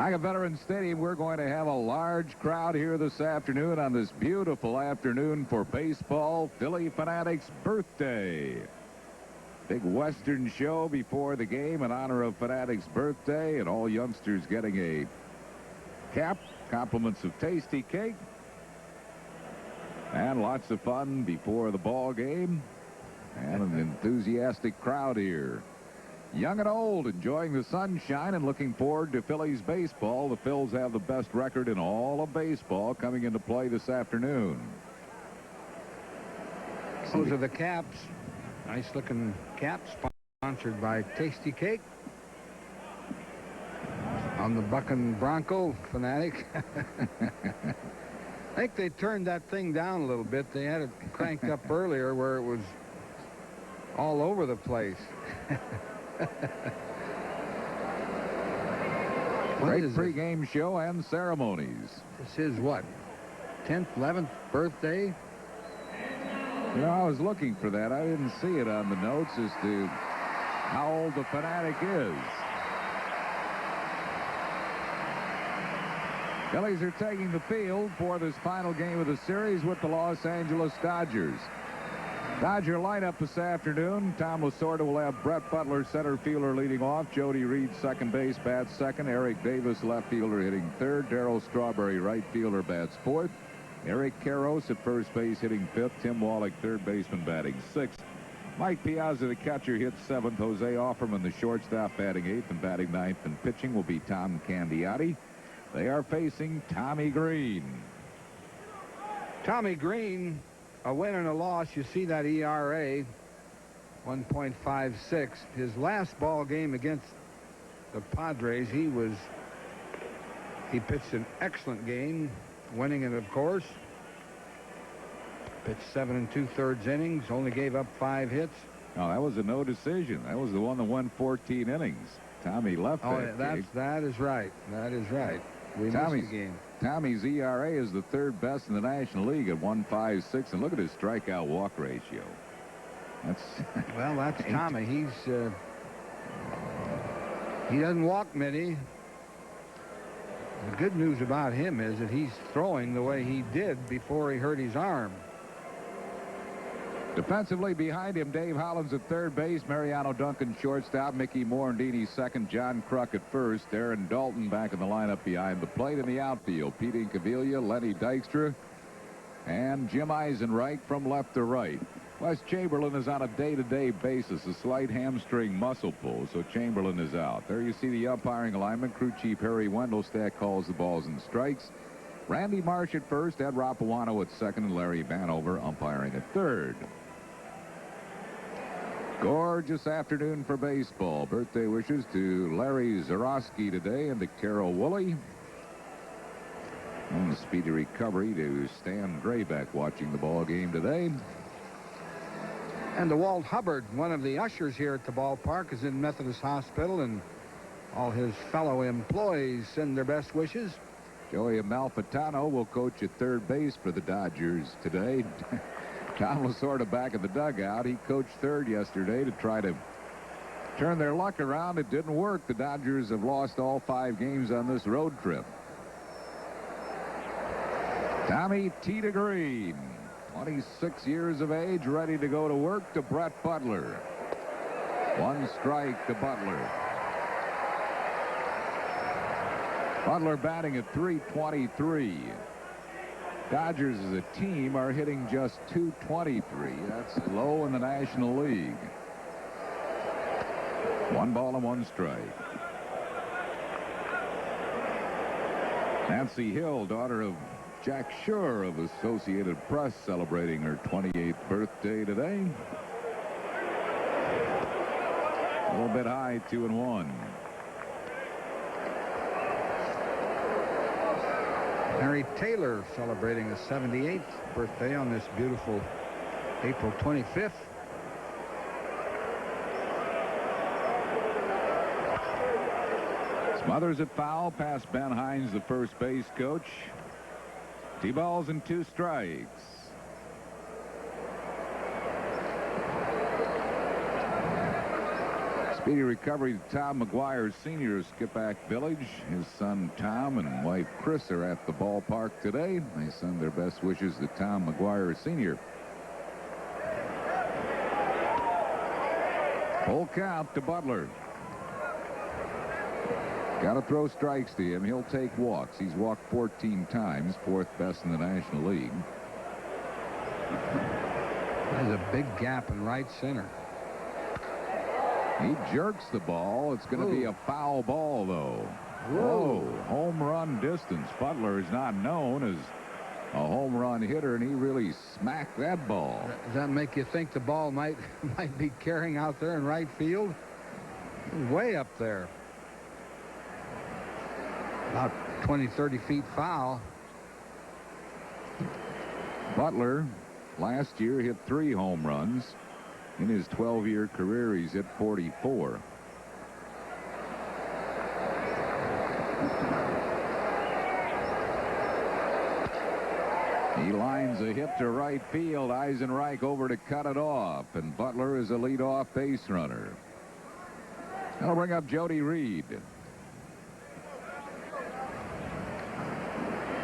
Like a Veterans Stadium, we're going to have a large crowd here this afternoon on this beautiful afternoon for baseball, Philly Fanatics birthday. Big Western show before the game in honor of Fanatics birthday, and all youngsters getting a cap, compliments of tasty cake, and lots of fun before the ball game, and an enthusiastic crowd here. Young and old enjoying the sunshine and looking forward to Phillies baseball. The Phils have the best record in all of baseball coming into play this afternoon. Those are the caps. Nice looking caps sponsored by Tasty Cake. On the Bucking Bronco Fanatic. I think they turned that thing down a little bit. They had it cranked up earlier where it was all over the place. Great pregame show and ceremonies. This is what? 10th, 11th birthday? You know, I was looking for that. I didn't see it on the notes as to how old the Fanatic is. Phillies are taking the field for this final game of the series with the Los Angeles Dodgers. Dodger lineup this afternoon. Tom Lasorda will have Brett Butler, center fielder, leading off. Jody Reed, second base, bats second. Eric Davis, left fielder, hitting third. Darryl Strawberry, right fielder, bats fourth. Eric Karros at first base, hitting fifth. Tim Wallach, third baseman, batting sixth. Mike Piazza, the catcher, hits seventh. Jose Offerman, the shortstop, batting eighth, and batting ninth. And pitching will be Tom Candiotti. They are facing Tommy Green. Tommy Green, a win and a loss. You see that ERA, 1.56. His last ball game against the Padres, he pitched an excellent game, winning it, of course. Pitched 7 2/3 innings, only gave up 5 hits. Oh, that was a no decision. That was the one that won 14 innings. Tommy left that is right. That is right. We missed the game. Tommy's ERA is the third best in the National League at 1.56, and look at his strikeout walk ratio. That's Tommy. He doesn't walk many. The good news about him is that he's throwing the way he did before he hurt his arm. Defensively behind him, Dave Hollins at third base, Mariano Duncan shortstop, Mickey Morandini second, John Kruk at first, Aaron Dalton back in the lineup behind the plate. In the outfield, Pete Incaviglia, Lenny Dykstra, and Jim Eisenreich from left to right. Wes Chamberlain is on a day-to-day basis, a slight hamstring muscle pull, so Chamberlain is out. There you see the umpiring alignment. Crew Chief Harry Wendelstadt calls the balls and strikes. Randy Marsh at first, Ed Rapuano at second, and Larry Vanover umpiring at third. Gorgeous afternoon for baseball. Birthday wishes to Larry Zarowski today and to Carol Woolley. And a speedy recovery to Stan Graybeck watching the ball game today. And to Walt Hubbard, one of the ushers here at the ballpark, is in Methodist Hospital, and all his fellow employees send their best wishes. Joey Amalfitano will coach at third base for the Dodgers today. Tom Lasorda back in the dugout. He coached third yesterday to try to turn their luck around. It didn't work. The Dodgers have lost all 5 games on this road trip. Tommy Tita Green, 26 years of age, ready to go to work, to Brett Butler. 1 strike to Butler. Butler batting at .323. Dodgers as a team are hitting just .223. That's low in the National League. 1 ball and 1 strike. Nancy Hill, daughter of Jack Shore of Associated Press, celebrating her 28th birthday today. A little bit high, 2-1. Harry Taylor celebrating his 78th birthday on this beautiful April 25th. Smothers at foul, past Ben Hines, the first base coach. 2 balls and 2 strikes. Speedy recovery to Tom McGuire Sr. of Skippack Village. His son Tom and wife Chris are at the ballpark today. They send their best wishes to Tom McGuire Sr. Full count to Butler. Got to throw strikes to him. He'll take walks. He's walked 14 times, fourth best in the National League. There's a big gap in right center. He jerks the ball. It's going to be a foul ball, though. Whoa. Home run distance. Butler is not known as a home run hitter, and he really smacked that ball. Does that make you think the ball might be carrying out there in right field? Way up there. About 20, 30 feet foul. Butler last year hit 3 home runs. In his 12-year career, he's hit 44. He lines a hit to right field. Eisenreich over to cut it off, and Butler is a leadoff base runner. That'll bring up Jody Reed.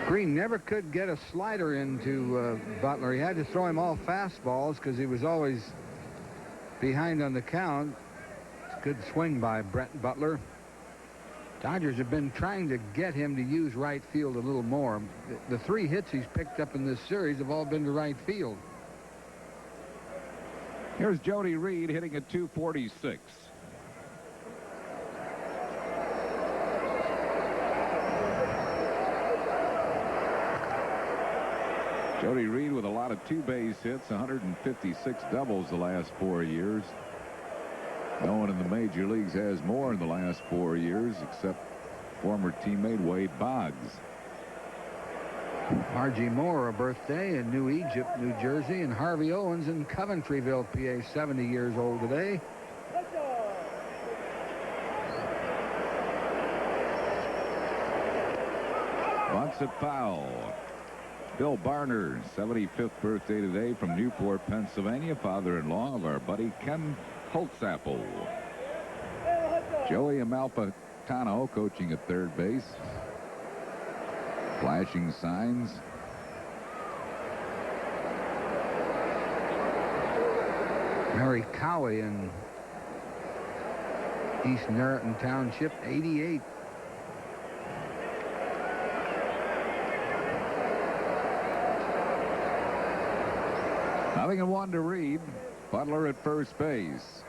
Green never could get a slider into Butler. He had to throw him all fastballs because he was always behind on the count. Good swing by Brett Butler. Dodgers have been trying to get him to use right field a little more. The 3 hits he's picked up in this series have all been to right field. Here's Jody Reed hitting at .246. Jody Reed with a lot of 2-base hits, 156 doubles the last 4 years. No one in the major leagues has more in the last 4 years except former teammate Wade Boggs. R.G. Moore, a birthday in New Egypt, New Jersey, and Harvey Owens in Coventryville, PA, 70 years old today. Bunts it foul. Bill Barner, 75th birthday today from Newport, Pennsylvania, father-in-law of our buddy Ken Holtzapple. Joey Amalfitano coaching at third base. Flashing signs. Mary Cowie in East Narrowton Township, 88. Nothing in 1 to Reed. Butler at first base.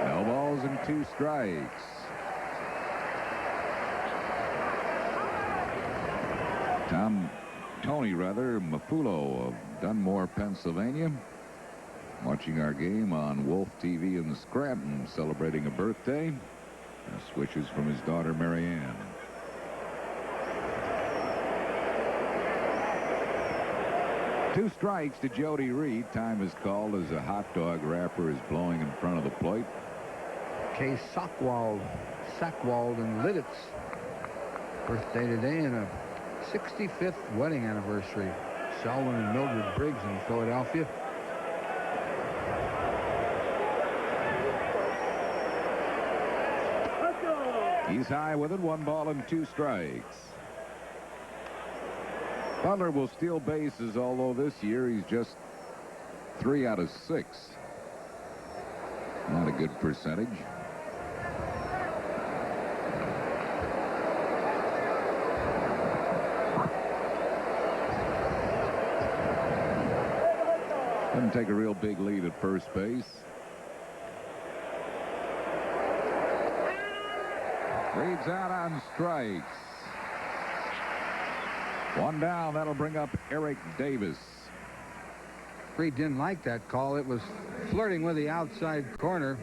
No balls and 2 strikes. Tony Mafulo of Dunmore, Pennsylvania, watching our game on Wolf TV in Scranton, celebrating a birthday. Best wishes from his daughter Marianne. Two strikes to Jody Reed. Time is called as a hot dog wrapper is blowing in front of the plate. Kay Sackwald in Lidditz. Birthday today and a 65th wedding anniversary. Selwyn and Mildred Briggs in Philadelphia. He's high with it. 1 ball and 2 strikes. Butler will steal bases, although this year he's just 3 out of 6. Not a good percentage. Doesn't take a real big lead at first base. Reed's out on strikes. 1 down. That'll bring up Eric Davis. Reed didn't like that call. It was flirting with the outside corner,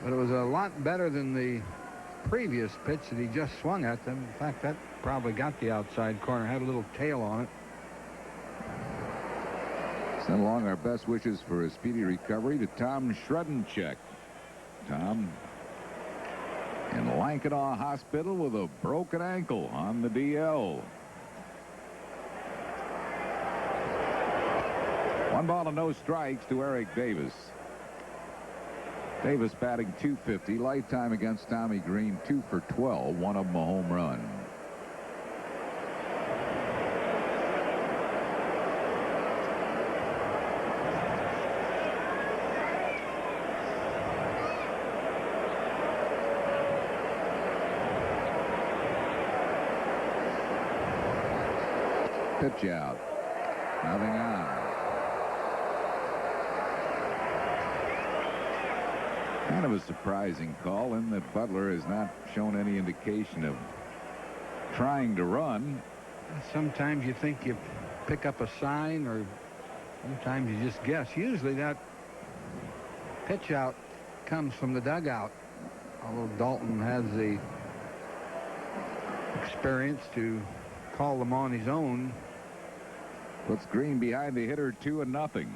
but it was a lot better than the previous pitch that he just swung at them. In fact, that probably got the outside corner. Had a little tail on it. Send along our best wishes for a speedy recovery to Tom Shredencheck. Tom in Lankenau Hospital with a broken ankle on the DL. 1 ball and no strikes to Eric Davis. Davis batting .250. Lifetime against Tommy Green, 2 for 12. One of them a home run. Pitch out. Nothing on. Kind of a surprising call in that Butler has not shown any indication of trying to run. Sometimes you think you pick up a sign, or sometimes you just guess. Usually that pitch out comes from the dugout, although Dalton has the experience to call them on his own. Puts Green behind the hitter, 2-0.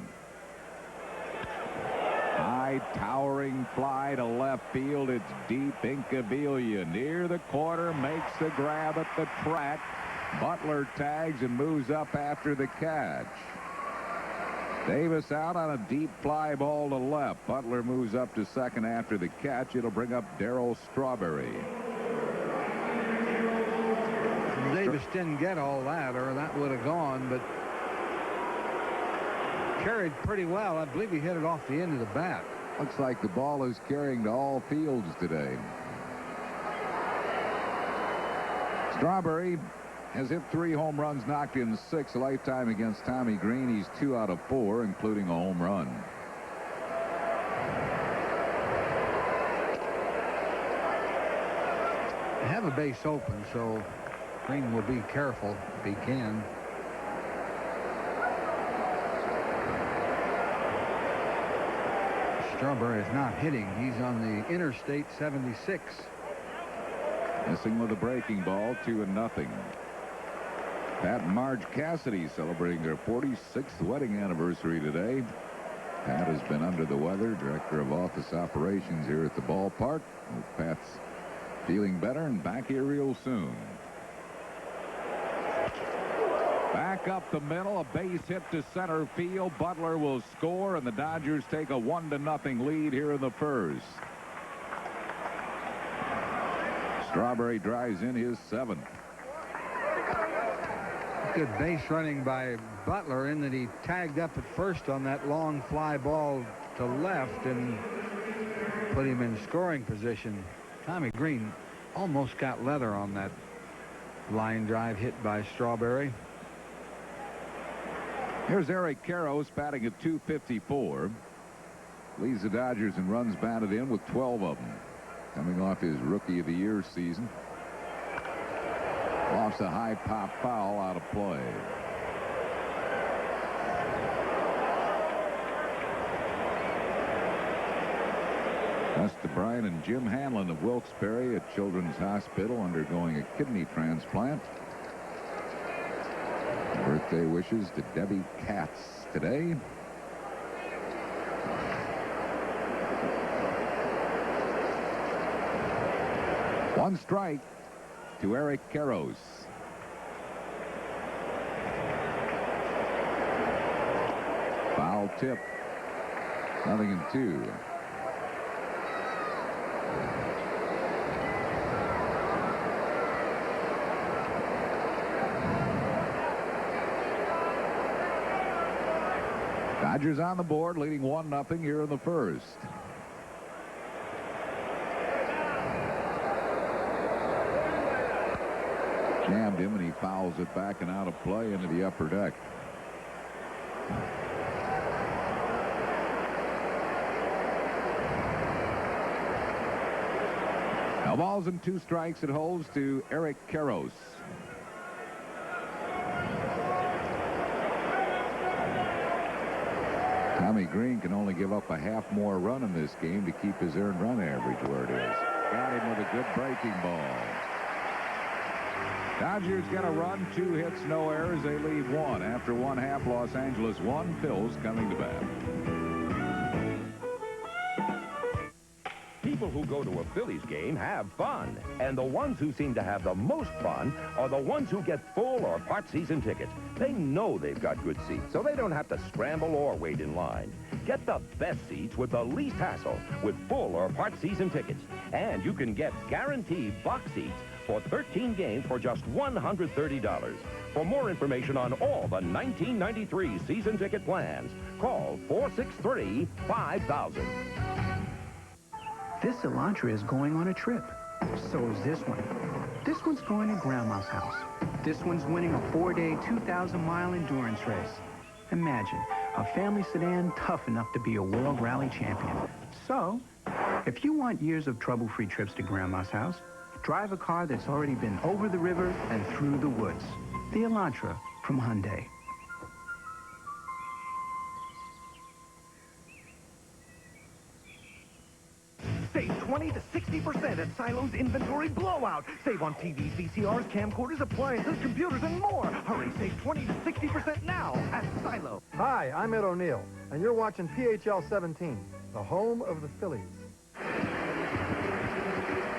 High towering fly to left field. It's deep. Incaviglia near the corner, makes the grab at the track. Butler tags and moves up after the catch. Davis out on a deep fly ball to left. Butler moves up to second after the catch. It'll bring up Darryl Strawberry. Davis didn't get all that, or that would have gone, but carried pretty well. I believe he hit it off the end of the bat. Looks like the ball is carrying to all fields today. Strawberry has hit 3 home runs, knocked in 6. Lifetime against Tommy Green. He's 2 out of 4, including a home run. They have a base open, so Green will be careful if he can. Strawberry is not hitting. He's on the Interstate 76. Missing with a breaking ball, 2-0. Pat and Marge Cassidy celebrating their 46th wedding anniversary today. Pat has been under the weather, director of office operations here at the ballpark. Hope Pat's feeling better and back here real soon. Back up the middle, a base hit to center field. Butler will score, and the Dodgers take a 1-0 lead here in the first. Strawberry drives in his 7th. Good base running by Butler in that he tagged up at first on that long fly ball to left and put him in scoring position. Tommy Green almost got leather on that line drive hit by Strawberry. Here's Eric Karros batting at .254. Leads the Dodgers in runs batted in with 12 of them. Coming off his Rookie of the Year season. Lofts a high pop foul out of play. Gus DeBryan and Jim Hanlon of Wilkes-Barre at Children's Hospital undergoing a kidney transplant. Birthday wishes to Debbie Katz today. One strike to Eric Karros. Foul tip. 0-2. Dodgers on the board, leading 1-0 here in the first. Jammed him, and he fouls it back and out of play into the upper deck. Now balls and 2 strikes. It holds to Eric Karros. Tommy Green can only give up a half more run in this game to keep his earned run average where it is. Got him with a good breaking ball. Dodgers get a run, 2 hits, no errors. They lead 1. After 1/2, Los Angeles 1. Phil's coming to bat. People people who go to a Phillies game have fun. And the ones who seem to have the most fun are the ones who get full or part season tickets. They know they've got good seats, so they don't have to scramble or wait in line. Get the best seats with the least hassle with full or part season tickets. And you can get guaranteed box seats for 13 games for just $130. For more information on all the 1993 season ticket plans, call 463-5000. This Elantra is going on a trip. So is this one. This one's going to Grandma's house. This one's winning a 4-day, 2,000-mile endurance race. Imagine, a family sedan tough enough to be a World Rally champion. So, if you want years of trouble-free trips to Grandma's house, drive a car that's already been over the river and through the woods. The Elantra from Hyundai. Save 20 to 60% at Silo's Inventory Blowout. Save on TVs, VCRs, camcorders, appliances, computers, and more. Hurry, save 20 to 60% now at Silo. Hi, I'm Ed O'Neill, and you're watching PHL 17, the home of the Phillies.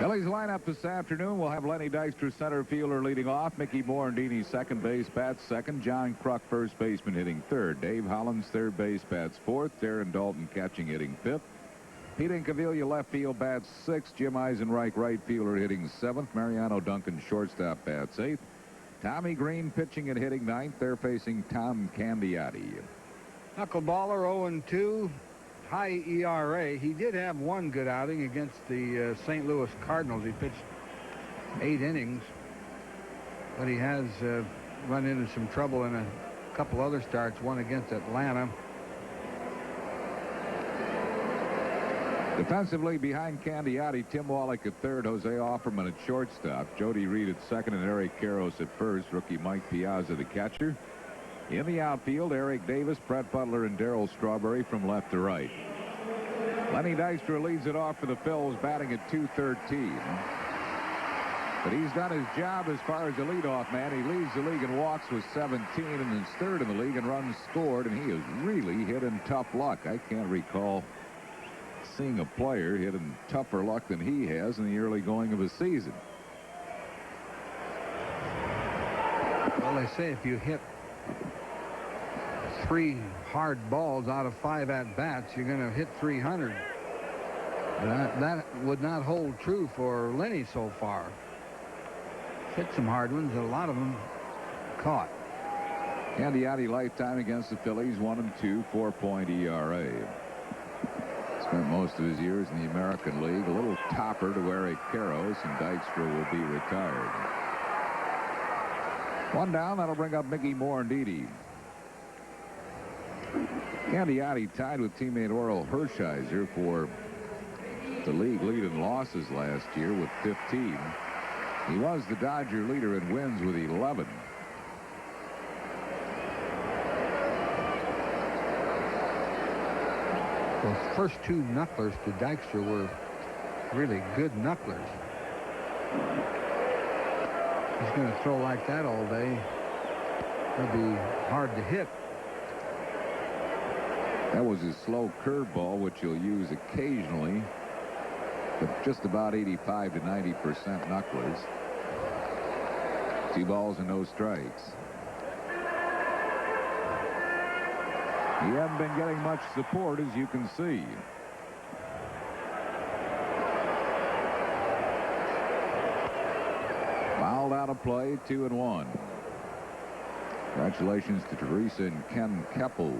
Phillies lineup this afternoon. We'll have Lenny Dykstra, center fielder, leading off. Mickey Morandini, second base, bats second. John Kruk, first baseman, hitting third. Dave Hollins, third base, bats fourth. Darren Dalton, catching, hitting fifth. Pete Incaviglia, left field, bats sixth. Jim Eisenreich, right fielder, hitting seventh. Mariano Duncan, shortstop, bats eighth. Tommy Green, pitching and hitting ninth. They're facing Tom Candiotti. Knuckleballer 0-2. High ERA. He did have one good outing against the St. Louis Cardinals. He pitched 8 innings, but he has run into some trouble in a couple other starts, one against Atlanta. Defensively, behind Candiotti, Tim Wallach at third, Jose Offerman at shortstop, Jody Reed at second, and Eric Karros at first. Rookie Mike Piazza, the catcher. In the outfield, Eric Davis, Brett Butler, and Darryl Strawberry from left to right. Lenny Dykstra leads it off for the Phils, batting at .213. But he's done his job as far as the leadoff man. He leads the league in walks with 17 and is third in the league in runs scored, and he has really hit in tough luck. I can't recall seeing a player hit in tougher luck than he has in the early going of a season. Well, they say if you hit 3 hard balls out of 5 at-bats, you're going to hit 300. But that would not hold true for Lenny so far. Hit some hard ones, a lot of them caught. Candiotti lifetime against the Phillies, 1-2, 4-point ERA. Spent most of his years in the American League. A little topper to Eric Karros, and Dykstra will be retired. One down, that'll bring up Mickey Morandini. Candiotti tied with teammate Orel Hershiser for the league lead in losses last year with 15. He was the Dodger leader in wins with 11. Those first 2 knucklers to Dykstra were really good knucklers. He's going to throw like that all day. It'll be hard to hit. That was his slow curveball, which he'll use occasionally, but just about 85 to 90% knucklers. 2 balls and no strikes. He hasn't been getting much support, as you can see. Fouled out of play, 2-1. Congratulations to Teresa and Ken Keppel,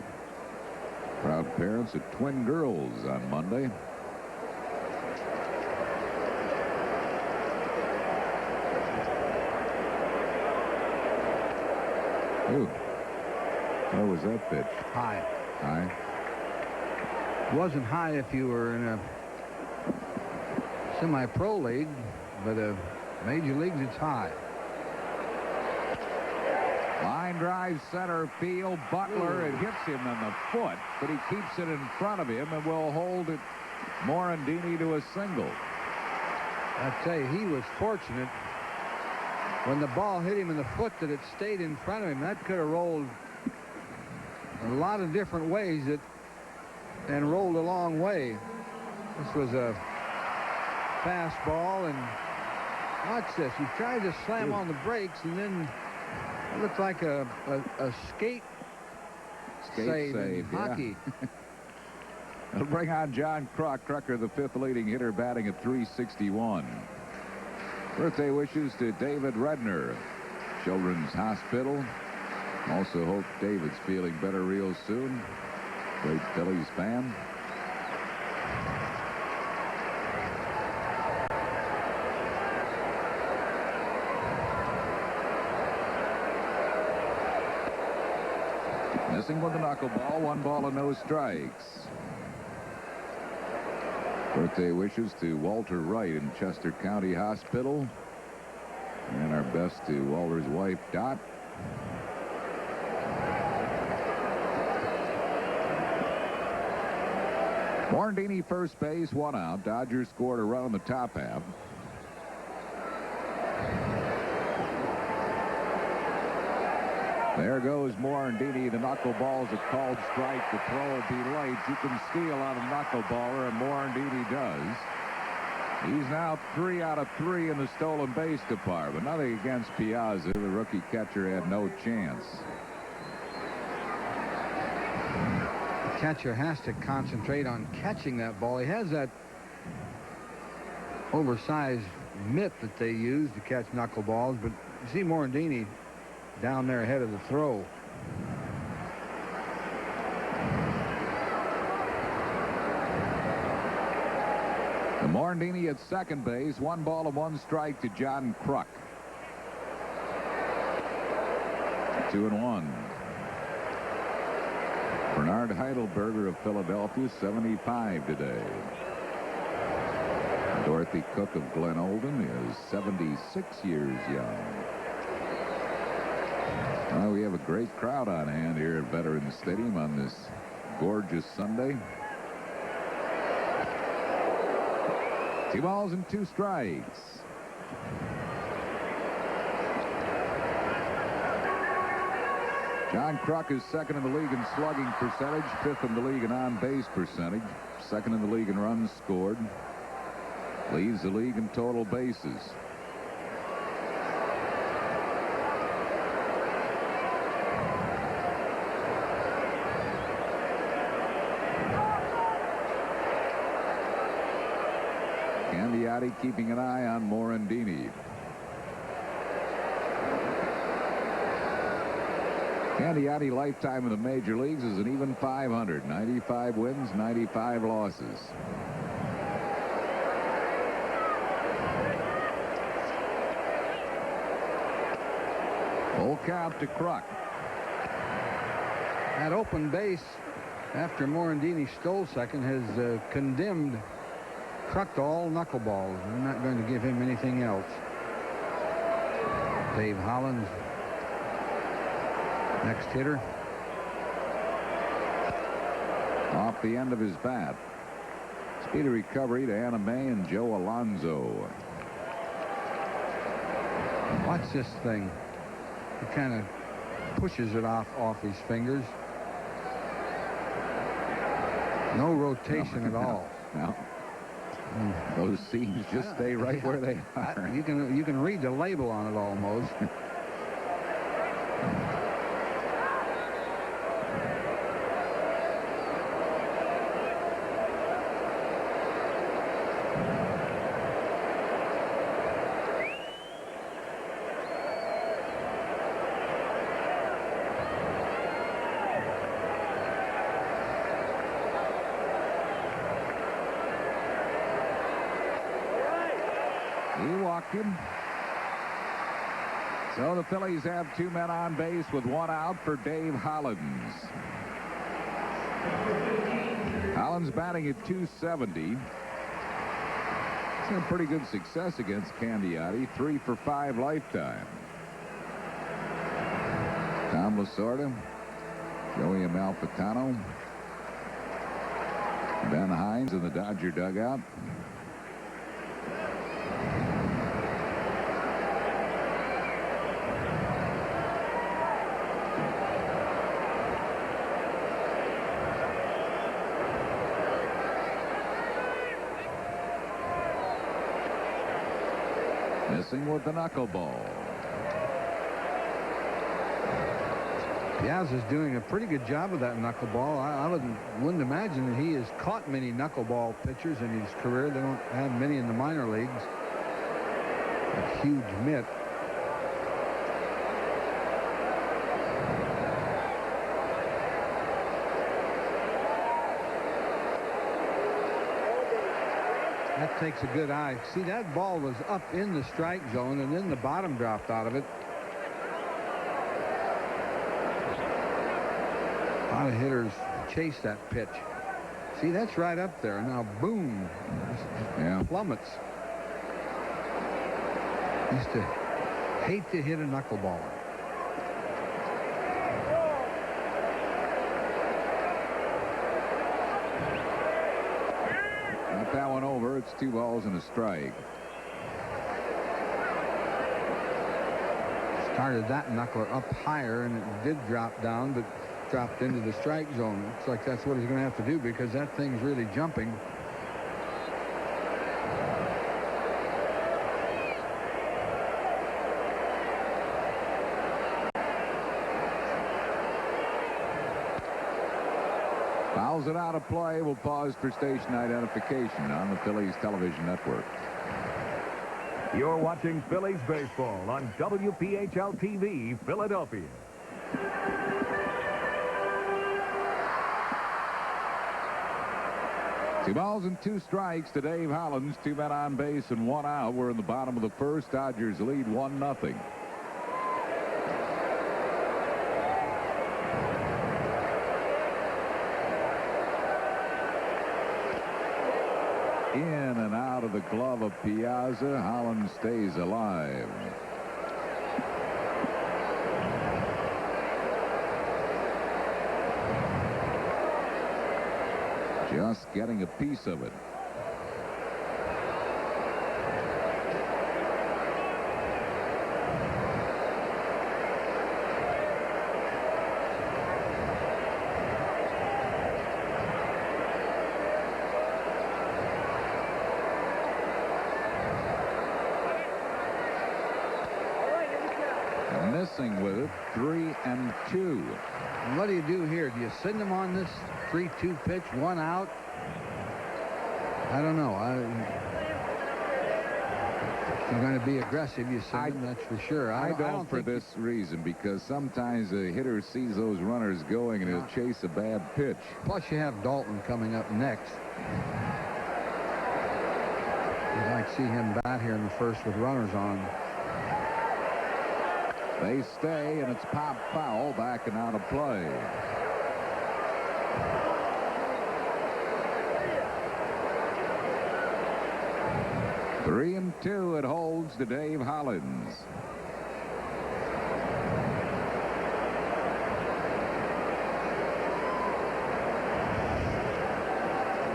proud parents of twin girls on Monday. Ooh. Where was that pitch? High. High. Wasn't high if you were in a semi-pro league, but major leagues it's high. Line drive center field. Butler, it hits him in the foot, but he keeps it in front of him and will hold it Morandini to a single. I tell you, he was fortunate when the ball hit him in the foot that it stayed in front of him. That could have rolled a lot of different ways and rolled a long way. This was a fastball, and watch this. He tried to slam on the brakes, and then it looked like a skate save in hockey. Yeah. It'll bring on John Kruk. Krucker, the 5th leading hitter, batting at .361. Birthday wishes to David Redner, Children's Hospital. Also hope David's feeling better real soon. Great Phillies fan. Missing with the knuckleball. 1 ball and no strikes. Birthday wishes to Walter Wright in Chester County Hospital. And our best to Walter's wife, Dot. Morandini first base, 1 out. Dodgers scored a run in the top half. There goes Morandini. The knuckleball's a called strike. The throw will be late. You can steal on a knuckleballer, and Morandini does. He's now 3 out of 3 in the stolen base department. Nothing against Piazza. The rookie catcher had no chance. The catcher has to concentrate on catching that ball. He has that oversized mitt that they use to catch knuckleballs, but you see Morandini down there ahead of the throw. The Morandini at second base. 1 ball and 1 strike to John Kruk. 2-1. Bernard Heidelberger of Philadelphia, 75 today. Dorothy Cook of Glen Olden is 76 years young. Well, we have a great crowd on hand here at Veterans Stadium on this gorgeous Sunday. 2 balls and 2 strikes. John Kruk is second in the league in slugging percentage, 5th in the league in on-base percentage, 2nd in the league in runs scored, leads the league in total bases. Candiotti keeping an eye on Morandini. Candiotti lifetime in the major leagues is an even 500. 95 wins, 95 losses. Full count to Kruk. That open base after Morandini stole second has condemned Kruk to all knuckleballs. We're not going to give him anything else. Dave Hollins, next hitter. Off the end of his bat. Speedy recovery to Anna May and Joe Alonso. Watch this thing. He kind of pushes it off his fingers. No rotation at all. No. Those seams just stay right where they are. You can read the label on it almost. So the Phillies have 2 men on base with 1 out for Dave Hollins. Hollins batting at .270. He's had pretty good success against Candiotti. 3 for 5 lifetime. Tom Lasorda, Joey Amalfitano, Ben Hines in the Dodger dugout. Missing with the knuckleball. Piazza's doing a pretty good job of that knuckleball. I wouldn't imagine that he has caught many knuckleball pitchers in his career. They don't have many in the minor leagues. A huge mitt. That takes a good eye. See, that ball was up in the strike zone, and then the bottom dropped out of it. A lot of hitters chase that pitch. See, that's right up there. Now, boom. Yeah. Plummets. Used to hate to hit a knuckleballer. Got that one over. It's 2 balls and a strike. Started that knuckler up higher, and it did drop down, but dropped into the strike zone. Looks like that's what he's going to have to do because that thing's really jumping. Fouls it out of play. We'll pause for station identification on the Phillies television network. You're watching Phillies baseball on WPHL TV, Philadelphia. 2 balls and 2 strikes to Dave Hollins. 2 men on base and 1 out. We're in the bottom of the first. Dodgers lead 1-0. In and out of the glove of Piazza. Hollins stays alive. Just getting a piece of it. Missing with it. 3-2. And what do you do here? Do you send him on this 3-2 pitch, 1 out? I don't know. You're going to be aggressive. You send him, that's for sure. I don't for this reason, because sometimes a hitter sees those runners going and he'll chase a bad pitch. Plus, you have Dalton coming up next. You'd like to see him bat here in the first with runners on. They stay, and it's pop foul, back and out of play. Three and 2, it holds to Dave Hollins.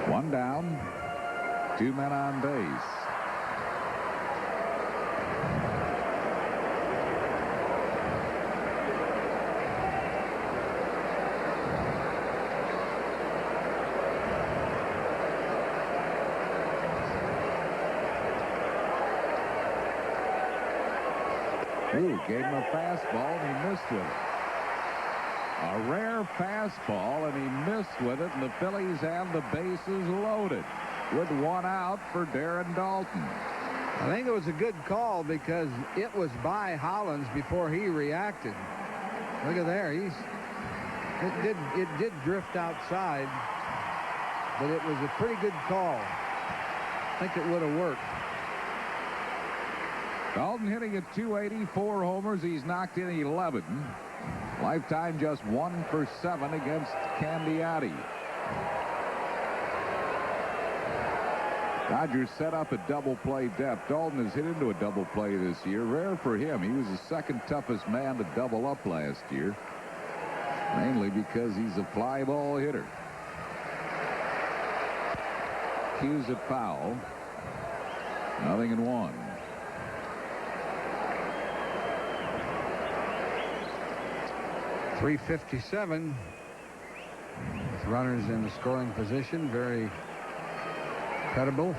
One down, 2 men on base. Ooh, gave him a fastball, and he missed with it. A rare fastball, and he missed with it, and the Phillies have the bases loaded with 1 out for Darren Dalton. I think it was a good call because it was by Hollins before he reacted. Look at there. It did drift outside, but it was a pretty good call. I think it would have worked. Dalton hitting at .280, 4 homers. He's knocked in 11. Lifetime just 1 for 7 against Candiati. Dodgers set up a double play depth. Dalton has hit into a double play this year. Rare for him. He was the second toughest man to double up last year, mainly because he's a fly ball hitter. Cues it foul. 0-1. .357 with runners in the scoring position. Very credible.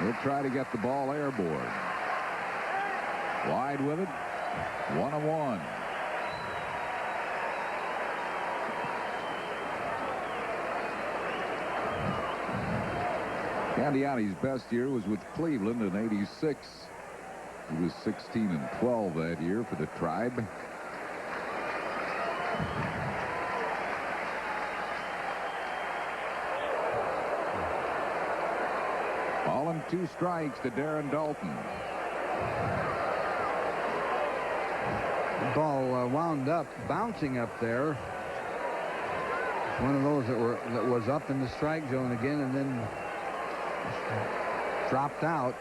He'll try to get the ball airborne. Wide with it. 1-1. Candiotti's best year was with Cleveland in '86. He was 16-12 that year for the Tribe. Ball and 2 strikes to Darren Dalton. The ball wound up, bouncing up there. One of those that was up in the strike zone again and then dropped out.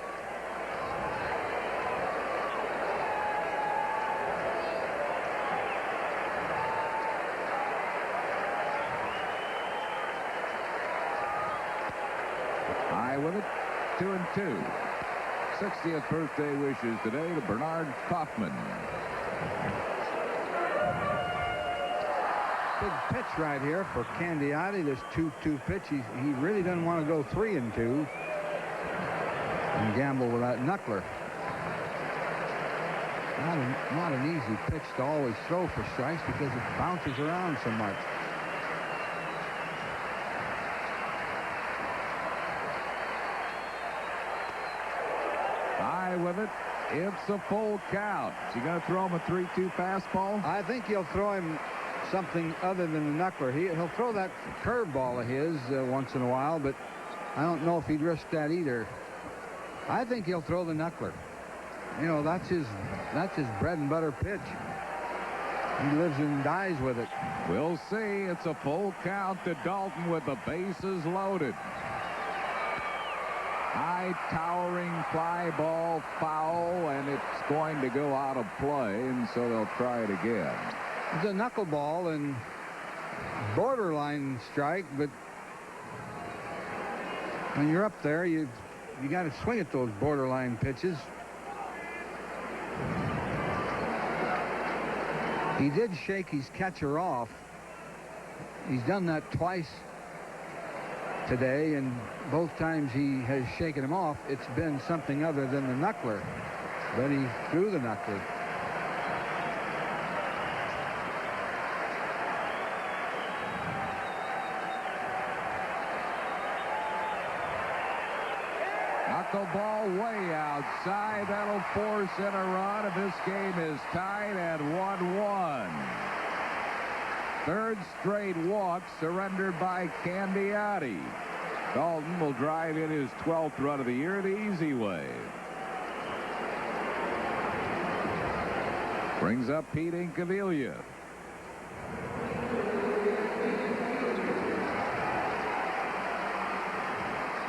High with it. 2-2. 60th birthday wishes today to Bernard Kaufman. Big pitch right here for Candiotti. This 2-2 pitch. He really doesn't want to go 3-2 and gamble with that knuckler. Not an easy pitch to always throw for strikes because it bounces around so much. High with it. It's a full count. Is he going to throw him a 3-2 fastball? I think he'll throw him something other than the knuckler. He'll throw that curveball of his once in a while, but I don't know if he'd risk that either. I think he'll throw the knuckler. You know, that's his bread and butter pitch. He lives and dies with it. We'll see. It's a full count to Dalton with the bases loaded. High towering fly ball foul, and it's going to go out of play, and so they'll try it again. It's a knuckleball and borderline strike, but when you're up there, you got to swing at those borderline pitches. He did shake his catcher off. He's done that twice today, and both times he has shaken him off, it's been something other than the knuckler. But he threw the knuckler. Knuckleball way outside. That'll force in a run, and this game is tied at 1-1. Third straight walk surrendered by Candiotti. Dalton will drive in his 12th run of the year the easy way. Brings up Pete Incaviglia.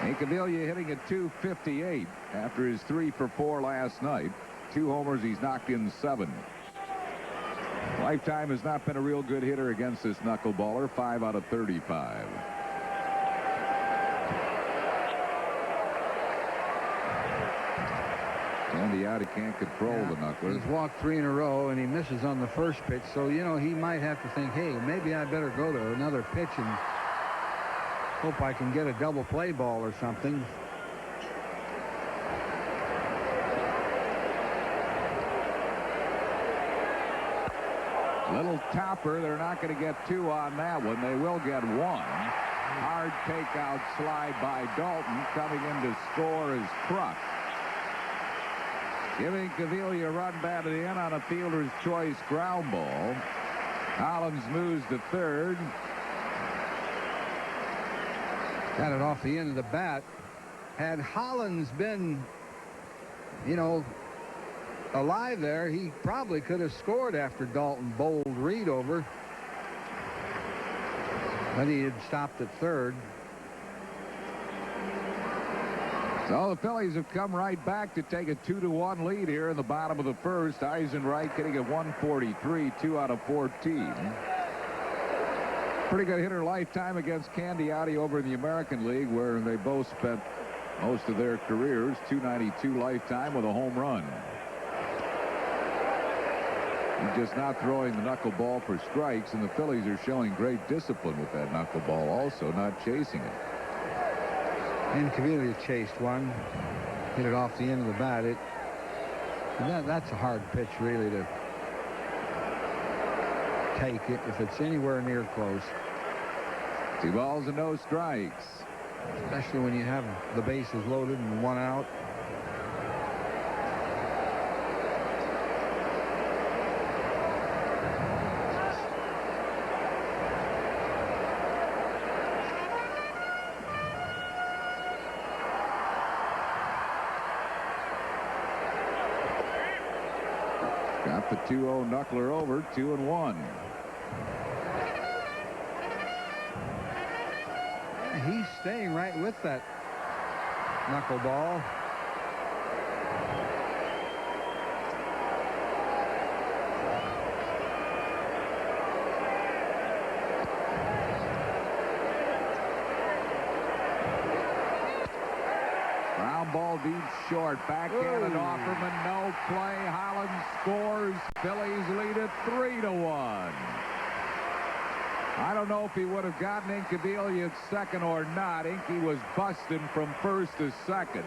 Incaviglia hitting at .258 after his 3 for 4 last night. 2 homers, he's knocked in 7. Lifetime has not been a real good hitter against this knuckleballer. 5 out of 35. Candiotti can't control the knuckler. He's walked 3 in a row, and he misses on the first pitch. So, you know, he might have to think, hey, maybe I better go to another pitch and hope I can get a double play ball or something. Little topper. They're not going to get 2 on that one. They will get 1. Hard takeout slide by Dalton. Coming in to score is Kruk. Giving Incaviglia a run batted in on a fielder's choice ground ball. Hollins moves to third. Got it off the end of the bat. Had Hollins been, you know, alive there, he probably could have scored after Dalton bowled Reed over. But he had stopped at third. So the Phillies have come right back to take a 2-1 lead here in the bottom of the first. Eisenreich hitting at 143, 2 out of 14. Pretty good hitter lifetime against Candiotti over in the American League, where they both spent most of their careers. 292 lifetime with a home run. He's just not throwing the knuckleball for strikes, and the Phillies are showing great discipline with that knuckleball also, not chasing it. Incaviglia chased one. hit it off the end of the bat. That's a hard pitch, really, to take it if it's anywhere near close. 2 balls and no strikes. Especially when you have the bases loaded and 1 out. Got the 2-0 knuckler over, 2-1. He's staying right with that knuckleball. Ground ball deep short. Backhanded Offerman, no play. Holland scores. Phillies lead it 3-1. I don't know if he would have gotten Incaviglia at second or not. Inky was busting from first to second.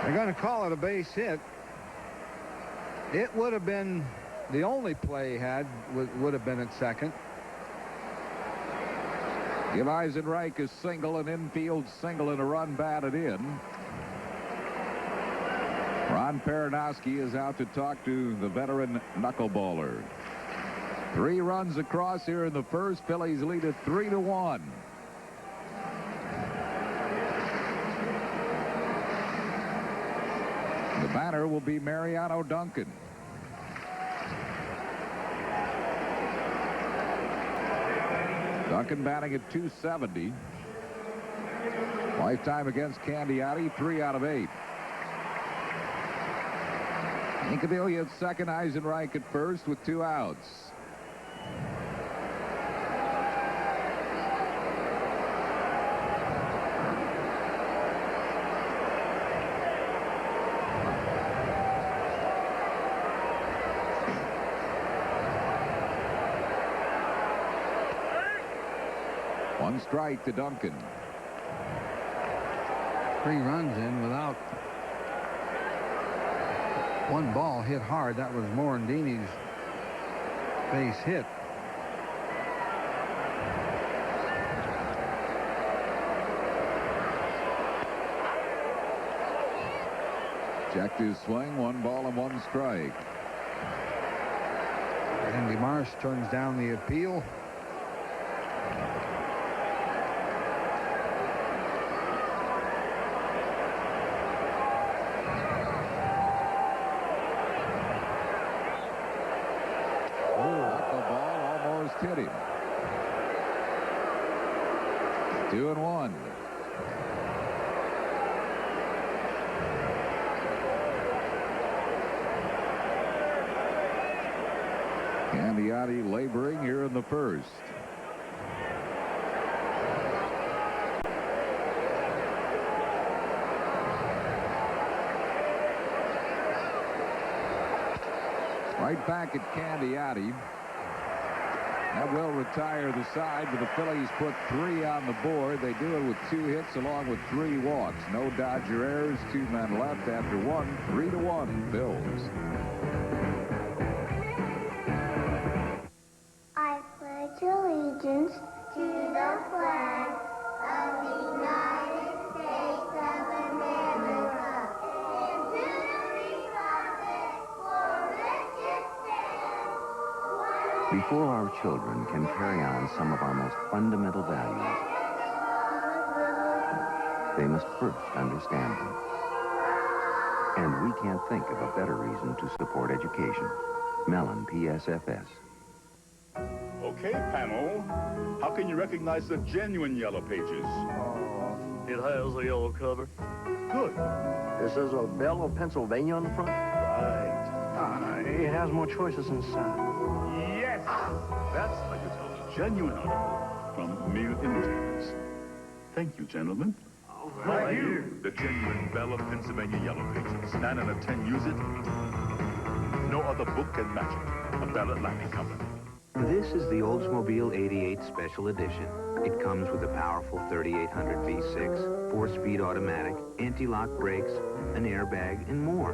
They're going to call it a base hit. It would have been the only play he had would have been at second. Give Eisenreich a single, an infield single, and a run batted in. Ron Peronowski is out to talk to the veteran knuckleballer. 3 runs across here in the first. Phillies lead it 3-1. The batter will be Mariano Duncan. Duncan batting at .270. Lifetime against Candiotti, 3 out of 8. Incaviglia at second, Eisenreich at first with 2 outs. One strike to Duncan. 3 runs in without 1 ball hit hard. That was Morandini's base hit. Checked his swing. 1 ball and 1 strike. Andy Marsh turns down the appeal. Hit him. 2-1. Candiotti laboring here in the first. Right back at Candiotti. That will retire the side, but the Phillies put 3 on the board. They do it with 2 hits along with 3 walks. No Dodger errors. 2 men left after 1. 3-1 Phils. I pledge allegiance to the flag of the United States of America and to the republic for which it stands, one Before our children can carry on some of our most fundamental values, they must first understand them. And we can't think of a better reason to support education. Mellon PSFS. Okay, panel. How can you recognize the genuine Yellow Pages? It has a yellow cover. Good. It says Bella, Pennsylvania on the front. Right. It has more choices inside. Yes! That's how you tell a genuine article from mere imitators. Thank you, gentlemen. Thank you. The genuine Bella, Pennsylvania Yellow Pages. 9 out of 10 use it. No other book can match it. A Bella Lightning Company. This is the Oldsmobile 88 Special Edition. It comes with a powerful 3800 V6, 4-speed automatic, anti-lock brakes, an airbag, and more.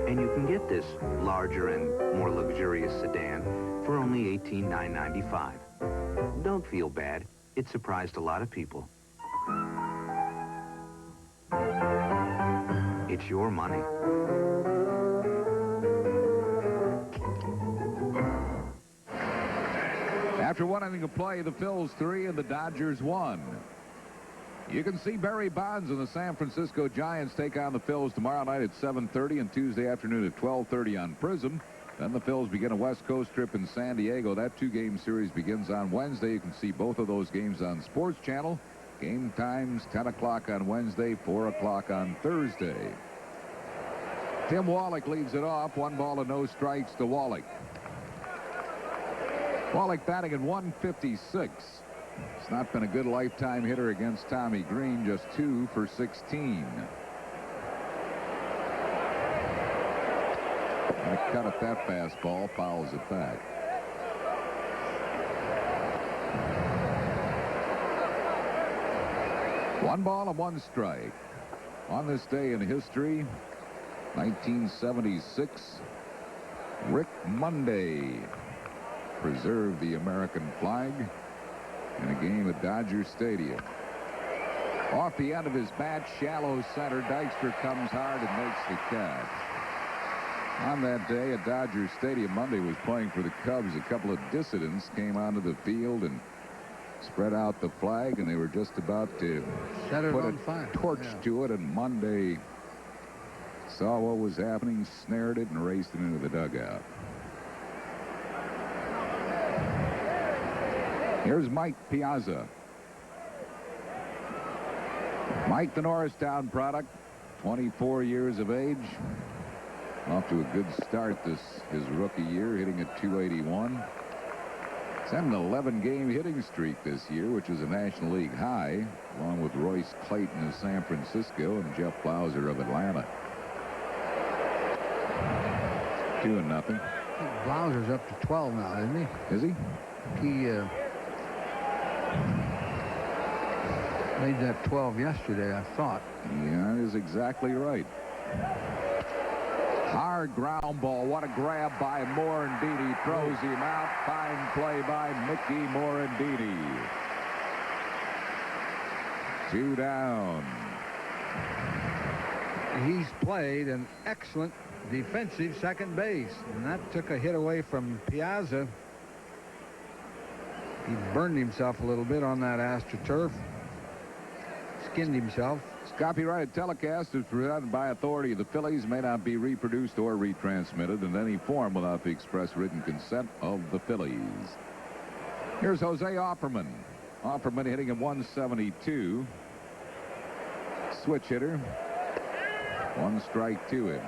And you can get this larger and more luxurious sedan for only $18,995. Don't feel bad. It surprised a lot of people. It's your money. After 1 inning of play, the Phils 3 and the Dodgers 1. You can see Barry Bonds and the San Francisco Giants take on the Phils tomorrow night at 7:30 and Tuesday afternoon at 12:30 on Prism. Then the Phils begin a West Coast trip in San Diego. That 2-game series begins on Wednesday. You can see both of those games on Sports Channel. Game times 10 o'clock on Wednesday, 4 o'clock on Thursday. Tim Wallach leads it off. 1 ball and no strikes to Wallach. Wallach batting at 156. It's not been a good lifetime hitter against Tommy Green, just 2 for 16. And a cut at that fastball, fouls it back. One ball and 1 strike. On this day in history, 1976, Rick Monday preserved the American flag in a game at Dodger Stadium. Off the end of his bat, shallow center, Dykstra comes hard and makes the catch. On that day at Dodger Stadium, Monday was playing for the Cubs. A couple of dissidents came onto the field and spread out the flag, and they were just about to set it put on a fire. Torch to it, and Monday saw what was happening, snared it, and raced it into the dugout. Here's Mike Piazza. Mike, the Norristown product, 24 years of age. Off to a good start his rookie year, hitting at 281. He's had an 11-game hitting streak this year, which is a National League high, along with Royce Clayton of San Francisco and Jeff Blauser of Atlanta. 2-0. I think Blauser's up to 12 now, isn't he? Is he? He made that 12 yesterday, I thought. Yeah, that is exactly right. Hard ground ball. What a grab by Morandini. Throws him out. Fine play by Mickey Morandini. 2 down. He's played an excellent defensive second base, and that took a hit away from Piazza. He burned himself a little bit on that AstroTurf. Skinned himself. This copyrighted telecast is presented by authority of the Phillies, may not be reproduced or retransmitted in any form without the express written consent of the Phillies. Here's Jose Offerman. Offerman hitting at 172. Switch hitter. 1 strike to him.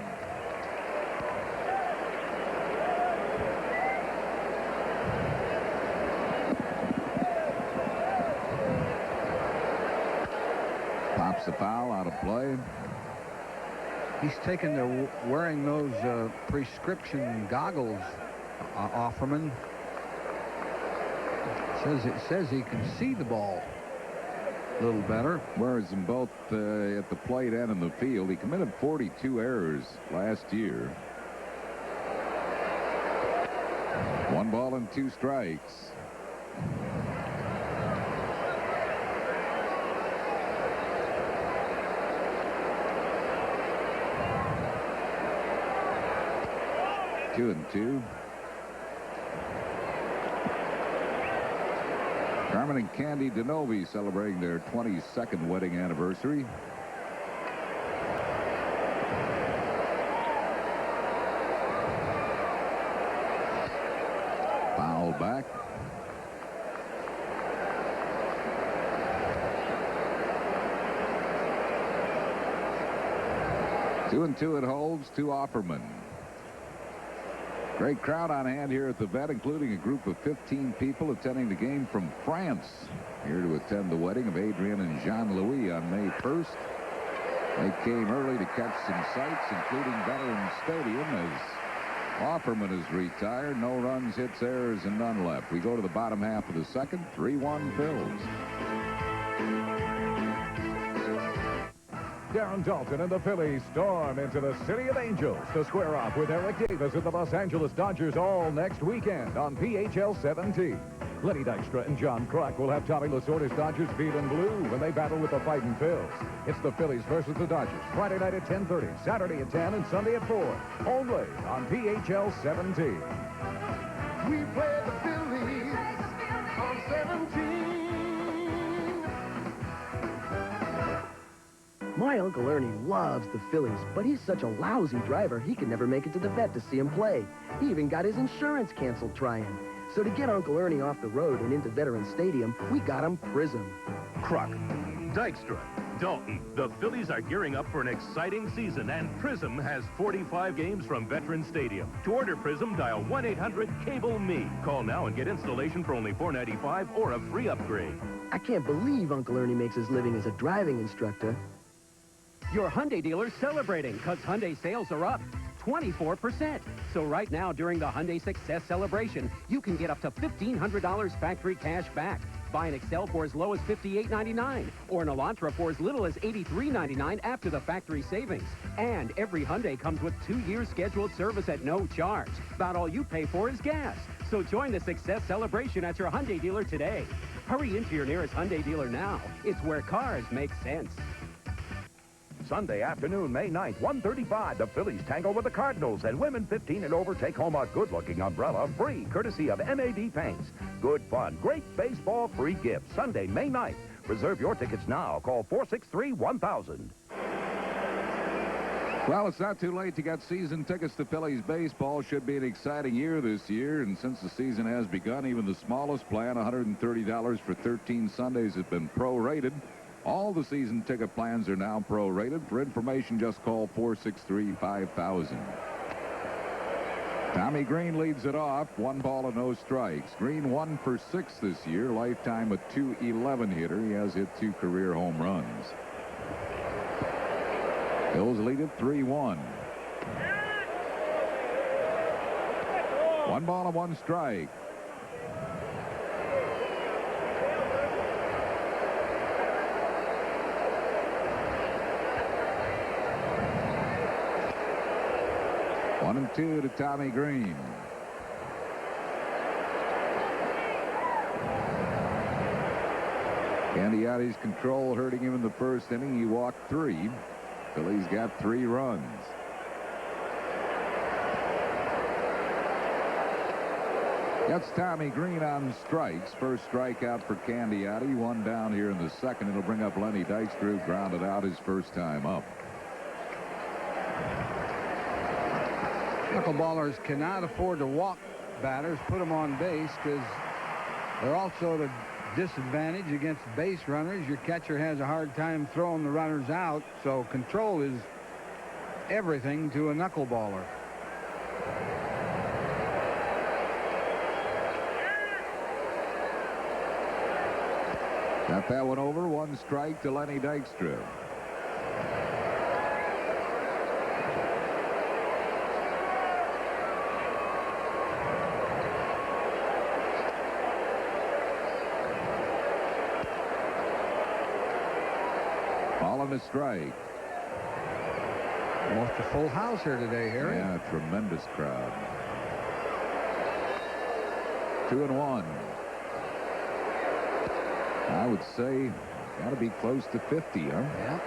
Pops the foul out of play. He's taken to wearing those prescription goggles, Offerman. It says he can see the ball a little better. Wears them both at the plate and in the field. He committed 42 errors last year. 1 ball and 2 strikes. Two and 2. Carmen and Candy DeNovi celebrating their 22nd wedding anniversary. Foul back. Two and 2 it holds to Offerman. Great crowd on hand here at the vet, including a group of 15 people attending the game from France, here to attend the wedding of Adrian and Jean-Louis on May 1st. They came early to catch some sights, including Veterans Stadium, as Offerman is retired. No runs, hits, errors, and none left. We go to the bottom half of the second. 3-1 Phils. Darren Dalton and the Phillies storm into the City of Angels to square off with Eric Davis and the Los Angeles Dodgers all next weekend on PHL 17. Lenny Dykstra and John Kruk will have Tommy Lasorda's Dodgers feeling blue when they battle with the Fighting Phils. It's the Phillies versus the Dodgers, Friday night at 10:30, Saturday at 10, and Sunday at 4. Only on PHL 17. We play the Phillies on 17. My Uncle Ernie loves the Phillies, but he's such a lousy driver, he could never make it to the vet to see him play. He even got his insurance canceled trying. So to get Uncle Ernie off the road and into Veterans Stadium, we got him Prism. Kruk, Dykstra, Dalton, the Phillies are gearing up for an exciting season, and Prism has 45 games from Veterans Stadium. To order Prism, dial 1-800-CABLE-ME. Call now and get installation for only $4.95 or a free upgrade. I can't believe Uncle Ernie makes his living as a driving instructor. Your Hyundai dealer's celebrating because Hyundai sales are up 24%. So right now, during the Hyundai Success Celebration, you can get up to $1,500 factory cash back. Buy an Excel for as low as $58.99 or an Elantra for as little as $83.99 after the factory savings. And every Hyundai comes with 2 years scheduled service at no charge. About all you pay for is gas. So join the Success Celebration at your Hyundai dealer today. Hurry into your nearest Hyundai dealer now. It's where cars make sense. Sunday afternoon, May 9th, 1:35, the Phillies tangle with the Cardinals, and women 15 and over take home a good-looking umbrella free, courtesy of MAD Paints. Good fun, great baseball, free gifts. Sunday, May 9th. Reserve your tickets now. Call 463-1000. Well, it's not too late to get season tickets to Phillies baseball. Should be an exciting year this year, and since the season has begun, even the smallest plan, $130 for 13 Sundays, has been prorated. All the season ticket plans are now prorated. For information, just call 463-5000. Tommy Green leads it off. 1 ball and no strikes. Green 1 for 6 this year. Lifetime a .211 hitter. He has hit 2 career home runs. Phils lead it 3-1. 1 ball and 1 strike. One and 2 to Tommy Green. Candiotti's control hurting him in the first inning. He walked 3. Phillies got 3 runs. That's Tommy Green on strikes. First strikeout for Candiotti. 1 down here in the second. It'll bring up Lenny Dykstra, who grounded out his first time up. Knuckleballers cannot afford to walk batters, put them on base, because they're also at a disadvantage against base runners. Your catcher has a hard time throwing the runners out, so control is everything to a knuckleballer. Got that one over. 1 strike to Lenny Dykstra. A strike. Almost a full house here today, Harry. Yeah, tremendous crowd. 2-1. I would say got to be close to 50, huh? Yeah.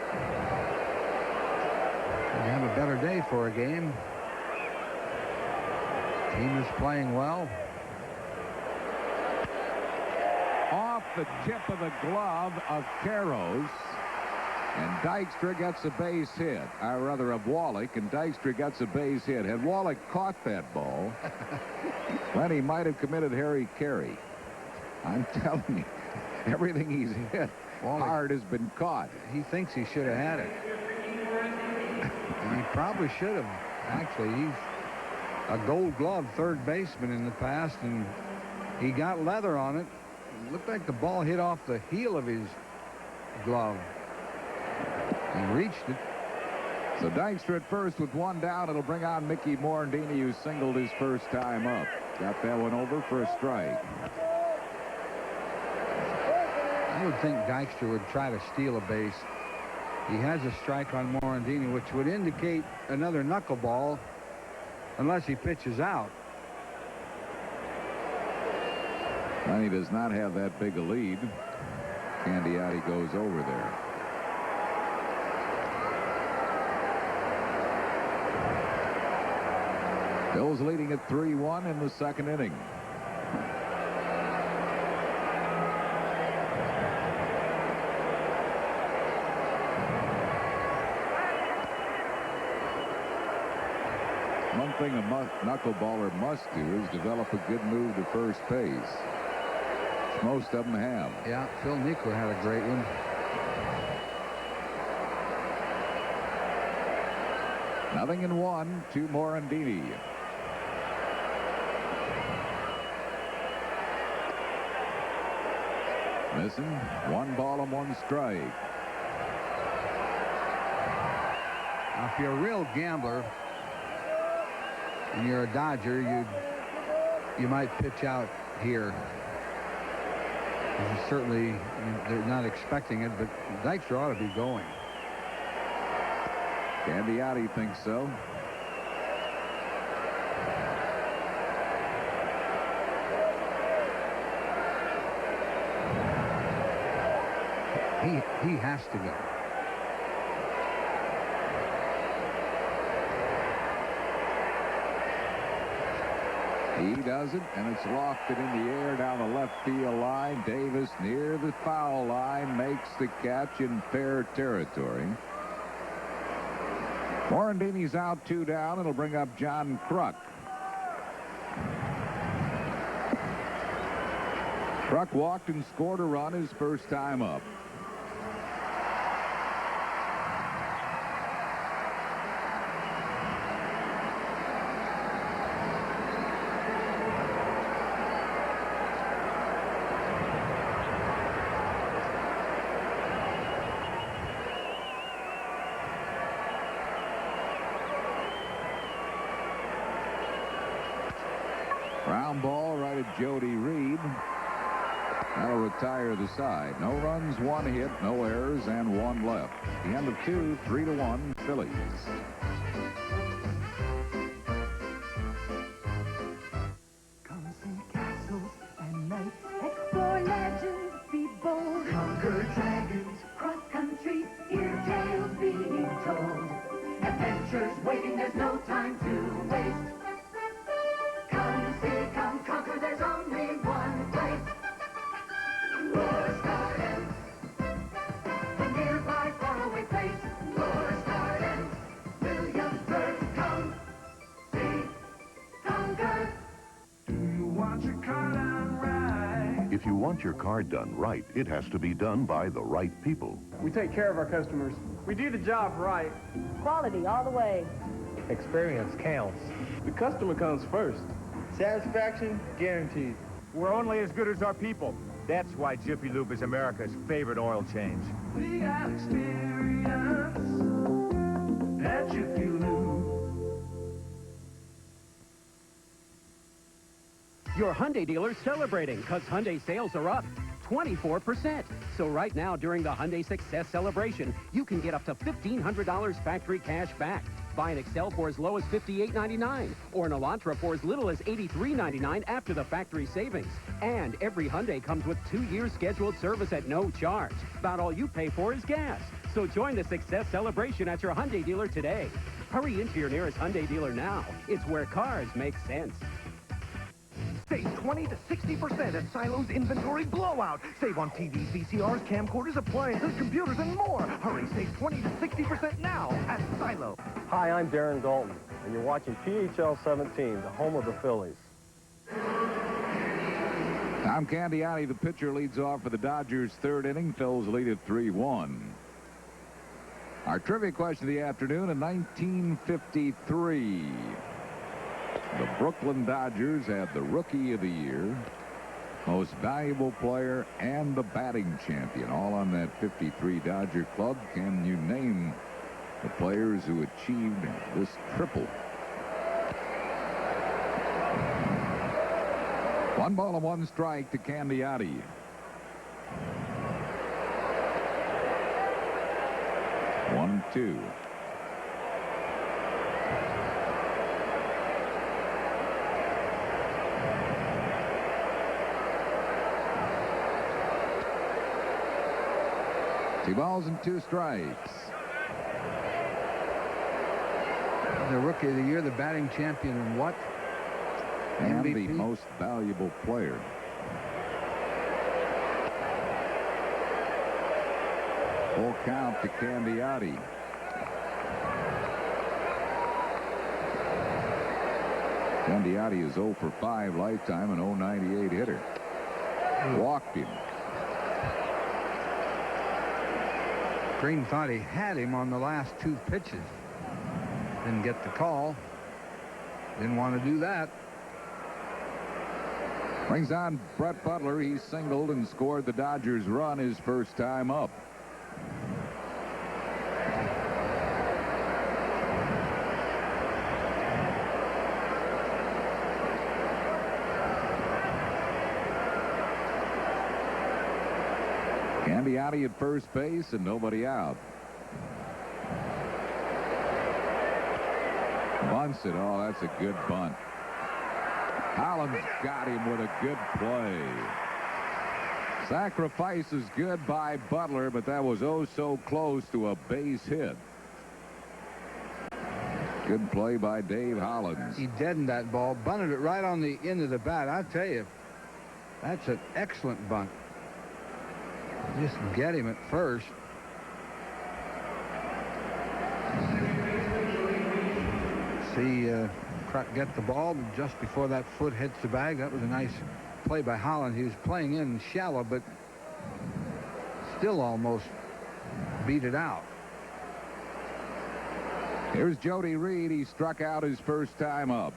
You have a better day for a game. Team is playing well. Off the tip of the glove of Caros. And Dykstra gets a base hit. Or rather, of Wallach, and Dykstra gets a base hit. Had Wallach caught that ball, Lenny might have committed Harry Carey. I'm telling you, everything he's hit hard has been caught. He thinks he should have had it. And he probably should have. Actually, he's a Gold Glove third baseman in the past, and he got leather on it. It looked like the ball hit off the heel of his glove. He reached it. So Dykstra at first with 1 down. It'll bring on Mickey Morandini, who singled his first time up. Got that one over for a strike. I would think Dykstra would try to steal a base. He has a strike on Morandini, which would indicate another knuckleball unless he pitches out. And he does not have that big a lead. Candiotti goes over there. Phil's leading at 3-1 in the second inning. One thing a knuckleballer must do is develop a good move to first base. Which most of them have. Yeah, Phil Niekro had a great one. Nothing in one to Morandini. Missing. 1 ball and 1 strike. Now, if you're a real gambler and you're a Dodger, you might pitch out here. Certainly, they're not expecting it, but Dykstra ought to be going. Candiotti thinks so. He has to go. He does it, and it's lofted in the air down the left field line. Davis near the foul line makes the catch in fair territory. Morandini's out, 2 down. It'll bring up John Kruk. Kruk walked and scored a run his first time up. Ground ball right at Jody Reed. That'll retire the side. No runs, 1 hit, no errors, and 1 left. The end of 2, 3-1 Phillies. Come see castles and knights, explore legends, be bold, conquer dragons, cross country, hear tales being told. Adventures waiting, there's no time to waste. Come see, come conquer, there's only one place. Lore's Gardens, the nearby faraway place. Lore's Gardens, Williamsburg, come see, conquer. Do you want your car done right? If you want your car done right, it has to be done by the right people. We take care of our customers. We do the job right. Quality all the way. Experience counts. The customer comes first. Satisfaction guaranteed. We're only as good as our people. That's why Jiffy Lube is America's favorite oil change. We got experience at Jiffy Lube. Your Hyundai dealer's celebrating because Hyundai sales are up 24%. So right now, during the Hyundai Success Celebration, you can get up to $1,500 factory cash back. Buy an Excel for as low as $58.99 or an Elantra for as little as $83.99 after the factory savings. And every Hyundai comes with 2 years scheduled service at no charge. About all you pay for is gas. So join the Success Celebration at your Hyundai dealer today. Hurry into your nearest Hyundai dealer now. It's where cars make sense. Save 20 to 60% at Silo's Inventory Blowout. Save on TVs, VCRs, camcorders, appliances, computers, and more. Hurry, save 20 to 60% now at Silo. Hi, I'm Darren Dalton, and you're watching PHL 17, the home of the Phillies. Tom Candiotti, the pitcher, leads off for the Dodgers' 3rd inning. Phil's lead at 3-1. Our trivia question of the afternoon in 1953. The Brooklyn Dodgers had the Rookie of the Year, Most Valuable Player, and the Batting Champion, all on that 53 Dodger club. Can you name the players who achieved this triple? 1 ball and 1 strike to Candiotti. 2. Two balls and 2 strikes. The Rookie of the Year, the batting champion, and what? And MVP? the most valuable player. Full count to Candiotti. Candiotti is 0 for 5 lifetime, an 0.98 hitter. Walked him. Green thought he had him on the last 2 pitches. Didn't get the call. Didn't want to do that. Brings on Brett Butler. He singled and scored the Dodgers run his first time up. Candiotti at first base and nobody out. Bunts it. Oh, that's a good bunt. Hollins got him with a good play. Sacrifice is good by Butler, but that was oh so close to a base hit. Good play by Dave Hollins. He deadened that ball, bunted it right on the end of the bat. I tell you, that's an excellent bunt. Just get him at first. See, get the ball just before that foot hits the bag. That was a nice play by Holland. He was playing in shallow, but still almost beat it out. Here's Jody Reed. He struck out his first time up.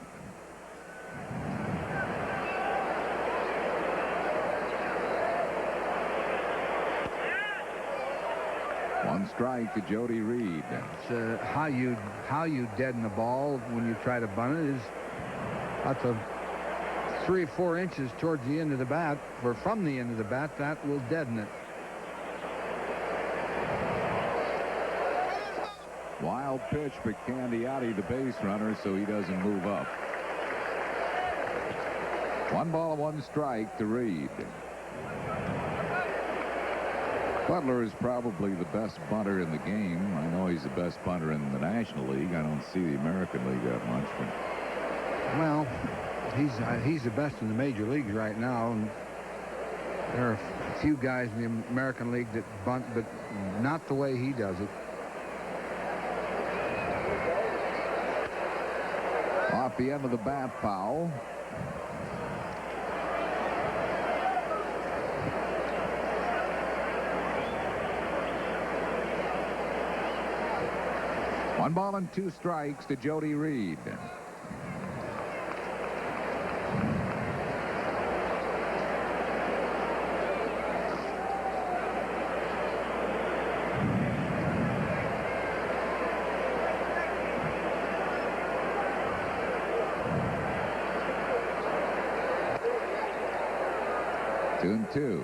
One strike to Jody Reed. It's, how you deaden a ball when you try to bunt it is up to 3 or 4 inches towards the end of the bat, or from the end of the bat. That will deaden it. Wild pitch, but Candiotti the base runner, so he doesn't move up. 1 ball, 1 strike to Reed. Butler is probably the best bunter in the game. I know he's the best bunter in the National League. I don't see the American League that much. But... Well, he's the best in the major leagues right now. And there are a few guys in the American League that bunt, but not the way he does it. Off the end of the bat, foul. One ball and 2 strikes to Jody Reed. Two and 2.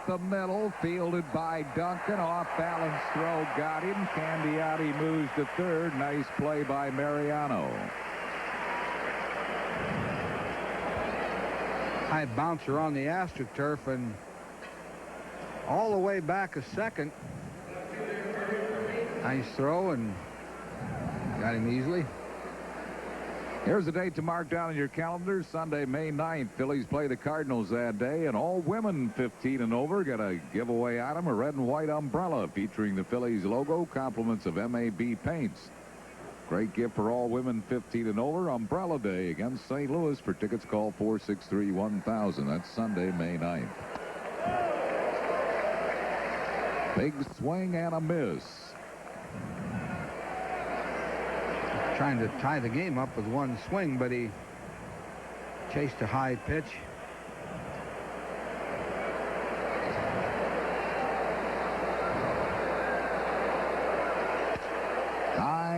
The middle, fielded by Duncan. Off balance throw, got him. Candiotti moves to third. Nice play by Mariano. High bouncer on the AstroTurf and all the way back a second. Nice throw and got him easily. Here's the date to mark down on your calendar. Sunday, May 9th. Phillies play the Cardinals that day, and all women 15 and over get a giveaway item, a red and white umbrella featuring the Phillies logo, compliments of MAB Paints. Great gift for all women 15 and over. Umbrella Day against St. Louis. For tickets, call 463-1000. That's Sunday, May 9th. Big swing and a miss. Trying to tie the game up with 1 swing, but he chased a high pitch.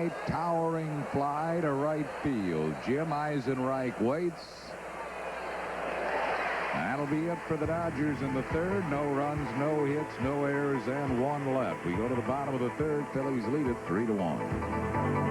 high, towering fly to right field. Jim Eisenreich waits. That'll be it for the Dodgers in the third. No runs, no hits, no errors, and one left. We go to the bottom of the third. Phillies lead it 3-1.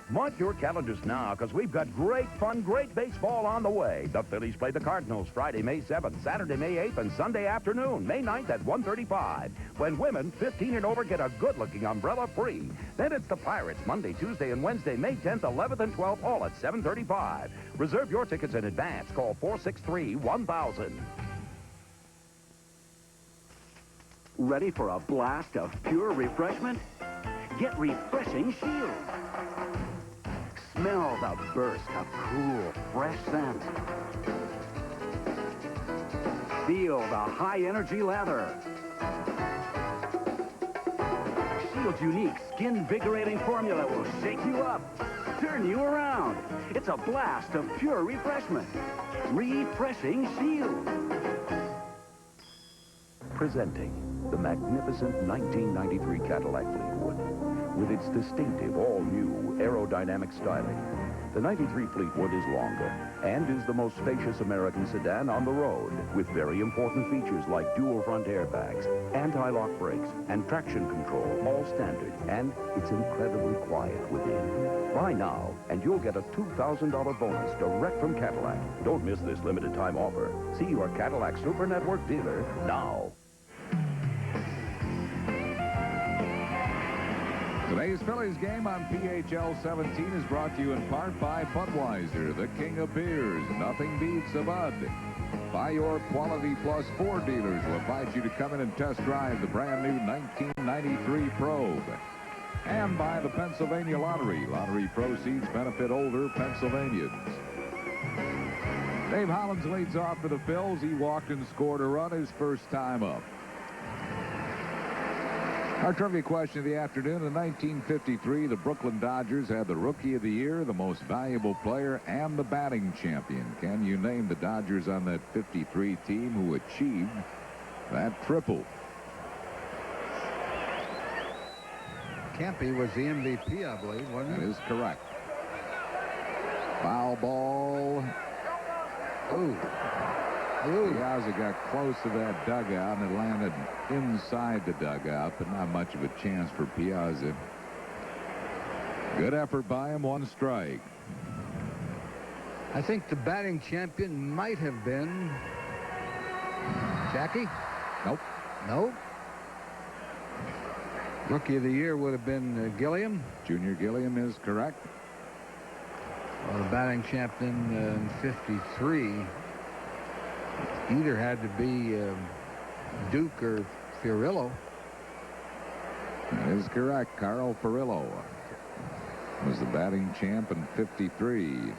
Mark your calendars now, because we've got great fun, great baseball on the way. The Phillies play the Cardinals Friday, May 7th, Saturday, May 8th, and Sunday afternoon, May 9th at 1:35. When women 15 and over get a good-looking umbrella free. Then it's the Pirates Monday, Tuesday, and Wednesday, May 10th, 11th, and 12th, all at 7:35. Reserve your tickets in advance. Call 463-1000. Ready for a blast of pure refreshment? Get Refreshing Shield. Smell the burst of cool, fresh scent. Feel the high-energy lather. Shield's unique skin-invigorating formula will shake you up, turn you around. It's a blast of pure refreshment. Refreshing Shield. Presenting the magnificent 1993 Cadillac Fleetwood. With its distinctive, all-new aerodynamic styling, the 93 Fleetwood is longer and is the most spacious American sedan on the road, with very important features like dual front airbags, anti-lock brakes, and traction control, all standard, and it's incredibly quiet within. Buy now, and you'll get a $2,000 bonus direct from Cadillac. Don't miss this limited time offer. See your Cadillac Super Network dealer now. Today's Phillies game on PHL 17 is brought to you in part by Budweiser, the king of beers. Nothing beats a Bud. By your Quality Plus Ford dealers will invite you to come in and test drive the brand new 1993 Probe. And by the Pennsylvania Lottery. Lottery proceeds benefit older Pennsylvanians. Dave Hollins leads off for the Phils. He walked and scored a run his first time up. Our trivia question of the afternoon. In 1953, the Brooklyn Dodgers had the Rookie of the Year, the Most Valuable Player, and the Batting Champion. Can you name the Dodgers on that 53 team who achieved that triple? Campy was the MVP, I believe, wasn't he? That is correct. Foul ball. Ooh. Piazza got close to that dugout and it landed inside the dugout, but not much of a chance for Piazza. Good effort by him, one strike. I think the batting champion might have been Jackie. Nope. Nope. Rookie of the Year would have been Gilliam. Junior Gilliam is correct. Well, the batting champion in 53 either had to be Duke or Fiorillo. That is correct. Carl Furillo was the batting champ in 53.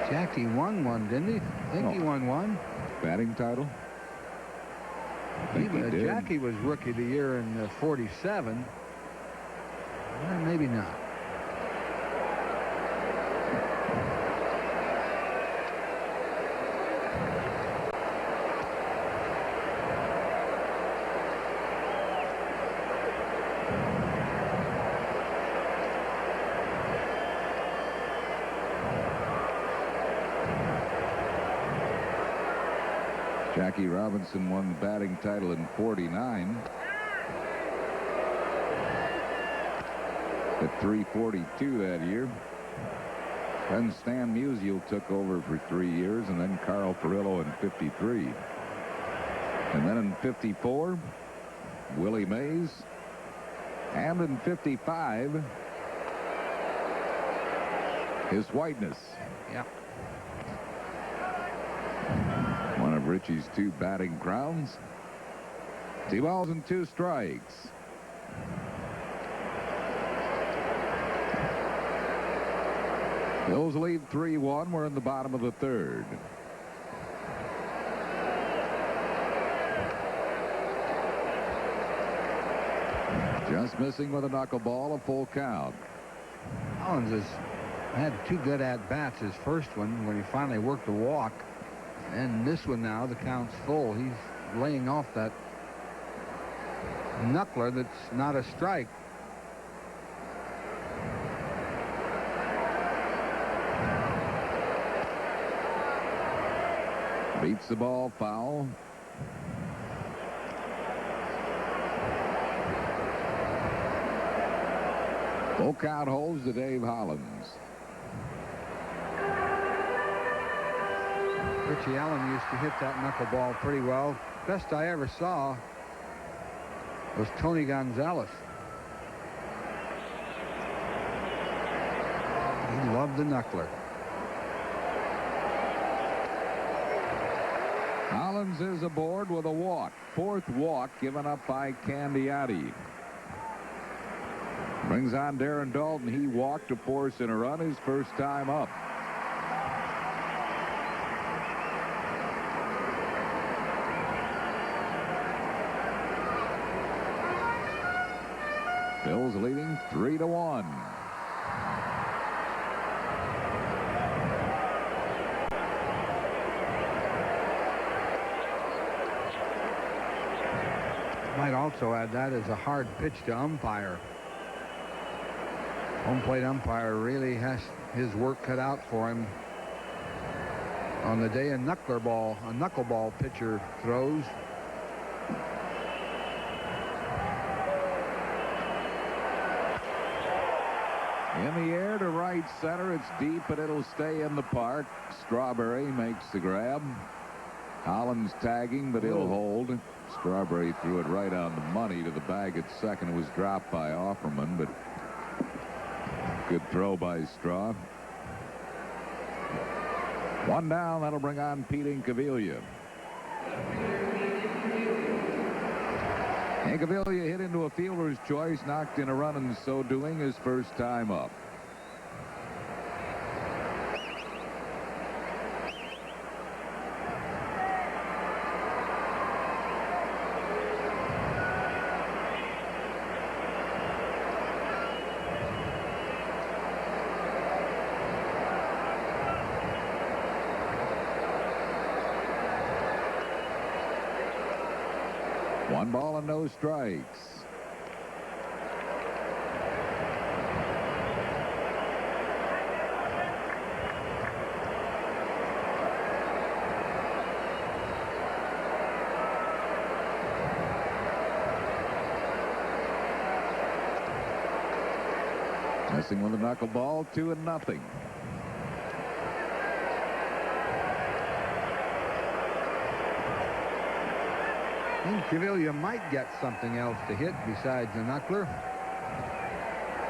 Jackie won one, didn't he? I think he won one. Batting title? I think he did. Jackie was Rookie of the Year in 47. Maybe not. Jackie Robinson won the batting title in 49. At 342 that year. Then Stan Musial took over for 3 years, and then Carl Furillo in 53. And then in 54, Willie Mays. And in 55, His Whiteness. Yeah. One of Richie's 2 batting crowns. 2 balls and 2 strikes. Bills lead 3-1. We're in the bottom of the third. Just missing with a knuckleball, a full count. Hollins is Had 2 good at-bats. His first one when he finally worked the walk. And this one now, the count's full. He's laying off that knuckler that's not a strike. Beats the ball foul. Full count holds to Dave Hollins. Richie Allen used to hit that knuckleball pretty well. Best I ever saw was Tony Gonzalez. He loved the knuckler. Hollins is aboard with a walk. 4th walk given up by Candiati. Brings on Darren Dalton. He walked to force in a run his first time up. Phil's leading 3-1. Might also add that as a hard pitch to umpire. Home plate umpire really has his work cut out for him on the day a knuckleball pitcher throws. In the air to right center. It's deep, but it'll stay in the park. Strawberry makes the grab. Hollins tagging, but he'll hold. Strawberry threw it right on the money to the bag at second. It was dropped by Offerman, but good throw by Straw. 1 down. That'll bring on Pete Incaviglia. Incaviglia hit into a fielder's choice, knocked in a run in so doing his first time up. One ball and no strikes. Missing with a knuckleball, 2-0. Incaviglia might get something else to hit besides the knuckler.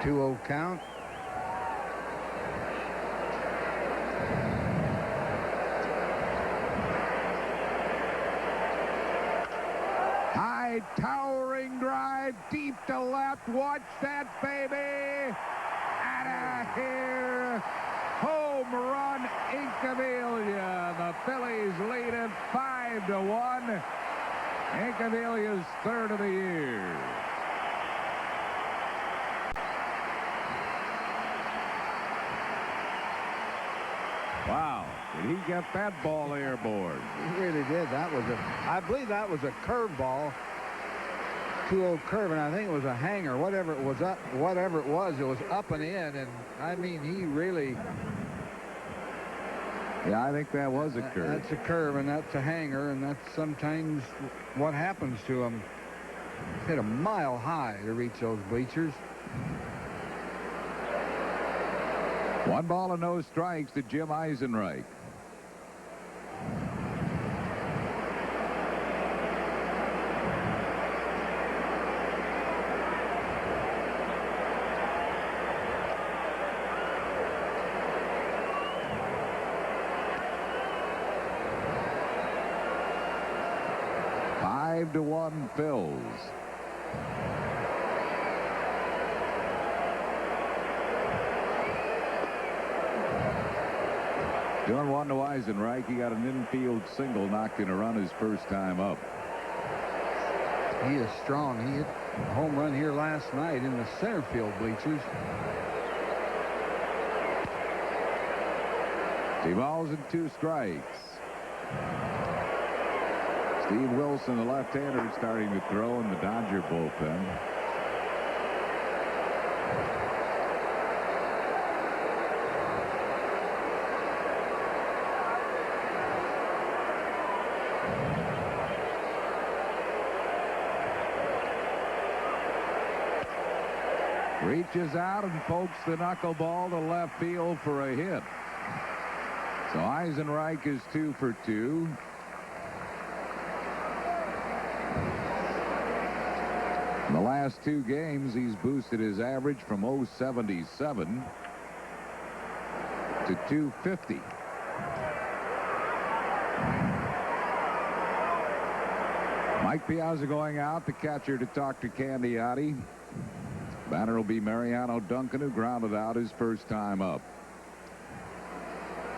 2-0 count. High towering drive deep to left. Watch that, baby. Outta here. Home run, Incaviglia. The Phillies lead it 5-1. Incaviglia's 3rd of the year. Wow, did he get that ball airborne? He really did. That was I believe that was a curveball. 2-0 curve, and I think it was a hanger. Whatever it was it was up and in, and I mean, he really... Yeah, I think that was a curve. That's a curve, and that's a hanger, and that's sometimes what happens to him. Hit a mile high to reach those bleachers. 1 ball and no strikes to Jim Eisenreich. To 1 Phils. Doing 1 to Eisenreich. He got an infield single, knocked in a run his first time up. He is strong. He hit a home run here last night in the center field bleachers. 2 balls and 2 strikes. Steve Wilson, the left-hander, starting to throw in the Dodger bullpen. Reaches out and pokes the knuckleball to left field for a hit. So Eisenreich is 2 for 2. In the last 2 games, he's boosted his average from 0.77 to 250. Mike Piazza going out, the catcher, to talk to Candiotti. Batter will be Mariano Duncan, who grounded out his first time up.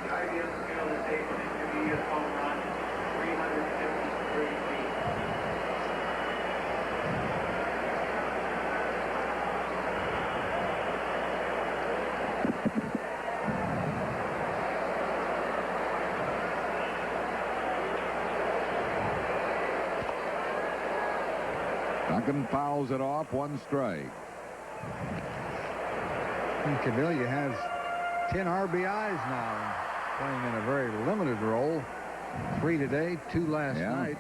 The idea of the field is able to be a home run, 353 feet. Duncan fouls it off, 1 strike. And Cavilla has 10 RBIs now, playing in a very limited role. 3 today, 2 last night.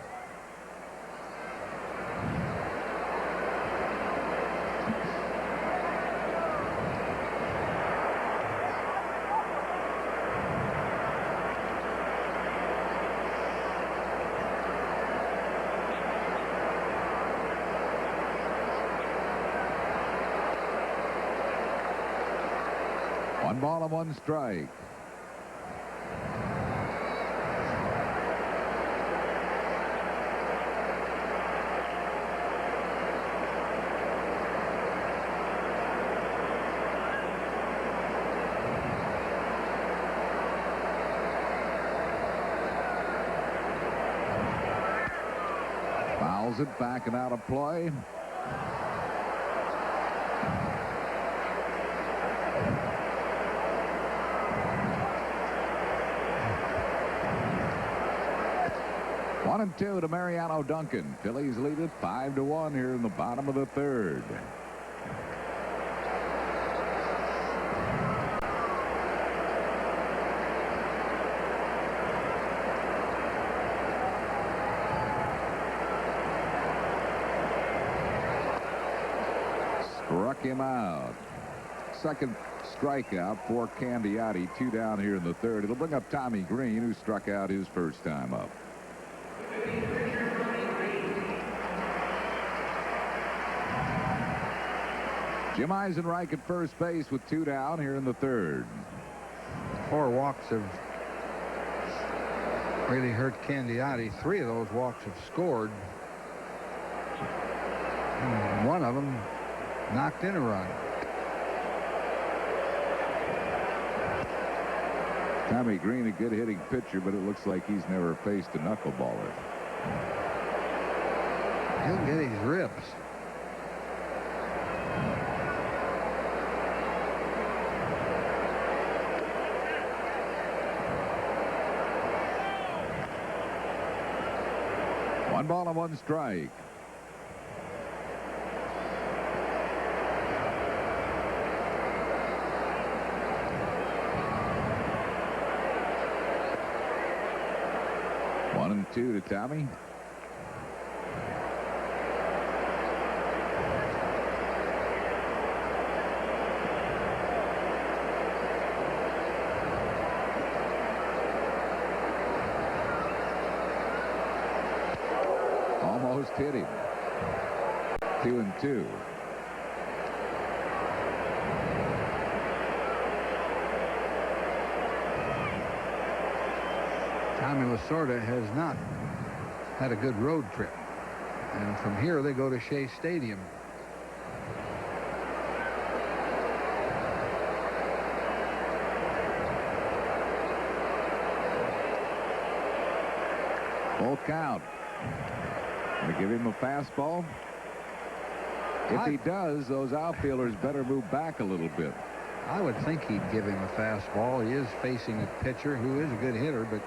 One ball and 1 strike. Fouls it back and out of play. One and 2 to Mariano Duncan. Phillies lead it 5-1 here in the bottom of the 3rd. Struck him out. Second strikeout for Candiotti. 2 down here in the 3rd. It'll bring up Tommy Green, who struck out his first time up. Jim Eisenreich at first base with 2 down here in the 3rd. 4 walks have really hurt Candiotti. 3 of those walks have scored. And 1 of them knocked in a run. Tommy Green, a good hitting pitcher, but it looks like he's never faced a knuckleballer. He'll get his rips. One ball and 1 strike. One and 2 to Tommy. Almost hit him. 2 and 2. Tommy Lasorda has not had a good road trip. And from here they go to Shea Stadium. Full count. Going to give him a fastball. If he does, those outfielders better move back a little bit. I would think he'd give him a fastball. He is facing a pitcher who is a good hitter, but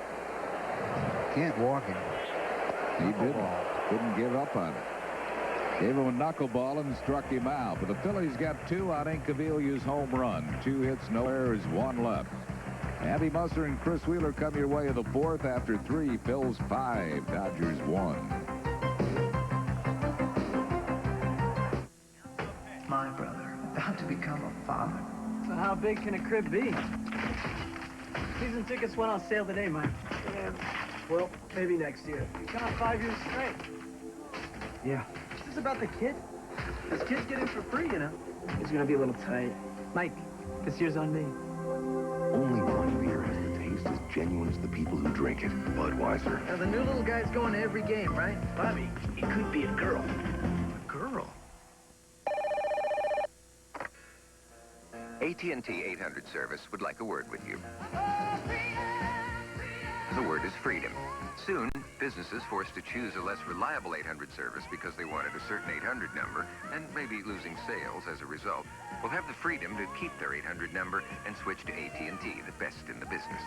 can't walk him. He didn't give up on it. Gave him a knuckleball and struck him out. But the Phillies got 2 on Incaviglia's home run. 2 hits, no errors, 1 left. Andy Musser and Chris Wheeler come your way in the 4th after 3. Phil's 5, Dodgers 1. My brother, about to become a father. So how big can a crib be? Season tickets went on sale today, Mike. Yeah, well, maybe next year. Gone 5 years straight. Yeah. Is this about the kid? This kid's getting for free, you know. He's gonna be a little tight. Mike, this year's on me. Only one beer has the taste as genuine as the people who drink it. Budweiser. Now, the new little guy's going to every game, right? Bobby, it could be a girl. A girl? AT&T 800 service would like a word with you. The word is freedom. Soon, businesses forced to choose a less reliable 800 service because they wanted a certain 800 number and maybe losing sales as a result will have the freedom to keep their 800 number and switch to AT&T, the best in the business.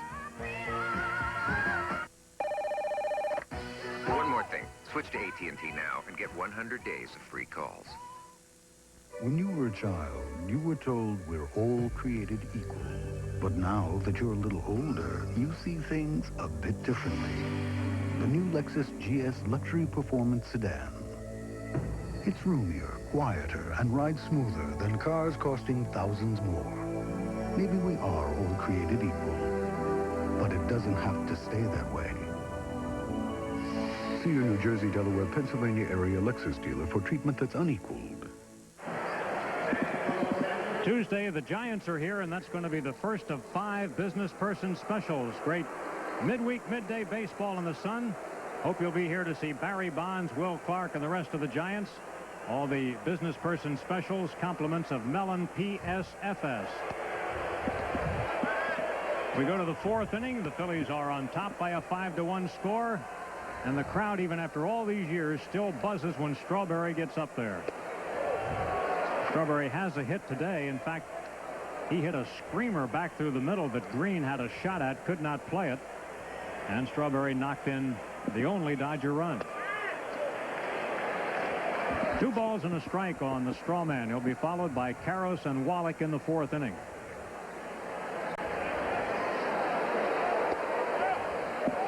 One more thing. Switch to AT&T now and get 100 days of free calls. When you were a child, you were told we're all created equal. But now that you're a little older, you see things a bit differently. The new Lexus GS Luxury Performance Sedan. It's roomier, quieter, and rides smoother than cars costing thousands more. Maybe we are all created equal, but it doesn't have to stay that way. See your New Jersey, Delaware, Pennsylvania area Lexus dealer for treatment that's unequaled. Tuesday, the Giants are here, and that's going to be the first of 5 business person specials. Great midweek, midday baseball in the sun. Hope you'll be here to see Barry Bonds, Will Clark, and the rest of the Giants. All the business person specials, compliments of Mellon PSFS. We go to the 4th inning. The Phillies are on top by a 5-1 score. And the crowd, even after all these years, still buzzes when Strawberry gets up there. Strawberry has a hit today. In fact, he hit a screamer back through the middle that Green had a shot at, could not play it. And Strawberry knocked in the only Dodger run. 2 balls and a strike on the straw man. He'll be followed by Karros and Wallach in the 4th inning.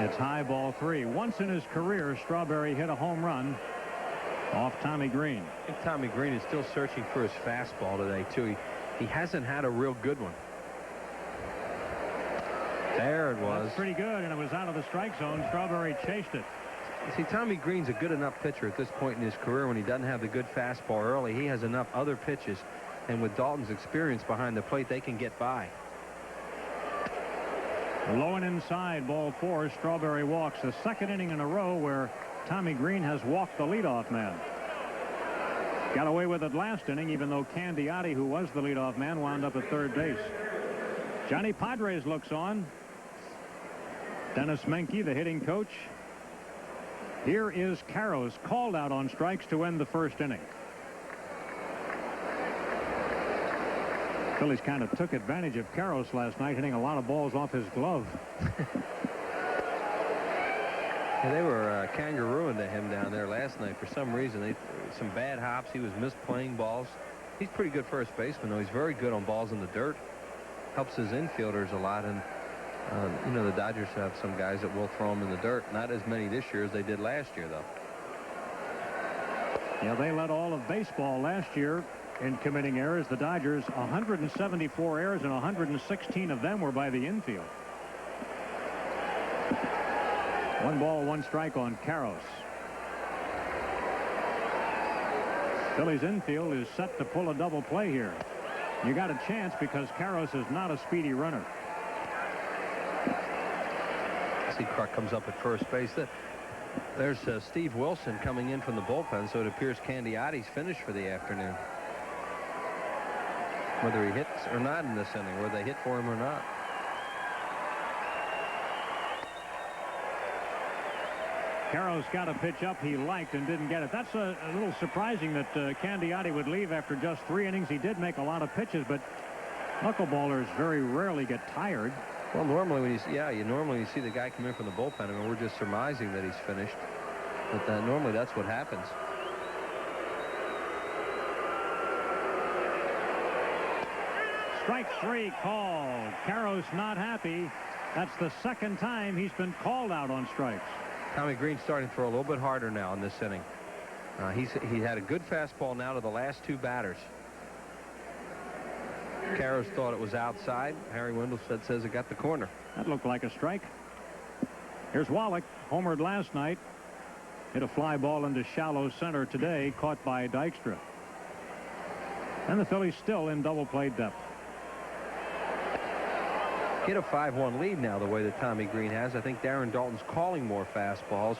It's high, ball 3. Once in his career, Strawberry hit a home run off Tommy Green. I think Tommy Green is still searching for his fastball today, too. He hasn't had a real good one. There it was. That's pretty good, and it was out of the strike zone. Strawberry chased it. See, Tommy Green's a good enough pitcher at this point in his career when he doesn't have the good fastball early. He has enough other pitches, and with Dalton's experience behind the plate, they can get by. Low and inside, ball 4. Strawberry walks. The 2nd inning in a row where Tommy Green has walked the leadoff man. Got away with it last inning, even though Candiotti, who was the leadoff man, wound up at 3rd base. Johnny Padres looks on. Dennis Menke, the hitting coach. Here is Karros, called out on strikes to end the 1st inning. Phillies kind of took advantage of Karros last night, hitting a lot of balls off his glove. Yeah, they were kangarooing to him down there last night for some reason. Some bad hops. He was misplaying balls. He's pretty good first baseman, though. He's very good on balls in the dirt. Helps his infielders a lot. And, you know, the Dodgers have some guys that will throw them in the dirt. Not as many this year as they did last year, though. Yeah, they led all of baseball last year in committing errors. The Dodgers, 174 errors, and 116 of them were by the infield. 1 ball, 1 strike on Karros. Phillies infield is set to pull a double play here. You got a chance because Karros is not a speedy runner. Seacroft comes up at first base. There's Steve Wilson coming in from the bullpen, so it appears Candiotti's finished for the afternoon. Whether he hits or not in this inning, whether they hit for him or not. Karros got a pitch up he liked and didn't get it. That's a little surprising that Candiotti would leave after just 3 innings. He did make a lot of pitches, but Knuckleballers very rarely get tired. Well, normally when you see the guy come in from the bullpen, I mean, we're just surmising that he's finished. But normally that's what happens. Strike 3 called. Caros not happy. That's the second time he's been called out on strikes. Tommy Green's starting to throw a little bit harder now in this inning. He had a good fastball now to the last two batters. Caros thought it was outside. Harry Wendelstedt says it got the corner. That looked like a strike. Here's Wallach, homered last night. Hit a fly ball into shallow center today, caught by Dykstra. And the Phillies still in double play depth. Get a 5-1 lead now the way that Tommy Green has. I think Darren Dalton's calling more fastballs.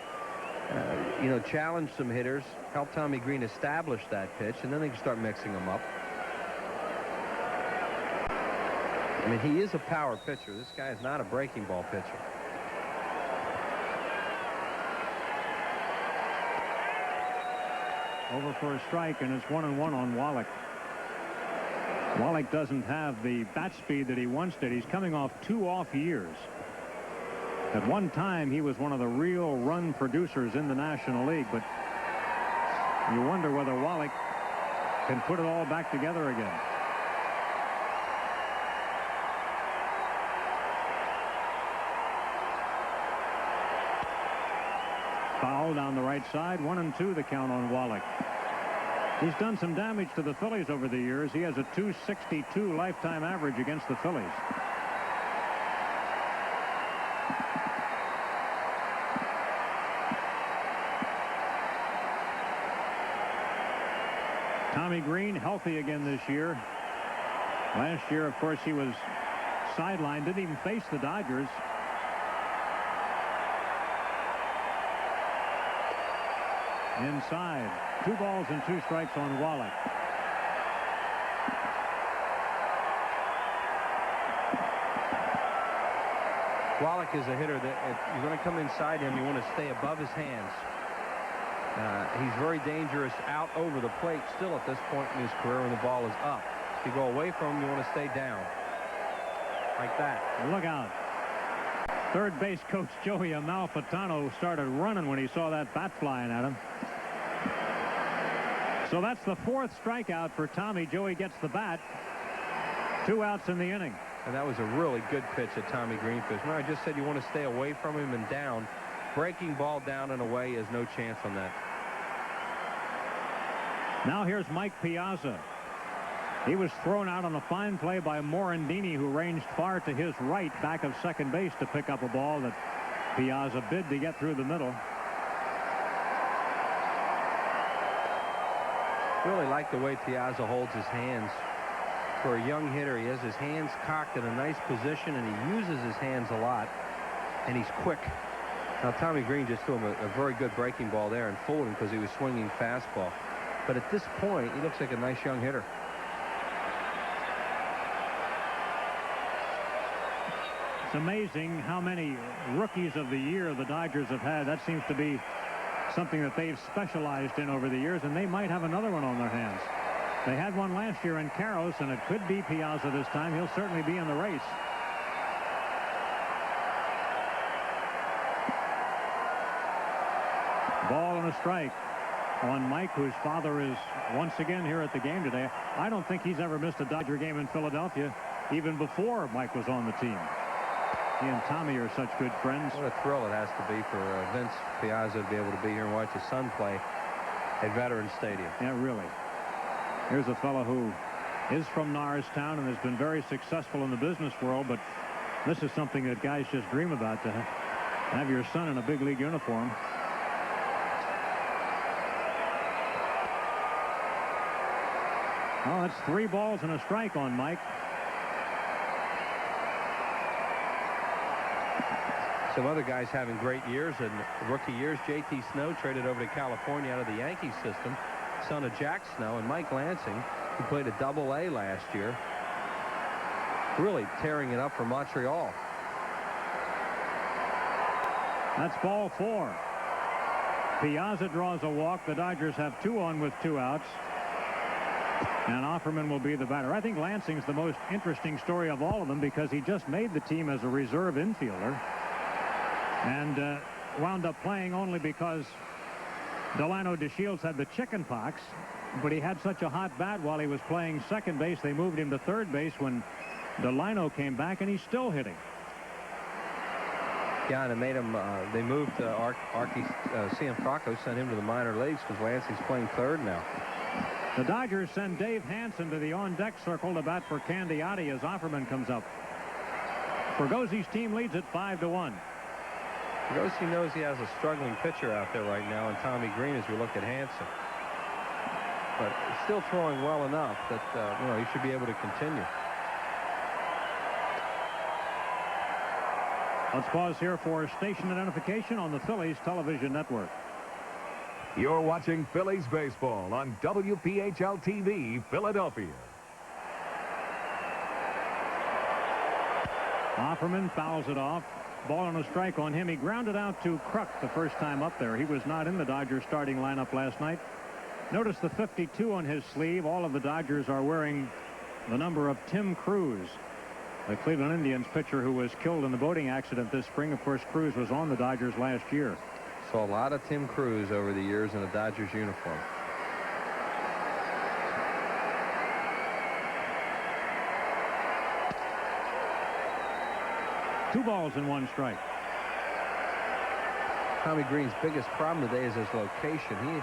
Challenge some hitters, help Tommy Green establish that pitch, and then they can start mixing them up. I mean, he is a power pitcher. This guy is not a breaking ball pitcher. Over for a strike, and it's 1-1 on Wallach. Wallach doesn't have the bat speed that he once did. He's coming off 2 off years. At one time, he was one of the real run producers in the National League, but you wonder whether Wallach can put it all back together again. Foul down the right side. 1-2 the count on Wallach. He's done some damage to the Phillies over the years. He has a .262 lifetime average against the Phillies. Tommy Green healthy again this year. Last year, of course, he was sidelined, didn't even face the Dodgers. Inside. 2 balls and 2 strikes on Wallach. Wallach is a hitter that if you're going to come inside him, you want to stay above his hands. He's very dangerous out over the plate still at this point in his career when the ball is up. If you go away from him, you want to stay down. Like that. Look out. Third base coach Joey Amalfitano started running when he saw that bat flying at him. So that's the 4th strikeout for Tommy. Joey gets the bat. 2 outs in the inning. And that was a really good pitch at Tommy Green. Remember, I just said you want to stay away from him and down. Breaking ball down and away is no chance on that. Now here's Mike Piazza. He was thrown out on a fine play by Morandini, who ranged far to his right back of second base to pick up a ball that Piazza bid to get through the middle. Really like the way Piazza holds his hands. For a young hitter, he has his hands cocked in a nice position, and he uses his hands a lot, and he's quick. Now, Tommy Green just threw him a very good breaking ball there and fooled him because he was swinging fastball. But at this point, he looks like a nice young hitter. It's amazing how many rookies of the year the Dodgers have had. That seems to be something that they've specialized in over the years, and they might have another one on their hands. They had one last year in Caros, and it could be Piazza this time. He'll certainly be in the race. Ball and a strike on Mike, whose father is once again here at the game today. I don't think he's ever missed a Dodger game in Philadelphia, even before Mike was on the team. He and Tommy are such good friends. What a thrill it has to be for Vince Piazza to be able to be here and watch his son play at Veterans Stadium. Yeah, really. Here's a fellow who is from Norristown and has been very successful in the business world, but this is something that guys just dream about, to have your son in a big league uniform. Oh, that's 3 balls and a strike on Mike. Some other guys having great years and rookie years. J.T. Snow traded over to California out of the Yankee system, son of Jack Snow, and Mike Lansing, who played at Double-A last year, really tearing it up for Montreal. That's ball 4. Piazza draws a walk. The Dodgers have 2 on with 2 outs. And Offerman will be the batter. I think Lansing's the most interesting story of all of them because he just made the team as a reserve infielder and wound up playing only because Delano DeShields had the chicken pox, but he had such a hot bat while he was playing second base. They moved him to third base when Delano came back, and he's still hitting. Yeah, and it made him, they moved Cianfrocco, sent him to the minor leagues because Lansing's playing third now. The Dodgers send Dave Hansen to the on-deck circle to bat for Candiotti as Offerman comes up. Fergosi's team leads it 5-1. Fergosi knows he has a struggling pitcher out there right now, and Tommy Green as we look at Hansen. But still throwing well enough that, he should be able to continue. Let's pause here for station identification on the Phillies television network. You're watching Phillies baseball on WPHL-TV, Philadelphia. Offerman fouls it off. Ball and a strike on him. He grounded out to Kruk the first time up there. He was not in the Dodgers starting lineup last night. Notice the 52 on his sleeve. All of the Dodgers are wearing the number of Tim Cruz, the Cleveland Indians pitcher who was killed in the boating accident this spring. Of course, Cruz was on the Dodgers last year. Saw a lot of Tim Cruz over the years in a Dodgers uniform. Two balls and one strike. Tommy Green's biggest problem today is his location. He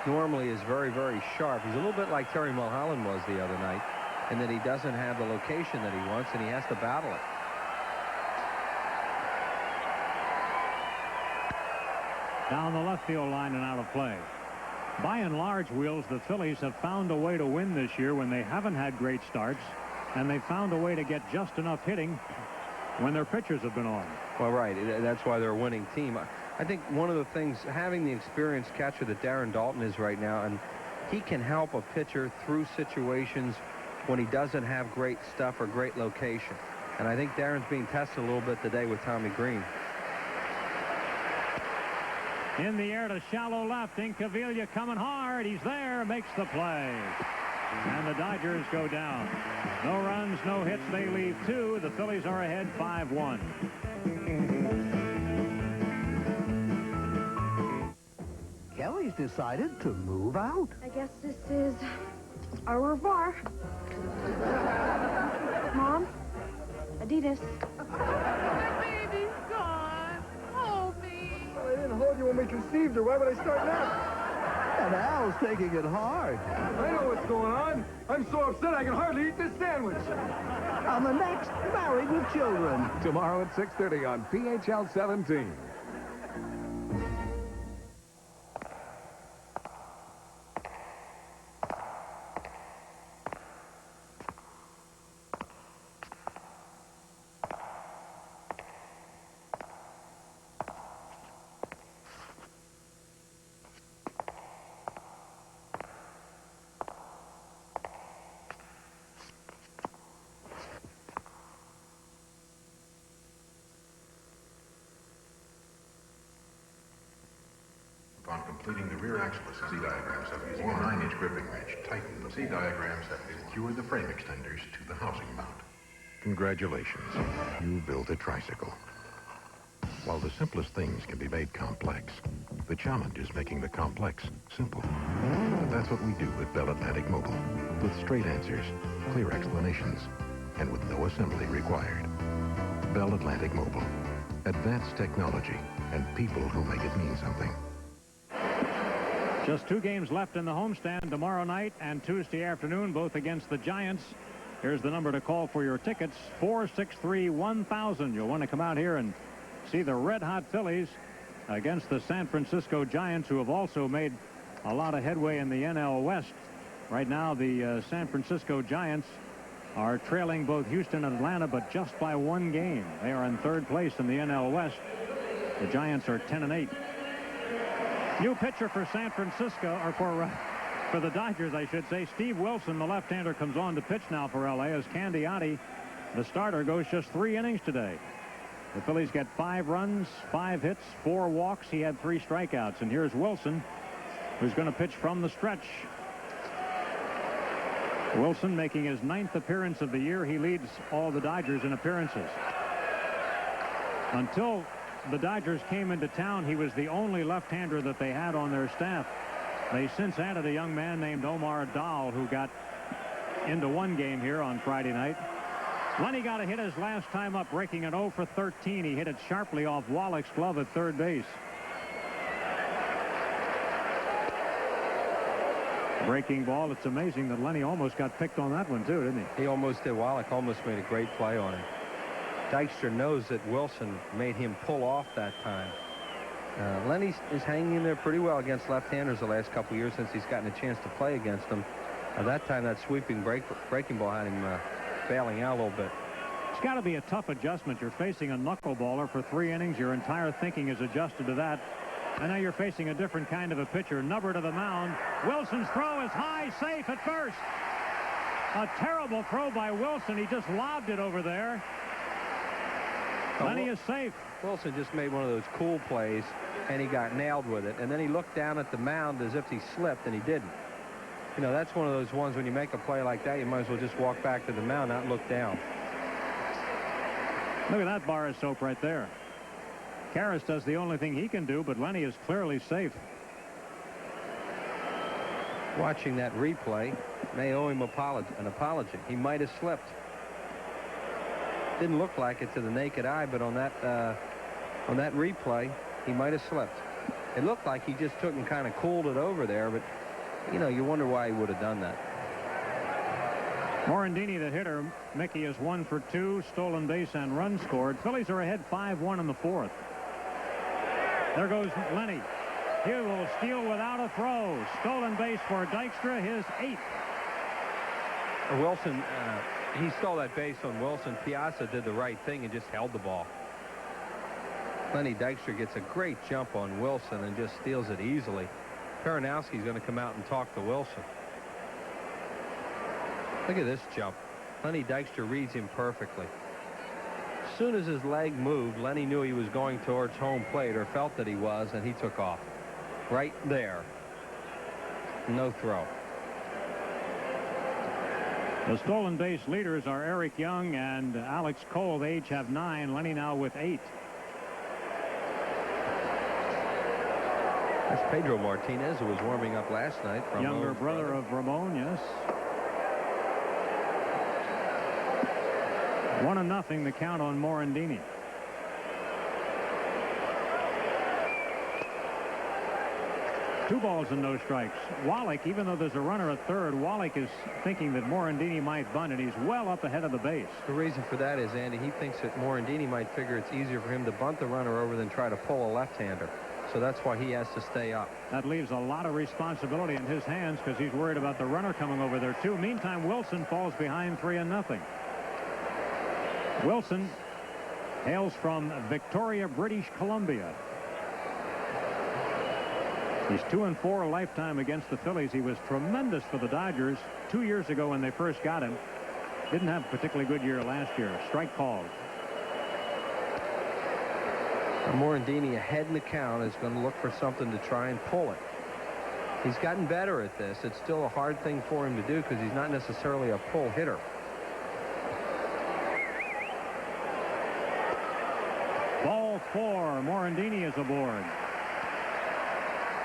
normally is very, very sharp. He's a little bit like Terry Mulholland was the other night, in that he doesn't have the location that he wants, and he has to battle it. Down the left field line and out of play. By and large, Wheels, the Phillies have found a way to win this year when they haven't had great starts, and they found a way to get just enough hitting when their pitchers have been on. Well, right. That's why they're a winning team. I think one of the things, having the experienced catcher that Darren Dalton is right now, and he can help a pitcher through situations when he doesn't have great stuff or great location. And I think Darren's being tested a little bit today with Tommy Green. In the air to shallow left. Incaviglia coming hard. He's there. Makes the play. And the Dodgers go down. No runs, no hits. They leave two. The Phillies are ahead 5-1. Kelly's decided to move out. I guess this is au revoir. Mom, Adidas. Baby's gone. Hold me. Well, I didn't hold you when we conceived her. Why would I start now? And Al's taking it hard. I know what's going on. I'm so upset I can hardly eat this sandwich. On the next Married with Children. Tomorrow at 6:30 on PHL 17. Upon completing the rear axle assembly, C-diagrams have using a 9-inch gripping wrench tightened the C-diagrams have secured the frame extenders to the housing mount. Congratulations, you built a tricycle. While the simplest things can be made complex, the challenge is making the complex simple. But that's what we do at Bell Atlantic Mobile, with straight answers, clear explanations, and with no assembly required. Bell Atlantic Mobile, advanced technology and people who make it mean something. Just 2 games left in the homestand tomorrow night and Tuesday afternoon, both against the Giants. Here's the number to call for your tickets, 463-1000. You'll want to come out here and see the red-hot Phillies against the San Francisco Giants, who have also made a lot of headway in the NL West. Right now, the San Francisco Giants are trailing both Houston and Atlanta, but just by 1 game. They are in 3rd place in the NL West. The Giants are 10-8. New pitcher for San Francisco, or for the Dodgers, I should say. Steve Wilson, the left-hander, comes on to pitch now for L.A. as Candiotti, the starter, goes just 3 innings today. The Phillies get 5 runs, 5 hits, 4 walks. He had 3 strikeouts. And here's Wilson, who's going to pitch from the stretch. Wilson making his 9th appearance of the year. He leads all the Dodgers in appearances. Until the Dodgers came into town, he was the only left-hander that they had on their staff. They since added a young man named Omar Dahl, who got into one game here on Friday night. Lenny got a hit his last time up, breaking it 0 for 13. He hit it sharply off Wallach's glove at third base. Breaking ball. It's amazing that Lenny almost got picked on that one, too, didn't he? He almost did. Wallach almost made a great play on him. Dykstra knows that Wilson made him pull off that time. Lenny is hanging in there pretty well against left-handers the last couple years since he's gotten a chance to play against them. That time, that sweeping breaking ball had him bailing out a little bit. It's got to be a tough adjustment. You're facing a knuckleballer for 3 innings. Your entire thinking is adjusted to that. And now you're facing a different kind of a pitcher. Number to the mound. Wilson's throw is high, safe at first. A terrible throw by Wilson. He just lobbed it over there. Lenny is safe. Wilson just made one of those cool plays, and he got nailed with it. And then he looked down at the mound as if he slipped, and he didn't. You know, that's one of those ones when you make a play like that, you might as well just walk back to the mound, not look down. Look at that bar of soap right there. Karras does the only thing he can do, but Lenny is clearly safe. Watching that replay may owe him an apology. He might have slipped. Didn't look like it to the naked eye, but on that replay, he might have slipped. It looked like he just took and kind of cooled it over there, but you know, you wonder why he would have done that. Morandini, the hitter. Mickey is 1 for 2, stolen base and run scored. Phillies are ahead 5-1 in the 4th. There goes Lenny. He will steal without a throw. Stolen base for Dykstra, his 8th. Wilson, he stole that base on Wilson. Piazza did the right thing and just held the ball. Lenny Dykstra gets a great jump on Wilson and just steals it easily. Peronowski's going to come out and talk to Wilson. Look at this jump. Lenny Dykstra reads him perfectly. As soon as his leg moved, Lenny knew he was going towards home plate, or felt that he was, and he took off. Right there. No throw. The stolen base leaders are Eric Young and Alex Cole. They each have 9. Lenny now with 8. That's Pedro Martinez, who was warming up last night. Younger brother of Ramon, yes. 1-0 the count on Morandini. Two balls and no strikes. Wallach, even though there's a runner at third, Wallach is thinking that Morandini might bunt, and he's well up ahead of the base. The reason for that is, Andy, he thinks that Morandini might figure it's easier for him to bunt the runner over than try to pull a left-hander. So that's why he has to stay up. That leaves a lot of responsibility in his hands because he's worried about the runner coming over there, too. Meantime, Wilson falls behind 3-0. Wilson hails from Victoria, British Columbia. He's 2-4 a lifetime against the Phillies. He was tremendous for the Dodgers 2 years ago when they first got him. Didn't have a particularly good year last year. Strike called. Morandini ahead in the count is going to look for something to try and pull it. He's gotten better at this. It's still a hard thing for him to do because he's not necessarily a pull hitter. Ball 4. Morandini is aboard.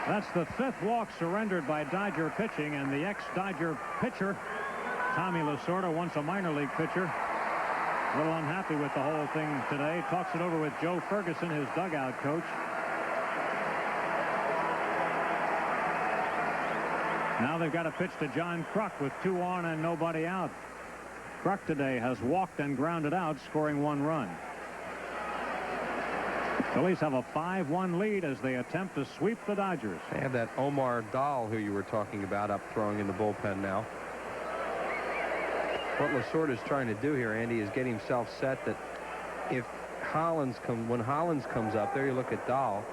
That's the 5th walk surrendered by Dodger pitching, and the ex-Dodger pitcher, Tommy Lasorda, once a minor league pitcher, a little unhappy with the whole thing today. Talks it over with Joe Ferguson, his dugout coach. Now they've got a pitch to John Kruk with 2 on and nobody out. Kruk today has walked and grounded out, scoring 1 run. Phillies have a 5-1 lead as they attempt to sweep the Dodgers. They have that Omar Dahl, who you were talking about, up throwing in the bullpen now. What Lasorda is trying to do here, Andy, is get himself set that if when Hollins comes up there, you look at Dahl,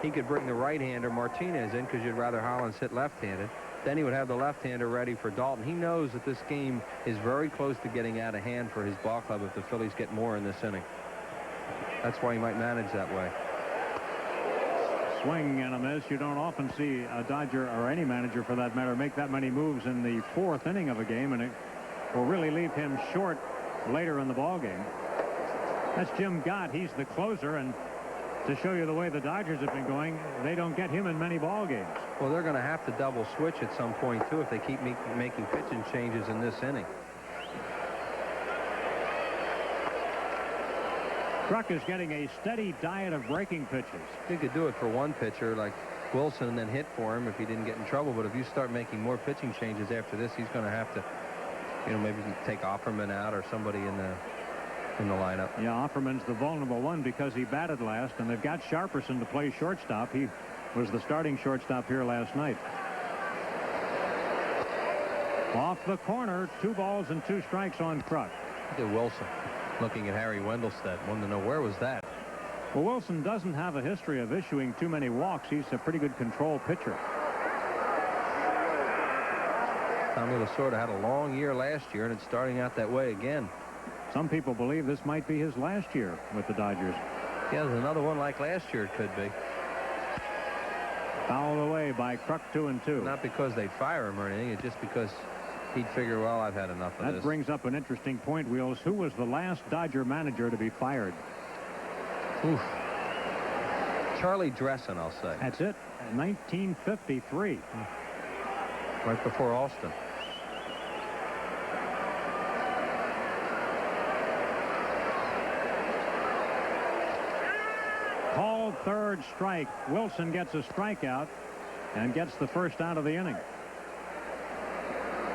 he could bring the right-hander Martinez in because you'd rather Hollins hit left-handed. Then he would have the left-hander ready for Dalton. He knows that this game is very close to getting out of hand for his ball club if the Phillies get more in this inning. That's why he might manage that way. swing and a miss. You don't often see a Dodger, or any manager for that matter, make that many moves in the 4th inning of a game, and it will really leave him short later in the ball game. That's Jim Gott. He's the closer, and to show you the way the Dodgers have been going, they don't get him in many ball games. Well, they're going to have to double switch at some point, too, if they keep making pitching changes in this inning. Kruk is getting a steady diet of breaking pitches. He could do it for one pitcher like Wilson and then hit for him if he didn't get in trouble. But if you start making more pitching changes after this, he's going to have to, you know, maybe take Offerman out or somebody in the lineup. Yeah, Offerman's the vulnerable one because he batted last, and they've got Sharperson to play shortstop. He was the starting shortstop here last night. Off the corner, 2 balls and 2 strikes on Kruk. Look at Wilson looking at Harry Wendelstedt. Wanted to know, where was that? Well, Wilson doesn't have a history of issuing too many walks. He's a pretty good control pitcher. Tommy Lasorda had a long year last year, and it's starting out that way again. Some people believe this might be his last year with the Dodgers. Yeah, there's another one like last year it could be. Fouled away by Kruk, 2-2. Not because they'd fire him or anything. It's just because he'd figure, well, I've had enough of this. That brings up an interesting point, Wheels. Who was the last Dodger manager to be fired? Oof. Charlie Dressen, I'll say. That's it. 1953. Right before Alston. Called third strike. Wilson gets a strikeout and gets the first out of the inning.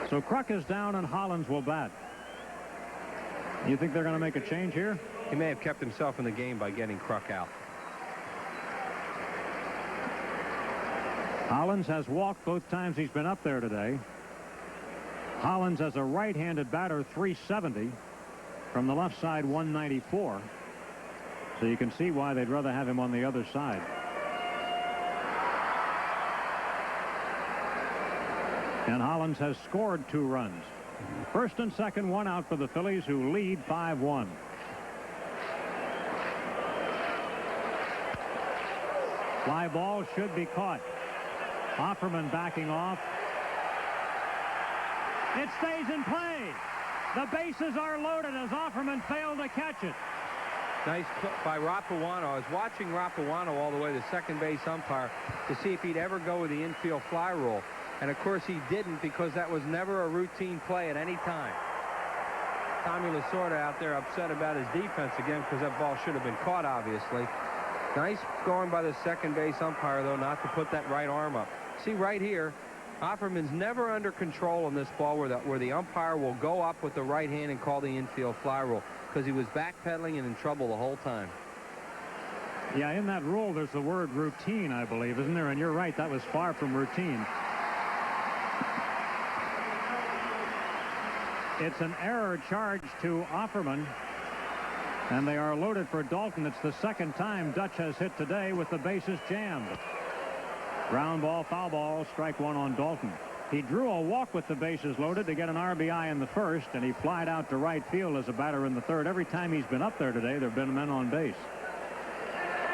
So Kruk is down and Hollins will bat. You think they're going to make a change here? He may have kept himself in the game by getting Kruk out. Hollins has walked both times he's been up there today. Hollins as a right-handed batter, 370. From the left side, 194. So you can see why they'd rather have him on the other side. And Hollins has scored 2 runs. First and second, 1 out for the Phillies, who lead 5-1. Fly ball should be caught. Offerman backing off. It stays in play. The bases are loaded as Offerman failed to catch it. Nice by Rapuano. I was watching Rapuano all the way to second base umpire to see if he'd ever go with the infield fly rule. And, of course, he didn't, because that was never a routine play at any time. Tommy Lasorda out there upset about his defense again because that ball should have been caught, obviously. Nice going by the second base umpire, though, not to put that right arm up. See, right here, Offerman's never under control on this ball where the umpire will go up with the right hand and call the infield fly rule, because he was backpedaling and in trouble the whole time. Yeah, in that rule, there's the word routine, I believe, isn't there? And you're right, that was far from routine. It's an error charge to Offerman, and they are loaded for Dalton. It's the second time Dutch has hit today with the bases jammed. Ground ball, foul ball, strike 1 on Dalton. He drew a walk with the bases loaded to get an RBI in the first, and he flied out to right field as a batter in the third. Every time he's been up there today, there have been men on base.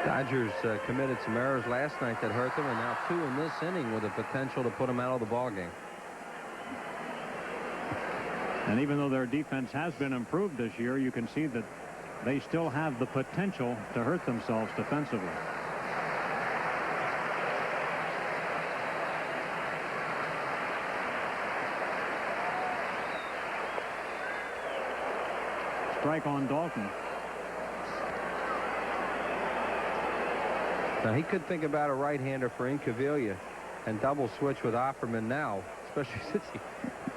Dodgers committed some errors last night that hurt them, and now 2 in this inning with the potential to put them out of the ball game. And even though their defense has been improved this year, you can see that they still have the potential to hurt themselves defensively. Strike on Dalton. Now, he could think about a right-hander for Incaviglia and double switch with Offerman now, especially since he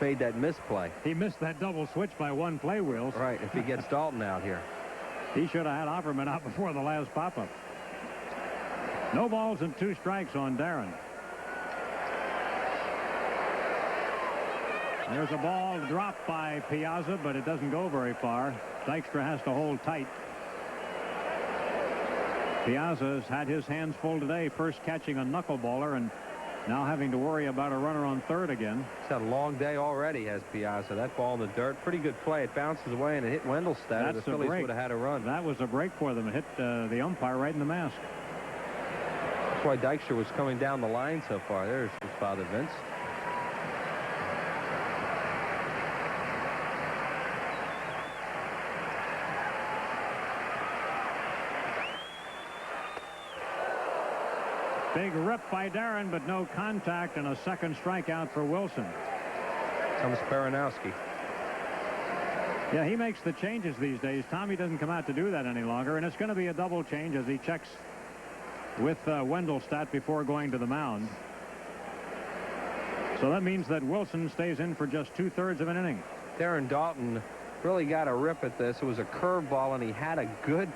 made that misplay. He missed that double switch by 1 play, Wheels. Right, if he gets Dalton out here. He should have had Offerman out before the last pop-up. No balls and 2 strikes on Darren. There's a ball dropped by Piazza, but it doesn't go very far. Dykstra has to hold tight. Piazza's had his hands full today, first catching a knuckleballer and now having to worry about a runner on third again. He's had a long day already, has Piazza. That ball in the dirt, pretty good play. It bounces away and it hit Wendelstedt. The Phillies would have had a run. That was a break for them. It hit the umpire right in the mask. why Dykstra was coming down the line so far. There's his father, Vince. Big rip by Darren, but no contact, and a second strikeout for Wilson. Comes Baranowski. Yeah, he makes the changes these days. Tommy doesn't come out to do that any longer, and it's going to be a double change as he checks with Wendelstadt before going to the mound. So that means that Wilson stays in for just 2/3 of an inning. Darren Dalton really got a rip at this. It was a curveball, and he had a good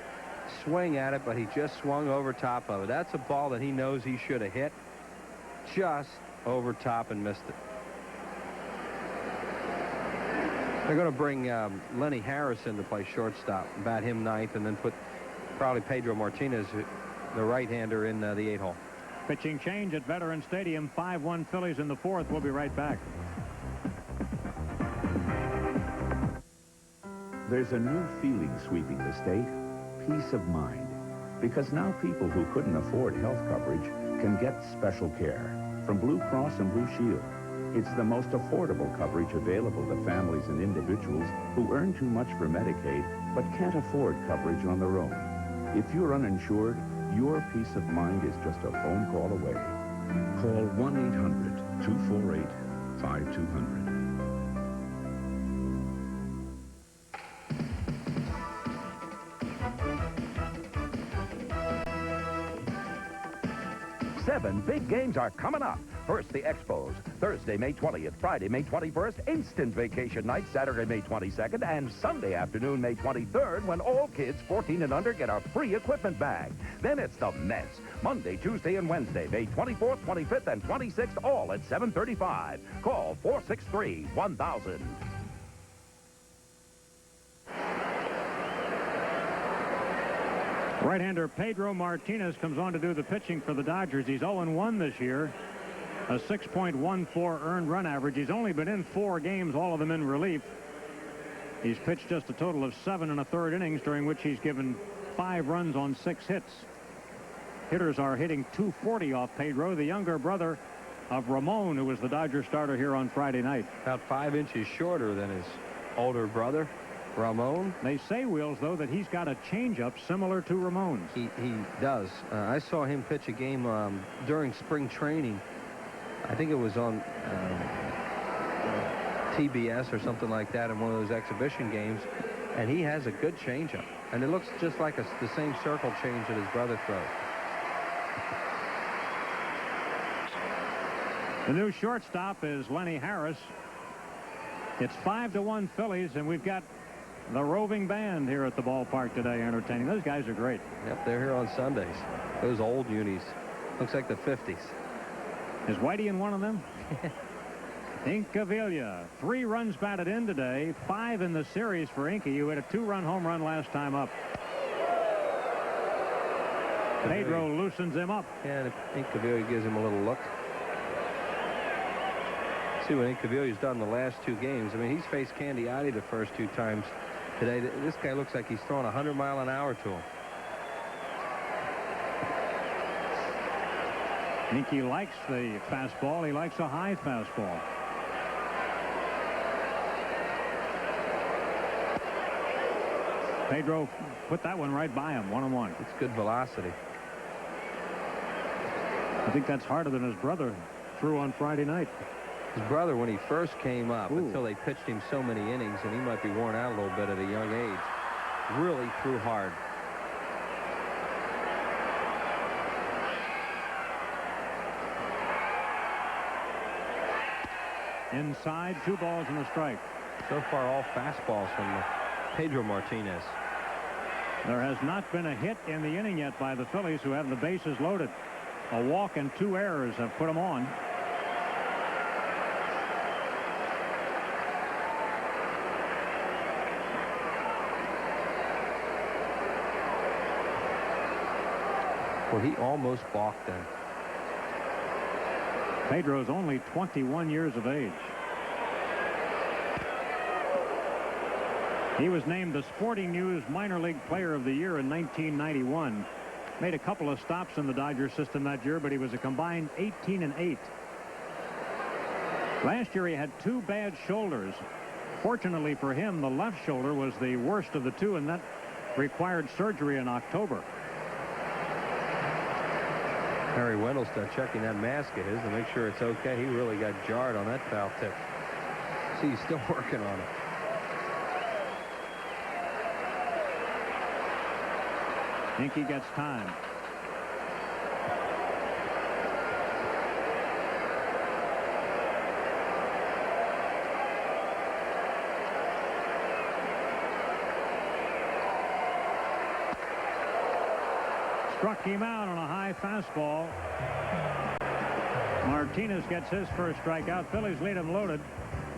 swing at it, but he just swung over top of it. That's a ball that he knows he should have hit just over top and missed it. They're going to bring Lenny Harris in to play shortstop, bat him ninth, and then put probably Pedro Martinez, the right-hander, in the 8-hole. Pitching change at Veterans Stadium. 5-1 Phillies in the fourth. We'll be right back. There's a new feeling sweeping the state. Peace of mind. Because now people who couldn't afford health coverage can get special care from Blue Cross and Blue Shield. It's the most affordable coverage available to families and individuals who earn too much for Medicaid but can't afford coverage on their own. If you're uninsured, your peace of mind is just a phone call away. Call 1-800-248-5200. Seven big games are coming up. First, the Expos. Thursday, May 20th, Friday, May 21st, instant vacation night, Saturday, May 22nd, and Sunday afternoon, May 23rd, when all kids 14 and under get a free equipment bag. Then it's the Mets. Monday, Tuesday, and Wednesday, May 24th, 25th, and 26th, all at 7:35. Call 463-1000. Right-hander Pedro Martinez comes on to do the pitching for the Dodgers. He's 0-1 this year. A 6.14 earned run average. He's only been in 4 games, all of them in relief. He's pitched just a total of 7 1/3 innings, during which he's given 5 runs on 6 hits. Hitters are hitting .240 off Pedro, the younger brother of Ramon, who was the Dodger starter here on Friday night. About 5 inches shorter than his older brother, Ramon. They say, Wills, though, that he's got a changeup similar to Ramon's. He does. I saw him pitch a game during spring training. I think it was on TBS or something like that in one of those exhibition games, and he has a good changeup, and it looks just like the same circle change that his brother throws. The new shortstop is Lenny Harris. It's 5-1 Phillies, and we've got the roving band here at the ballpark today entertaining. Those guys are great. Yep, they're here on Sundays. Those old unis. Looks like the 50s. Is Whitey in one of them? Incaviglia, 3 runs batted in today, 5 in the series for Inky, who hit a 2-run home run last time up. Pedro loosens him up. Yeah, and Incaviglia gives him a little look. See what Incaviglia's done the last 2 games. I mean, he's faced Candiotti the first 2 times today. This guy looks like he's throwing 100 miles an hour to him. Inky likes the fastball. He likes a high fastball. Pedro put that one right by him, 1-1. It's good velocity. I think that's harder than his brother threw on Friday night. His brother, when he first came up, until they pitched him so many innings, and he might be worn out a little bit at a young age, really threw hard. Inside, 2 balls and a strike. So far, all fastballs from Pedro Martinez. There has not been a hit in the inning yet by the Phillies, who have the bases loaded. A walk and 2 errors have put them on. Well, he almost balked them. Pedro's only 21 years of age. He was named the Sporting News Minor League Player of the Year in 1991. Made a couple of stops in the Dodgers system that year, but he was a combined 18-8. Last year he had 2 bad shoulders. Fortunately for him, the left shoulder was the worst of the 2, and that required surgery in October. Harry Wendell started checking that mask of his to make sure it's okay. He really got jarred on that foul tip. See, he's still working on it. Hinkie gets time. Struck him out on a high fastball. Martinez gets his first strikeout. Phillies lead him loaded.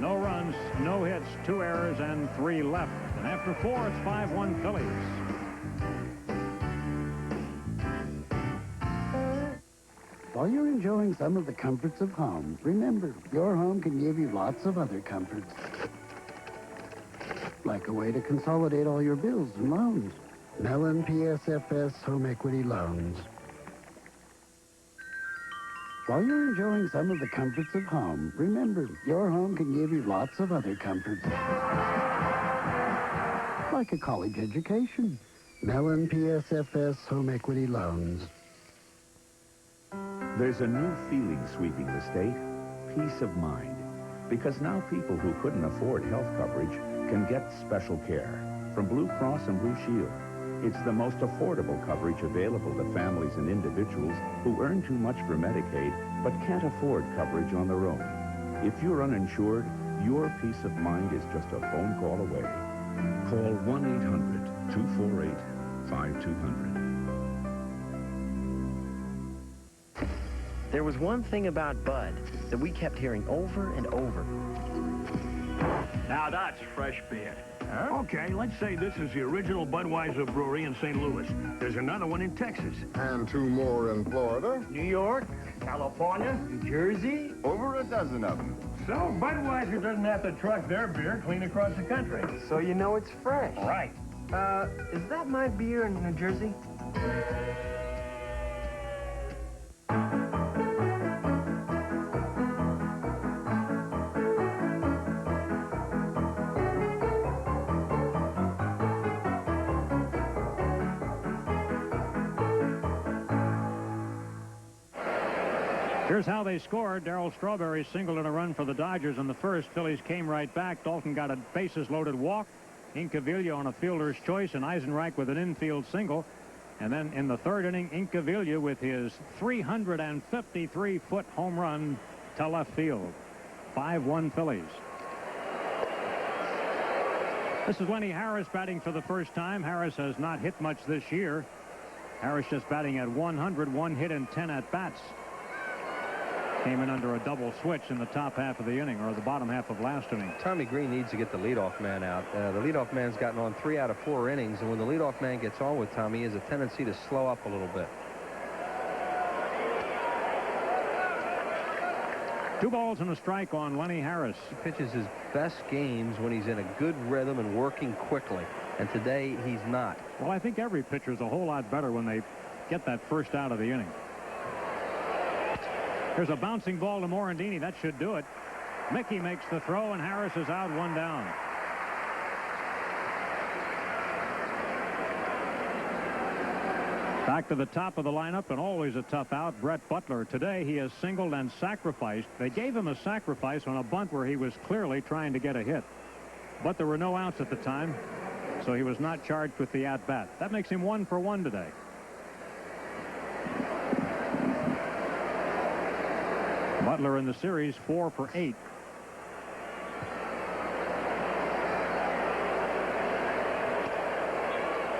No runs, no hits, 2 errors, and 3 left. And after 4, it's 5-1 Phillies. While you're enjoying some of the comforts of home, remember, your home can give you lots of other comforts. Like a way to consolidate all your bills and loans. Mellon PSFS Home Equity Loans. While you're enjoying some of the comforts of home, remember, your home can give you lots of other comforts. Like a college education. Mellon PSFS Home Equity Loans. There's a new feeling sweeping the state, peace of mind. Because now people who couldn't afford health coverage can get special care from Blue Cross and Blue Shield. It's the most affordable coverage available to families and individuals who earn too much for Medicaid but can't afford coverage on their own. If you're uninsured, your peace of mind is just a phone call away. Call 1-800-248-5200. There was one thing about Bud that we kept hearing over and over. Now that's fresh beer. Huh? Okay, let's say this is the original Budweiser brewery in St. Louis. There's another one in Texas. And 2 more in Florida. New York, California, New Jersey. Over a dozen of them. So Budweiser doesn't have to truck their beer clean across the country. So you know it's fresh. Right. Is that my beer in New Jersey? Here's how they scored. Darryl Strawberry singled in a run for the Dodgers in the first. Phillies came right back. Dalton got a bases-loaded walk. Incaviglia on a fielder's choice, and Eisenreich with an infield single. And then in the third inning, Incaviglia with his 353-foot home run to left field. 5-1 Phillies. This is Lenny Harris batting for the first time. Harris has not hit much this year. Harris just batting at 100, 1 hit and 10 at-bats. Came in under a double switch in the top half of the inning, or the bottom half of last inning. Tommy Green needs to get the leadoff man out. The leadoff man's gotten on 3 out of 4 innings, and when the leadoff man gets on with Tommy, he has a tendency to slow up a little bit. 2 balls and a strike on Lenny Harris. He pitches his best games when he's in a good rhythm and working quickly, and today he's not. Well, I think every pitcher's a whole lot better when they get that first out of the inning. There's a bouncing ball to Morandini. That should do it. Mickey makes the throw, and Harris is out, 1 down. Back to the top of the lineup, and always a tough out, Brett Butler. Today he has singled and sacrificed. They gave him a sacrifice on a bunt where he was clearly trying to get a hit. But there were no outs at the time, so he was not charged with the at-bat. That makes him 1 for 1 today. Butler in the series 4 for 8.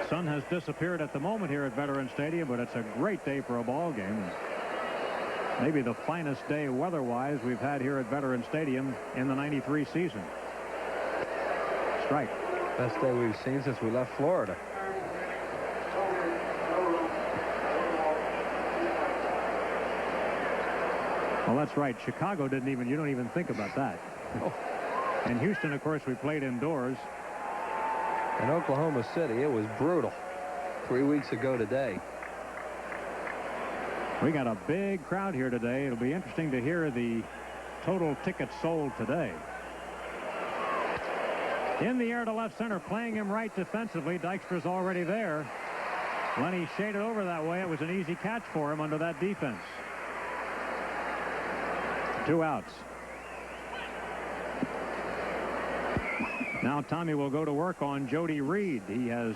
Sun has disappeared at the moment here at Veterans Stadium, but it's a great day for a ball game. Maybe the finest day weather-wise we've had here at Veterans Stadium in the '93 season. Strike. Best day we've seen since we left Florida. Well, that's right. Chicago didn't even, you don't even think about that. Oh. In Houston, of course, we played indoors. In Oklahoma City, it was brutal 3 weeks ago today. We got a big crowd here today. It'll be interesting to hear the total tickets sold today. In the air to left center, playing him right defensively. Dykstra's already there. Lenny shaded over that way. It was an easy catch for him under that defense. 2 outs. Now Tommy will go to work on Jody Reed. He has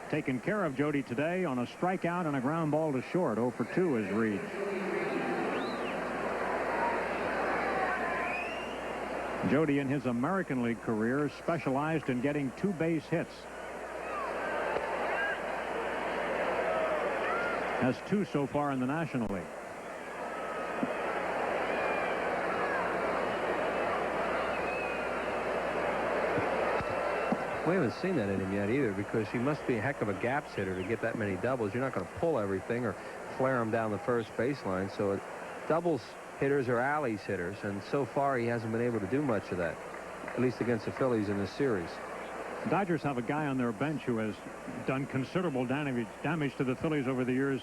taken care of Jody today on a strikeout and a ground ball to short. 0 for 2 is Reed. Jody in his American League career specialized in getting 2 base hits. Has 2 so far in the National League. We haven't seen that in him yet either, because he must be a heck of a gaps hitter to get that many doubles. You're not going to pull everything or flare him down the first baseline. So doubles hitters are alleys hitters, and so far he hasn't been able to do much of that, at least against the Phillies in this series. The Dodgers have a guy on their bench who has done considerable damage to the Phillies over the years,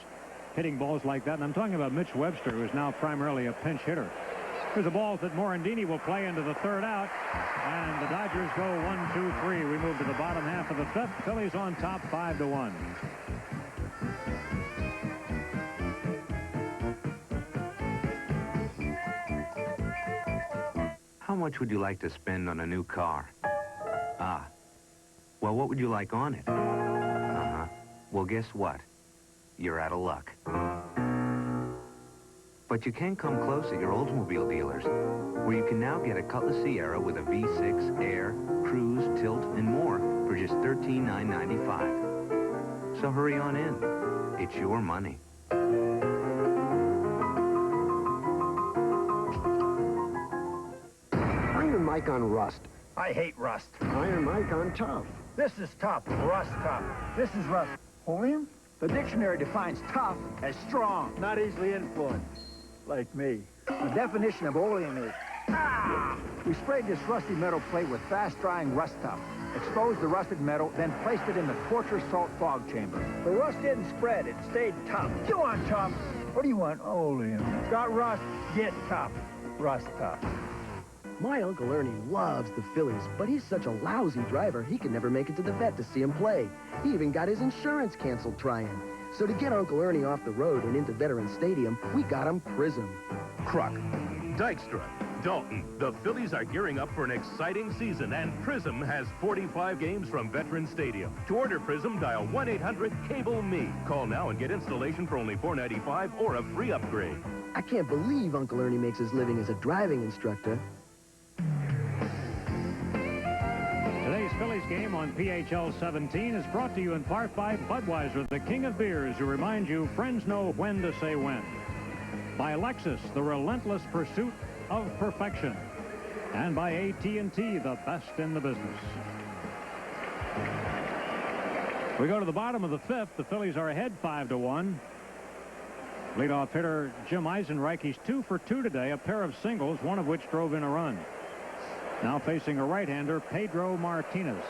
hitting balls like that. And I'm talking about Mitch Webster, who is now primarily a pinch hitter. Here's a ball that Morandini will play into the 3rd out. And the Dodgers go 1-2-3. We move to the bottom half of the 5th. Phillies on top 5-1. How much would you like to spend on a new car? Ah. Well, what would you like on it? Uh-huh. Well, guess what? You're out of luck. But you can come close at your Oldsmobile dealers, where you can now get a Cutlass Sierra with a V6, Air, Cruise, Tilt, and more for just $13,995. So hurry on in. It's your money. Iron Mike on rust. I hate rust. Iron Mike on tough. This is tough. Rust tough. This is rust. Oleum? The dictionary defines tough as strong, not easily influenced, like me. The definition of oleum is, we sprayed this rusty metal plate with fast-drying rust tough, exposed the rusted metal, then placed it in the torture salt fog chamber. The rust didn't spread, it stayed tough. You want tough? What do you want? Oleum. It's got rust, get tough. Rust tough. My Uncle Ernie loves the Phillies, but he's such a lousy driver, he could never make it to the vet to see him play. He even got his insurance canceled trying. So to get Uncle Ernie off the road and into Veterans Stadium, we got him Prism. Kruk, Dykstra, Dalton, the Phillies are gearing up for an exciting season, and Prism has 45 games from Veterans Stadium. To order Prism, dial 1-800-CABLE-ME. Call now and get installation for only $4.95 or a free upgrade. I can't believe Uncle Ernie makes his living as a driving instructor. Today's Phillies game on PHL 17 is brought to you in part by Budweiser, the king of beers, who remind you friends know when to say when. By Lexus, the relentless pursuit of perfection. And by AT&T, the best in the business. We go to the bottom of the 5th. The Phillies are ahead 5-1. Leadoff hitter Jim Eisenreich, he's 2 for 2 today, a pair of singles, one of which drove in a run. Now facing a right-hander, Pedro Martinez.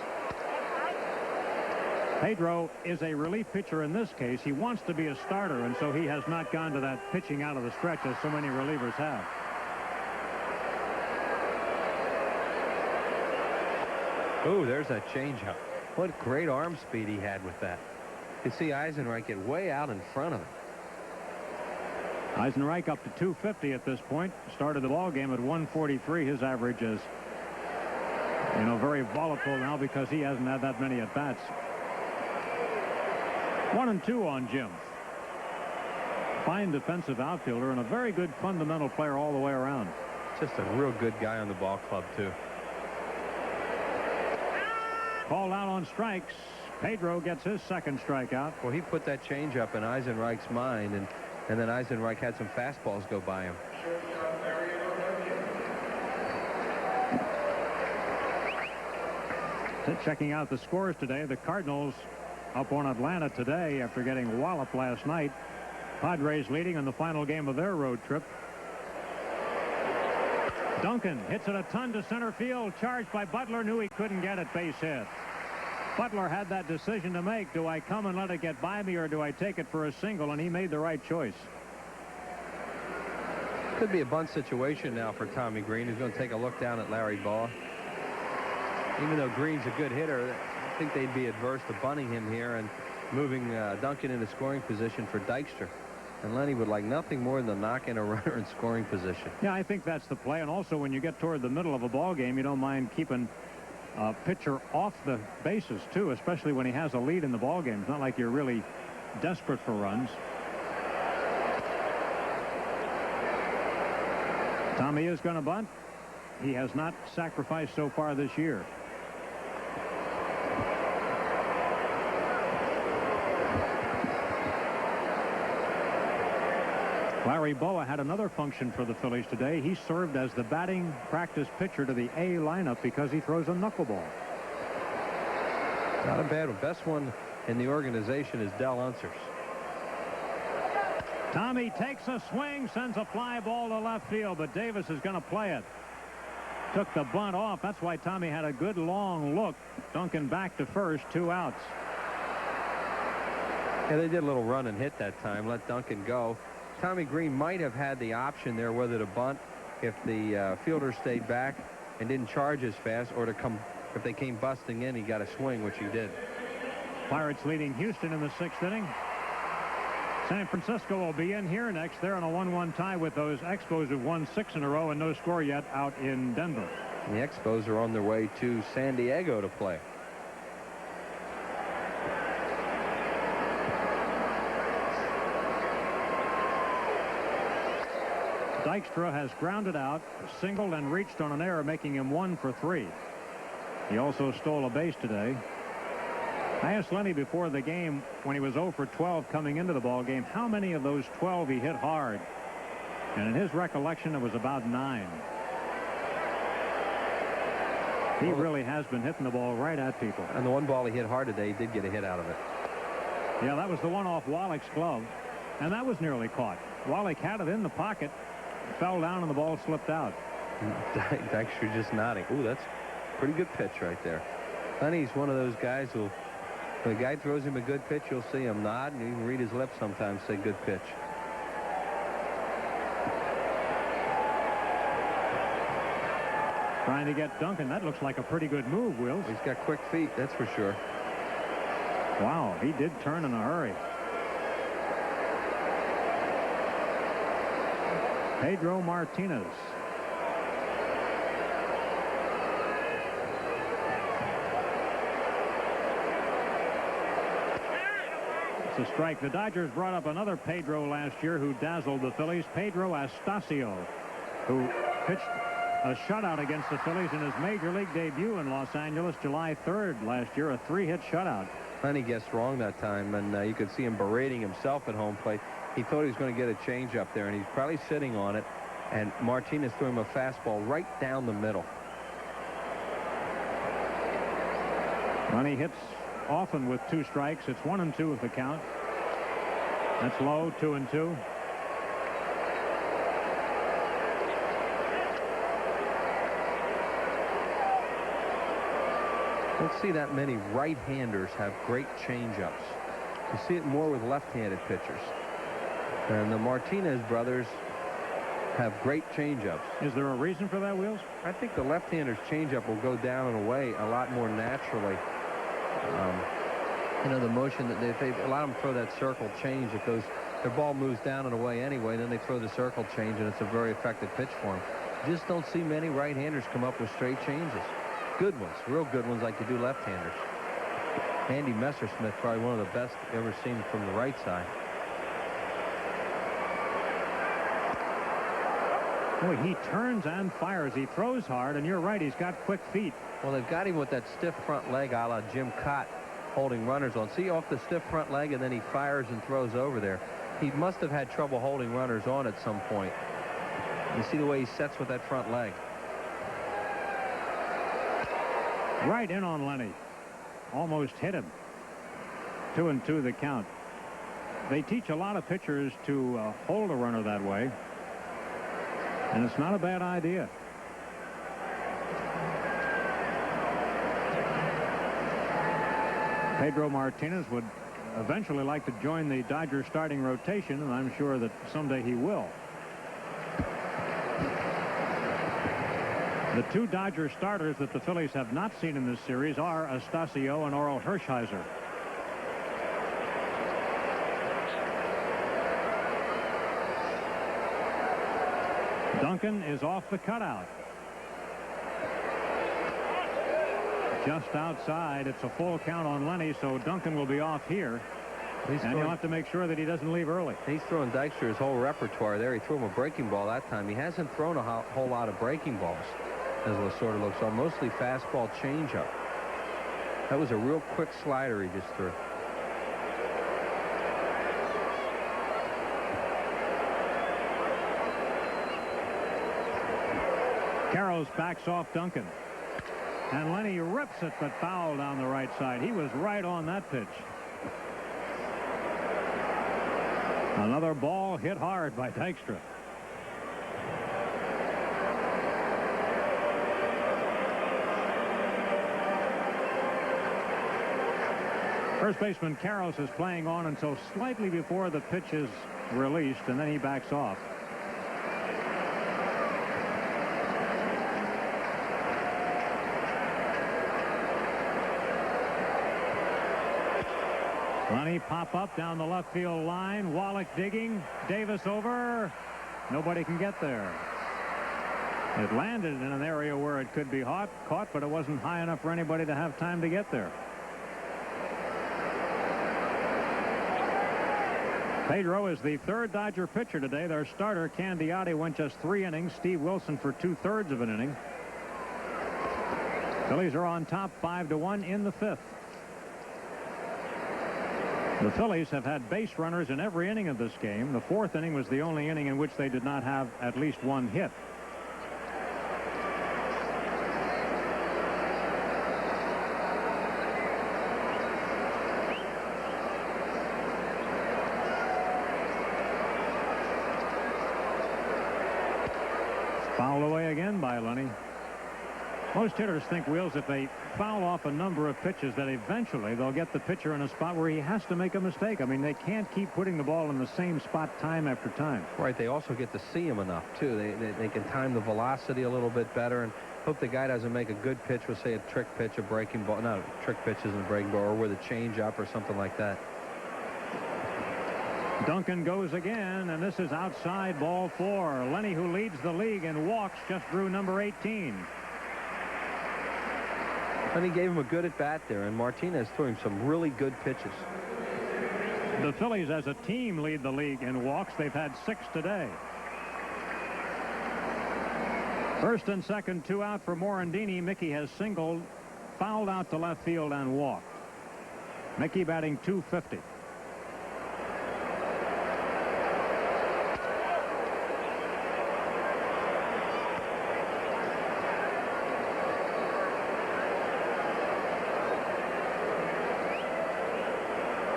Pedro is a relief pitcher in this case. He wants to be a starter, and so he has not gone to that pitching out of the stretch as so many relievers have. Oh, there's that changeup. What great arm speed he had with that. You can see Eisenreich get way out in front of him. Eisenreich up to 250 at this point. Started the ball game at 143. His average is, very volatile now because he hasn't had that many at-bats. 1-2 on Jim. Fine defensive outfielder and a very good fundamental player all the way around. Just a real good guy on the ball club, too. Called out on strikes. Pedro gets his second strikeout. Well, he put that changeup in Eisenreich's mind, and then Eisenreich had some fastballs go by him. Checking out the scores today, the Cardinals up on Atlanta today after getting walloped last night. Padres leading in the final game of their road trip. Duncan hits it a ton to center field, charged by Butler, knew he couldn't get it, base hit. Butler had that decision to make. Do I come and let it get by me, or do I take it for a single? And he made the right choice. Could be a bunt situation now for Tommy Green, who's going to take a look down at Larry Boa. Even though Green's a good hitter, I think they'd be adverse to bunting him here and moving Duncan into scoring position for Dykstra. And Lenny would like nothing more than to knock in a runner in scoring position. Yeah, I think that's the play. And also, when you get toward the middle of a ball game, you don't mind keeping a pitcher off the bases, too, especially when he has a lead in the ball game. It's not like you're really desperate for runs. Tommy is going to bunt. He has not sacrificed so far this year. Larry Boa had another function for the Phillies today. He served as the batting practice pitcher to the A lineup because he throws a knuckleball. Not a bad one. Best one in the organization is Del Unsers. Tommy takes a swing, sends a fly ball to left field, but Davis is going to play it. Took the bunt off. That's why Tommy had a good long look. Duncan back to first, 2 outs. Yeah, they did a little run and hit that time. Let Duncan go. Tommy Green might have had the option there whether to bunt if the fielder stayed back and didn't charge as fast, or to come if they came busting in, he got a swing, which he did. Pirates leading Houston in the 6th inning. San Francisco will be in here next. They're on a 1-1 tie with those Expos who've won 6 in a row and no score yet out in Denver. And the Expos are on their way to San Diego to play. Dykstra has grounded out, singled, and reached on an error, making him 1 for 3. He also stole a base today. I asked Lenny before the game, when he was 0 for 12 coming into the ball game, how many of those 12 he hit hard. And in his recollection, it was about 9. He really has been hitting the ball right at people. And the one ball he hit hard today, he did get a hit out of it. Yeah, that was the one off Wallach's glove. And that was nearly caught. Wallach had it in the pocket, fell down, and the ball slipped out. Dykstra just nodding. Ooh, that's a pretty good pitch right there. Lenny's one of those guys who, when a guy throws him a good pitch, you'll see him nod, and you can read his lips sometimes, say good pitch. Trying to get Duncan. That looks like a pretty good move, Wills. He's got quick feet, that's for sure. Wow, he did turn in a hurry. Pedro Martinez. It's a strike. The Dodgers brought up another Pedro last year who dazzled the Phillies, Pedro Astacio, who pitched a shutout against the Phillies in his major league debut in Los Angeles July 3rd last year, a 3-hit shutout. Lenny guessed wrong that time, and you could see him berating himself at home plate. He thought he was going to get a change up there, and he's probably sitting on it, and Martinez threw him a fastball right down the middle. Lenny hits often with 2 strikes. It's 1-2 with the count. That's low, 2-2. Don't see that many right-handers have great change-ups. You see it more with left-handed pitchers. And the Martinez brothers have great change-ups. Is there a reason for that, Wheels? I think the left-hander's change-up will go down and away a lot more naturally. You know, the motion that they a lot of them throw that circle change. It goes, their ball moves down and away anyway, then they throw the circle change, and it's a very effective pitch for them. You just don't see many right-handers come up with straight changes. Good ones, real good ones like you do left-handers. Andy Messersmith, probably one of the best you've ever seen from the right side. Boy, he turns and fires. He throws hard, and you're right, he's got quick feet. Well, they've got him with that stiff front leg a la Jim Cott holding runners on. See, off the stiff front leg, and then he fires and throws over there. He must have had trouble holding runners on at some point. You see the way he sets with that front leg. Right in on Lenny. Almost hit him. 2-2 the count. They teach a lot of pitchers to hold a runner that way. And it's not a bad idea. Pedro Martinez would eventually like to join the Dodgers starting rotation, and I'm sure that someday he will. The two Dodger starters that the Phillies have not seen in this series are Astacio and Orel Hershiser. Duncan is off the cutout. Just outside. It's a full count on Lenny, so Duncan will be off here. And he'll have to make sure that he doesn't leave early. He's throwing Dykstra his whole repertoire there. He threw him a breaking ball that time. He hasn't thrown a whole lot of breaking balls, as Lasorda looks on. Mostly fastball changeup. That was a real quick slider he just threw. Karros backs off Duncan. And Lenny rips it, but foul down the right side. He was right on that pitch. Another ball hit hard by Dykstra. First baseman Karros is playing on until slightly before the pitch is released, and then he backs off. Lenny pop up down the left field line. Wallach digging. Davis over. Nobody can get there. It landed in an area where it could be caught, but it wasn't high enough for anybody to have time to get there. Pedro is the third Dodger pitcher today. Their starter, Candiotti, went just 3 innings. Steve Wilson for 2/3 of an inning. Phillies are on top 5-1 in the 5th. The Phillies have had base runners in every inning of this game. The 4th inning was the only inning in which they did not have at least one hit. Fouled away again by Lenny. Most hitters think, Wheels, if they foul off a number of pitches, that eventually they'll get the pitcher in a spot where he has to make a mistake. I mean, they can't keep putting the ball in the same spot time after time. Right. They also get to see him enough, too. They can time the velocity a little bit better and hope the guy doesn't make a good pitch with, say, a trick pitch, a breaking ball. No, trick pitch isn't a breaking ball, or with a changeup or something like that. Duncan goes again, and this is outside, ball 4. Lenny, who leads the league in walks, just drew number 18. And he gave him a good at-bat there, and Martinez threw him some really good pitches. The Phillies as a team lead the league in walks. They've had 6 today. First and second, 2 out for Morandini. Mickey has singled, fouled out to left field, and walked. Mickey batting .250.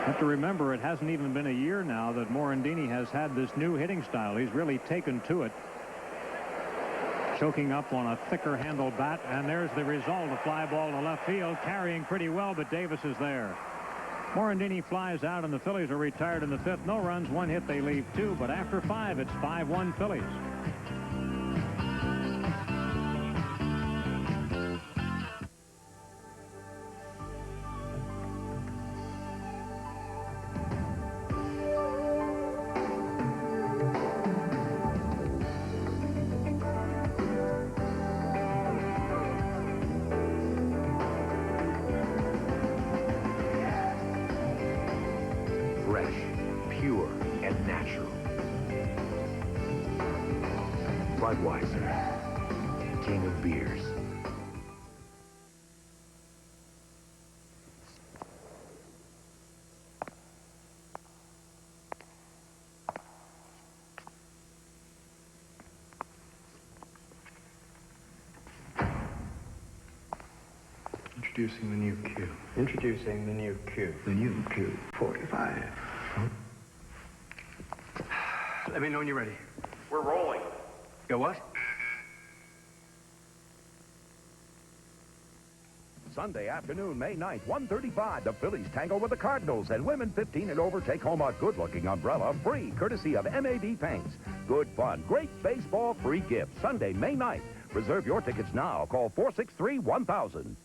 Have to remember, it hasn't even been a year now that Morandini has had this new hitting style. He's really taken to it. Choking up on a thicker handle bat, and there's the result. A fly ball to left field, carrying pretty well, but Davis is there. Morandini flies out, and the Phillies are retired in the 5th. No runs, 1 hit, they leave 2, but after 5, it's 5-1 Phillies. King of beers. Introducing the new Q. Introducing the new Q. The new Q45. Huh? Let me know when you're ready. We're rolling. Go what? Sunday afternoon, May 9th, 1:35. The Phillies tangle with the Cardinals, and women 15 and over take home a good-looking umbrella free, courtesy of MAD Paints. Good fun, great baseball, free gifts. Sunday, May 9th. Reserve your tickets now. Call 463-1000.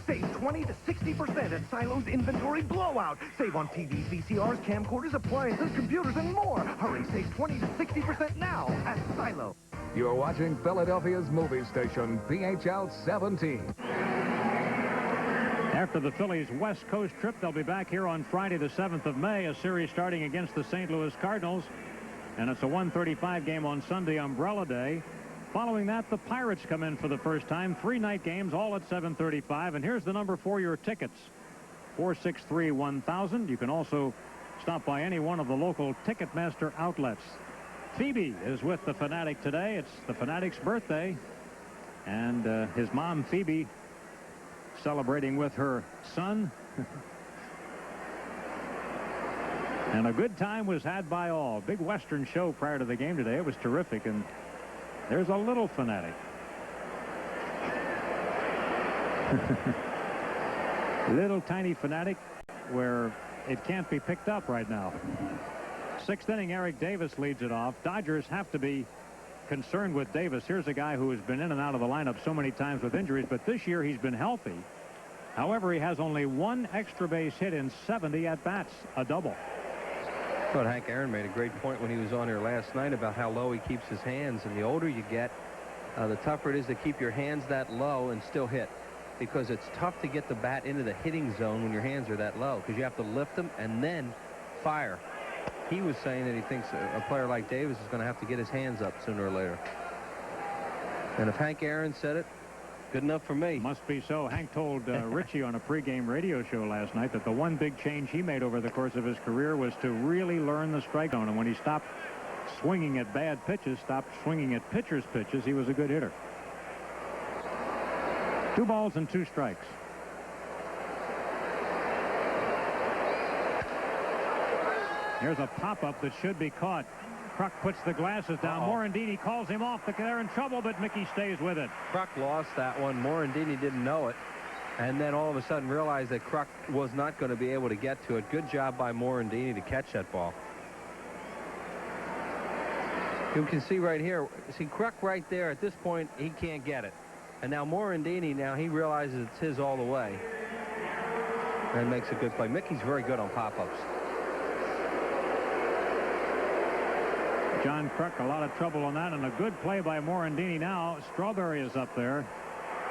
Save 20 to 60% at Silo's Inventory Blowout. Save on TVs, VCRs, camcorders, appliances, computers, and more. Hurry, save 20 to 60% now at Silo. You're watching Philadelphia's movie station, PHL 17. After the Phillies' West Coast trip, they'll be back here on Friday, the 7th of May, a series starting against the St. Louis Cardinals. And it's a 1:35 game on Sunday, Umbrella Day. Following that, the Pirates come in for the first time. 3 night games, all at 7:35. And here's the number for your tickets. 463-1000. You can also stop by any one of the local Ticketmaster outlets. Phoebe is with the Fanatic today. It's the Fanatic's birthday. And his mom, Phoebe, celebrating with her son. And a good time was had by all. Big Western show prior to the game today. It was terrific. And there's a little Fanatic. Little tiny Fanatic where it can't be picked up right now. 6th inning, Eric Davis leads it off. Dodgers have to be concerned with Davis. Here's a guy who has been in and out of the lineup so many times with injuries, but this year he's been healthy. However, he has only 1 extra base hit in 70 at-bats, a double. I thought Hank Aaron made a great point when he was on here last night about how low he keeps his hands, and the older you get, the tougher it is to keep your hands that low and still hit, because it's tough to get the bat into the hitting zone when your hands are that low, because you have to lift them and then fire. He was saying that he thinks a player like Davis is going to have to get his hands up sooner or later. And if Hank Aaron said it, good enough for me. Must be so. Hank told Richie on a pregame radio show last night that the one big change he made over the course of his career was to really learn the strike zone. And when he stopped swinging at bad pitches, stopped swinging at pitchers' pitches, he was a good hitter. 2 balls and 2 strikes. Here's a pop-up that should be caught. Kruk puts the glasses down. Morandini calls him off. They're in trouble, but Mickey stays with it. Kruk lost that one. Morandini didn't know it, and then all of a sudden realized that Kruk was not going to be able to get to it. Good job by Morandini to catch that ball. You can see right here, see Kruk right there. At this point, he can't get it. And now Morandini, now he realizes it's his all the way. And makes a good play. Mickey's very good on pop-ups. John Kruk, a lot of trouble on that, and a good play by Morandini now. Strawberry is up there.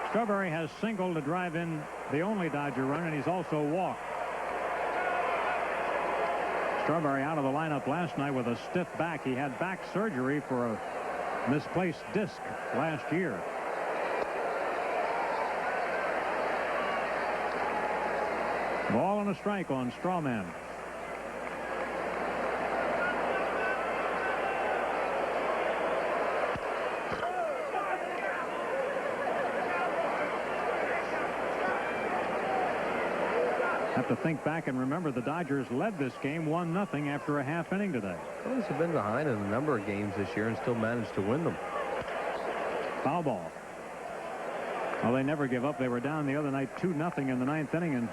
Strawberry has singled to drive in the only Dodger run, and he's also walked. Strawberry out of the lineup last night with a stiff back. He had back surgery for a misplaced disc last year. Ball and a strike on Strawman. Have to think back and remember the Dodgers led this game 1-0 after a half inning today. Phillies have been behind in a number of games this year and still managed to win them. Foul ball. Well, they never give up. They were down the other night 2-0 in the 9th inning, and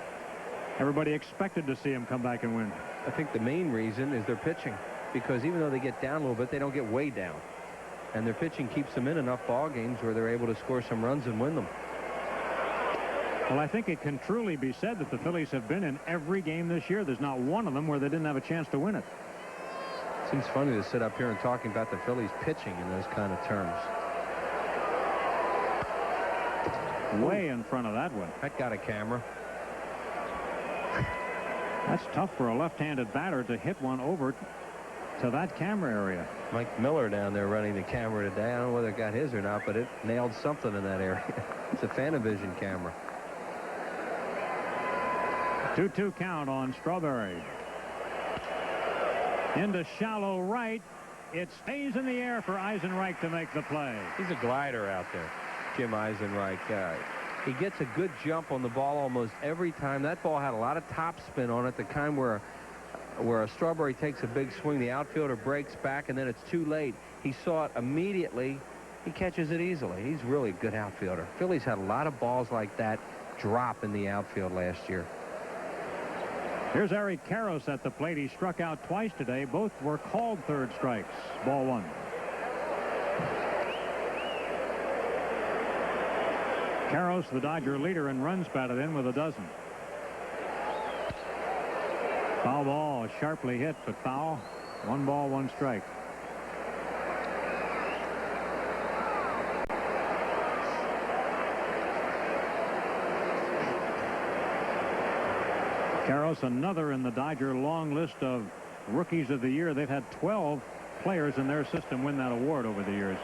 everybody expected to see him come back and win. I think the main reason is their pitching, because even though they get down a little bit, they don't get way down. And their pitching keeps them in enough ball games where they're able to score some runs and win them. Well, I think it can truly be said that the Phillies have been in every game this year. There's not one of them where they didn't have a chance to win it. Seems funny to sit up here and talking about the Phillies pitching in those kind of terms. Way in front of that one. That got a camera. That's tough for a left-handed batter to hit one over to that camera area. Mike Miller down there running the camera today. I don't know whether it got his or not, but it nailed something in that area. It's a Fanavision camera. 2-2 count on Strawberry. Into shallow right. It stays in the air for Eisenreich to make the play. He's a glider out there, Jim Eisenreich. He gets a good jump on the ball almost every time. That ball had a lot of top spin on it, the kind where a Strawberry takes a big swing, the outfielder breaks back, and then it's too late. He saw it immediately. He catches it easily. He's really a good outfielder. Phillies had a lot of balls like that drop in the outfield last year. Here's Eric Karros at the plate. He struck out twice today. Both were called third strikes. Ball 1. Karros, the Dodger leader in runs batted in, with a dozen. Foul ball, sharply hit, but foul. 1 ball, 1 strike. Karros, another in the Dodger long list of rookies of the year. They've had 12 players in their system win that award over the years.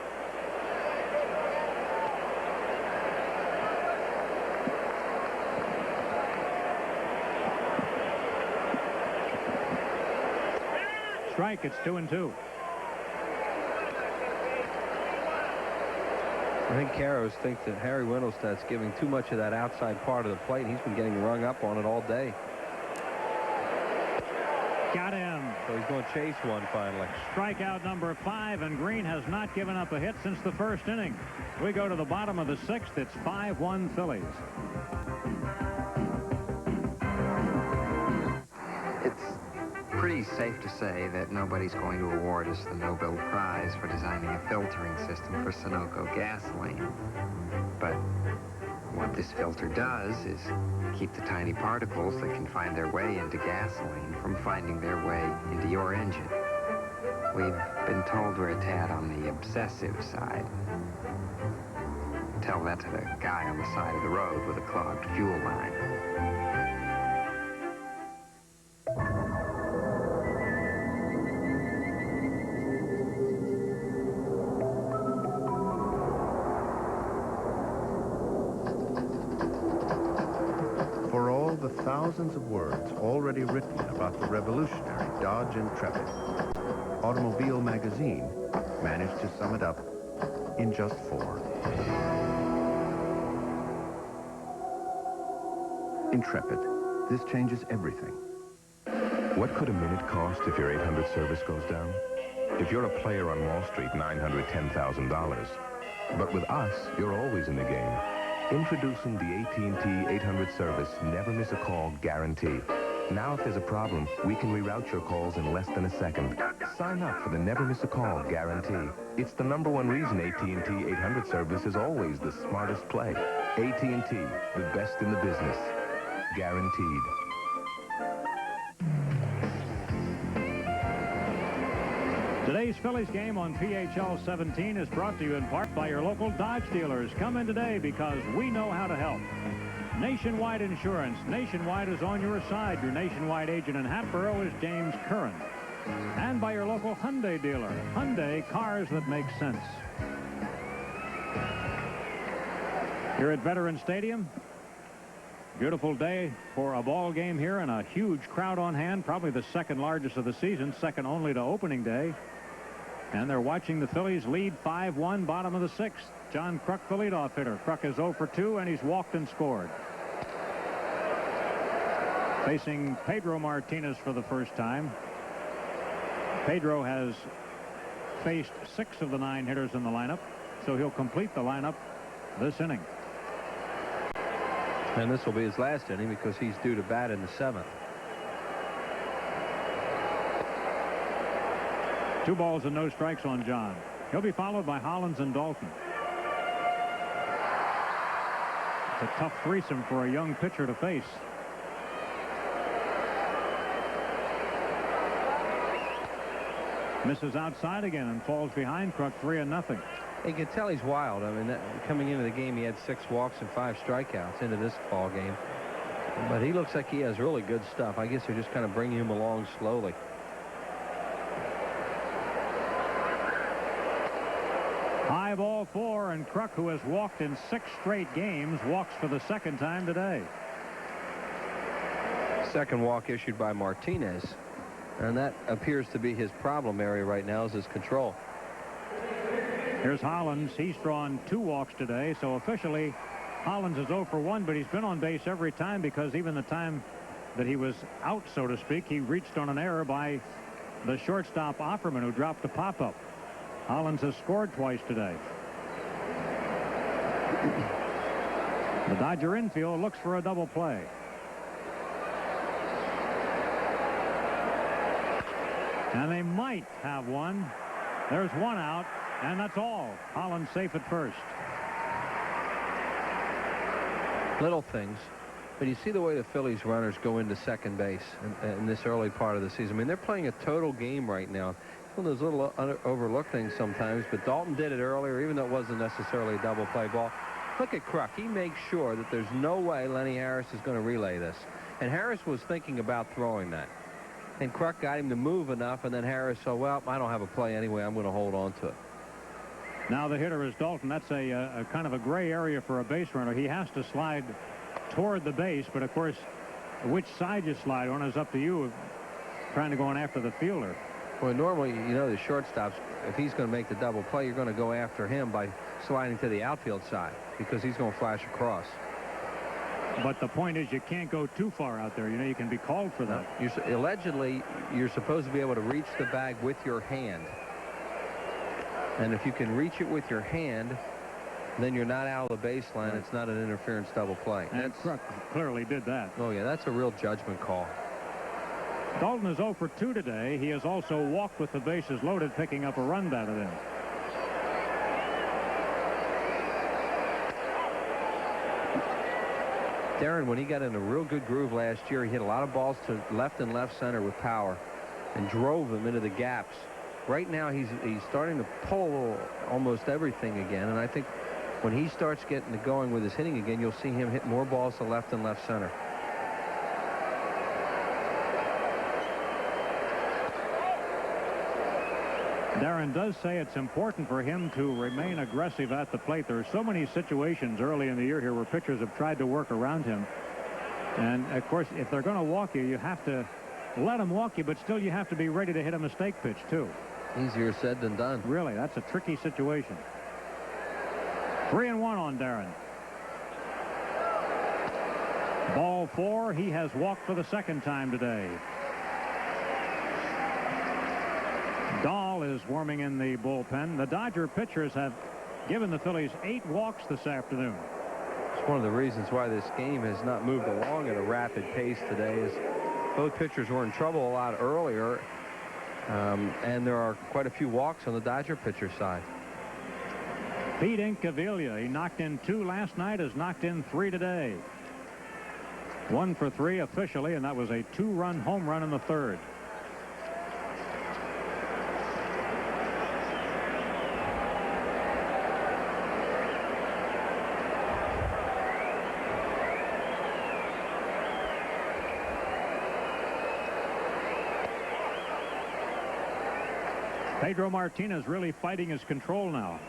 Strike, it's 2-2. I think Karros thinks that Harry Wendelstedt's giving too much of that outside part of the plate. He's been getting rung up on it all day. Got him. So he's going to chase one finally. Strikeout number 5, and Green has not given up a hit since the first inning. We go to the bottom of the 6th. It's 5-1 Phillies. It's pretty safe to say that nobody's going to award us the Nobel Prize for designing a filtering system for Sunoco gasoline. But what this filter does is keep the tiny particles that can find their way into gasoline from finding their way into your engine. We've been told we're a tad on the obsessive side. Tell that to the guy on the side of the road with a clogged fuel line. The thousands of words already written about the revolutionary Dodge Intrepid, Automobile Magazine managed to sum it up in just 4. Intrepid. This changes everything. What could a minute cost if your 800 service goes down? If you're a player on Wall Street, $910,000. But with us, you're always in the game. Introducing the AT&T 800 service Never Miss a Call guarantee. Now if there's a problem, we can reroute your calls in less than a second. Sign up for the Never Miss a Call guarantee. It's the #1 reason AT&T 800 service is always the smartest play. AT&T, the best in the business. Guaranteed. Today's Phillies game on PHL 17 is brought to you in part by your local Dodge dealers. Come in today because we know how to help. Nationwide Insurance. Nationwide is on your side. Your Nationwide agent in Hatboro is James Curran. And by your local Hyundai dealer. Hyundai, cars that make sense. Here at Veterans Stadium, beautiful day for a ball game here and a huge crowd on hand, probably the second largest of the season, second only to opening day. And they're watching the Phillies lead 5-1, bottom of the 6th. John Kruk, the leadoff hitter. Kruk is 0 for 2, and he's walked and scored. Facing Pedro Martinez for the first time. Pedro has faced 6 of the 9 hitters in the lineup, so he'll complete the lineup this inning. And this will be his last inning because he's due to bat in the 7th. 2 balls and no strikes on John. He'll be followed by Hollins and Dalton. It's a tough threesome for a young pitcher to face. Misses outside again and falls behind Kruk 3-0. You can tell he's wild. I mean, coming into the game, he had 6 walks and 5 strikeouts into this ball game. But he looks like he has really good stuff. I guess they're just kind of bringing him along slowly. High ball 4, and Kruk, who has walked in 6 straight games, walks for the 2nd time today. Second walk issued by Martinez, and that appears to be his problem area right now, is his control. Here's Hollins. He's drawn 2 walks today, so officially Hollins is 0 for 1, but he's been on base every time because even the time that he was out, so to speak, he reached on an error by the shortstop Offerman, who dropped a pop-up. Hollins has scored twice today. The Dodger infield looks for a double play. And they might have one. There's 1 out, and that's all. Hollins safe at first. Little things. But you see the way the Phillies runners go into second base in this early part of the season. I mean, they're playing a total game right now. Well, those little overlooked things sometimes, but Dalton did it earlier, even though it wasn't necessarily a double play ball. Look at Kruk. He makes sure that there's no way Lenny Harris is going to relay this. And Harris was thinking about throwing that. And Kruk got him to move enough, and then Harris said, well, I don't have a play anyway. I'm going to hold on to it. Now the hitter is Dalton. That's a kind of a gray area for a base runner. He has to slide toward the base, but of course, which side you slide on is up to you, trying to go on after the fielder. Well, normally, you know, the shortstops, if he's going to make the double play, you're going to go after him by sliding to the outfield side because he's going to flash across. But the point is you can't go too far out there. You know, you can be called for that. Allegedly, you're supposed to be able to reach the bag with your hand. And if you can reach it with your hand, then you're not out of the baseline. It's not an interference double play. And Kruk clearly did that. Oh, yeah, that's a real judgment call. Dalton is 0 for 2 today. He has also walked with the bases loaded, picking up a run batted in. Darren, when he got in a real good groove last year, he hit a lot of balls to left and left center with power and drove them into the gaps. Right now, he's starting to pull almost everything again, and I think when he starts getting going with his hitting again, you'll see him hit more balls to left and left center. Darren does say it's important for him to remain aggressive at the plate. There are so many situations early in the year here where pitchers have tried to work around him. And, of course, if they're going to walk you, you have to let them walk you, but still you have to be ready to hit a mistake pitch, too. Easier said than done. Really, that's a tricky situation. 3-1 on Darren. Ball 4. He has walked for the second time today. Dahl is warming in the bullpen. The Dodger pitchers have given the Phillies 8 walks this afternoon. It's one of the reasons why this game has not moved along at a rapid pace today is both pitchers were in trouble a lot earlier, and there are quite a few walks on the Dodger pitcher side. Pete Incaviglia, he knocked in 2 last night, has knocked in 3 today. 1 for 3 officially, and that was a 2-run home run in the 3rd. Pedro Martinez really fighting his control now.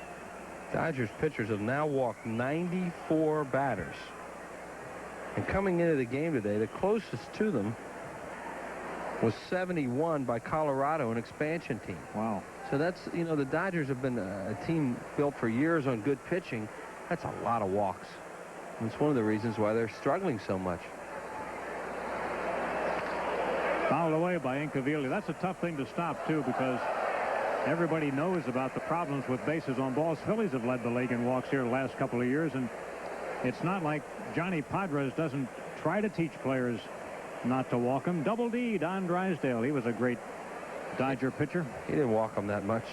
Dodgers pitchers have now walked 94 batters. And coming into the game today, the closest to them was 71 by Colorado, an expansion team. Wow. So that's, you know, the Dodgers have been a team built for years on good pitching. That's a lot of walks. And it's one of the reasons why they're struggling so much. Fouled away by Incaviglia. That's a tough thing to stop, too, because everybody knows about the problems with bases on balls. Phillies have led the league in walks here the last couple of years, and it's not like Johnny Padres doesn't try to teach players not to walk them. Double D, Don Drysdale. He was a great Dodger pitcher. He didn't walk them that much.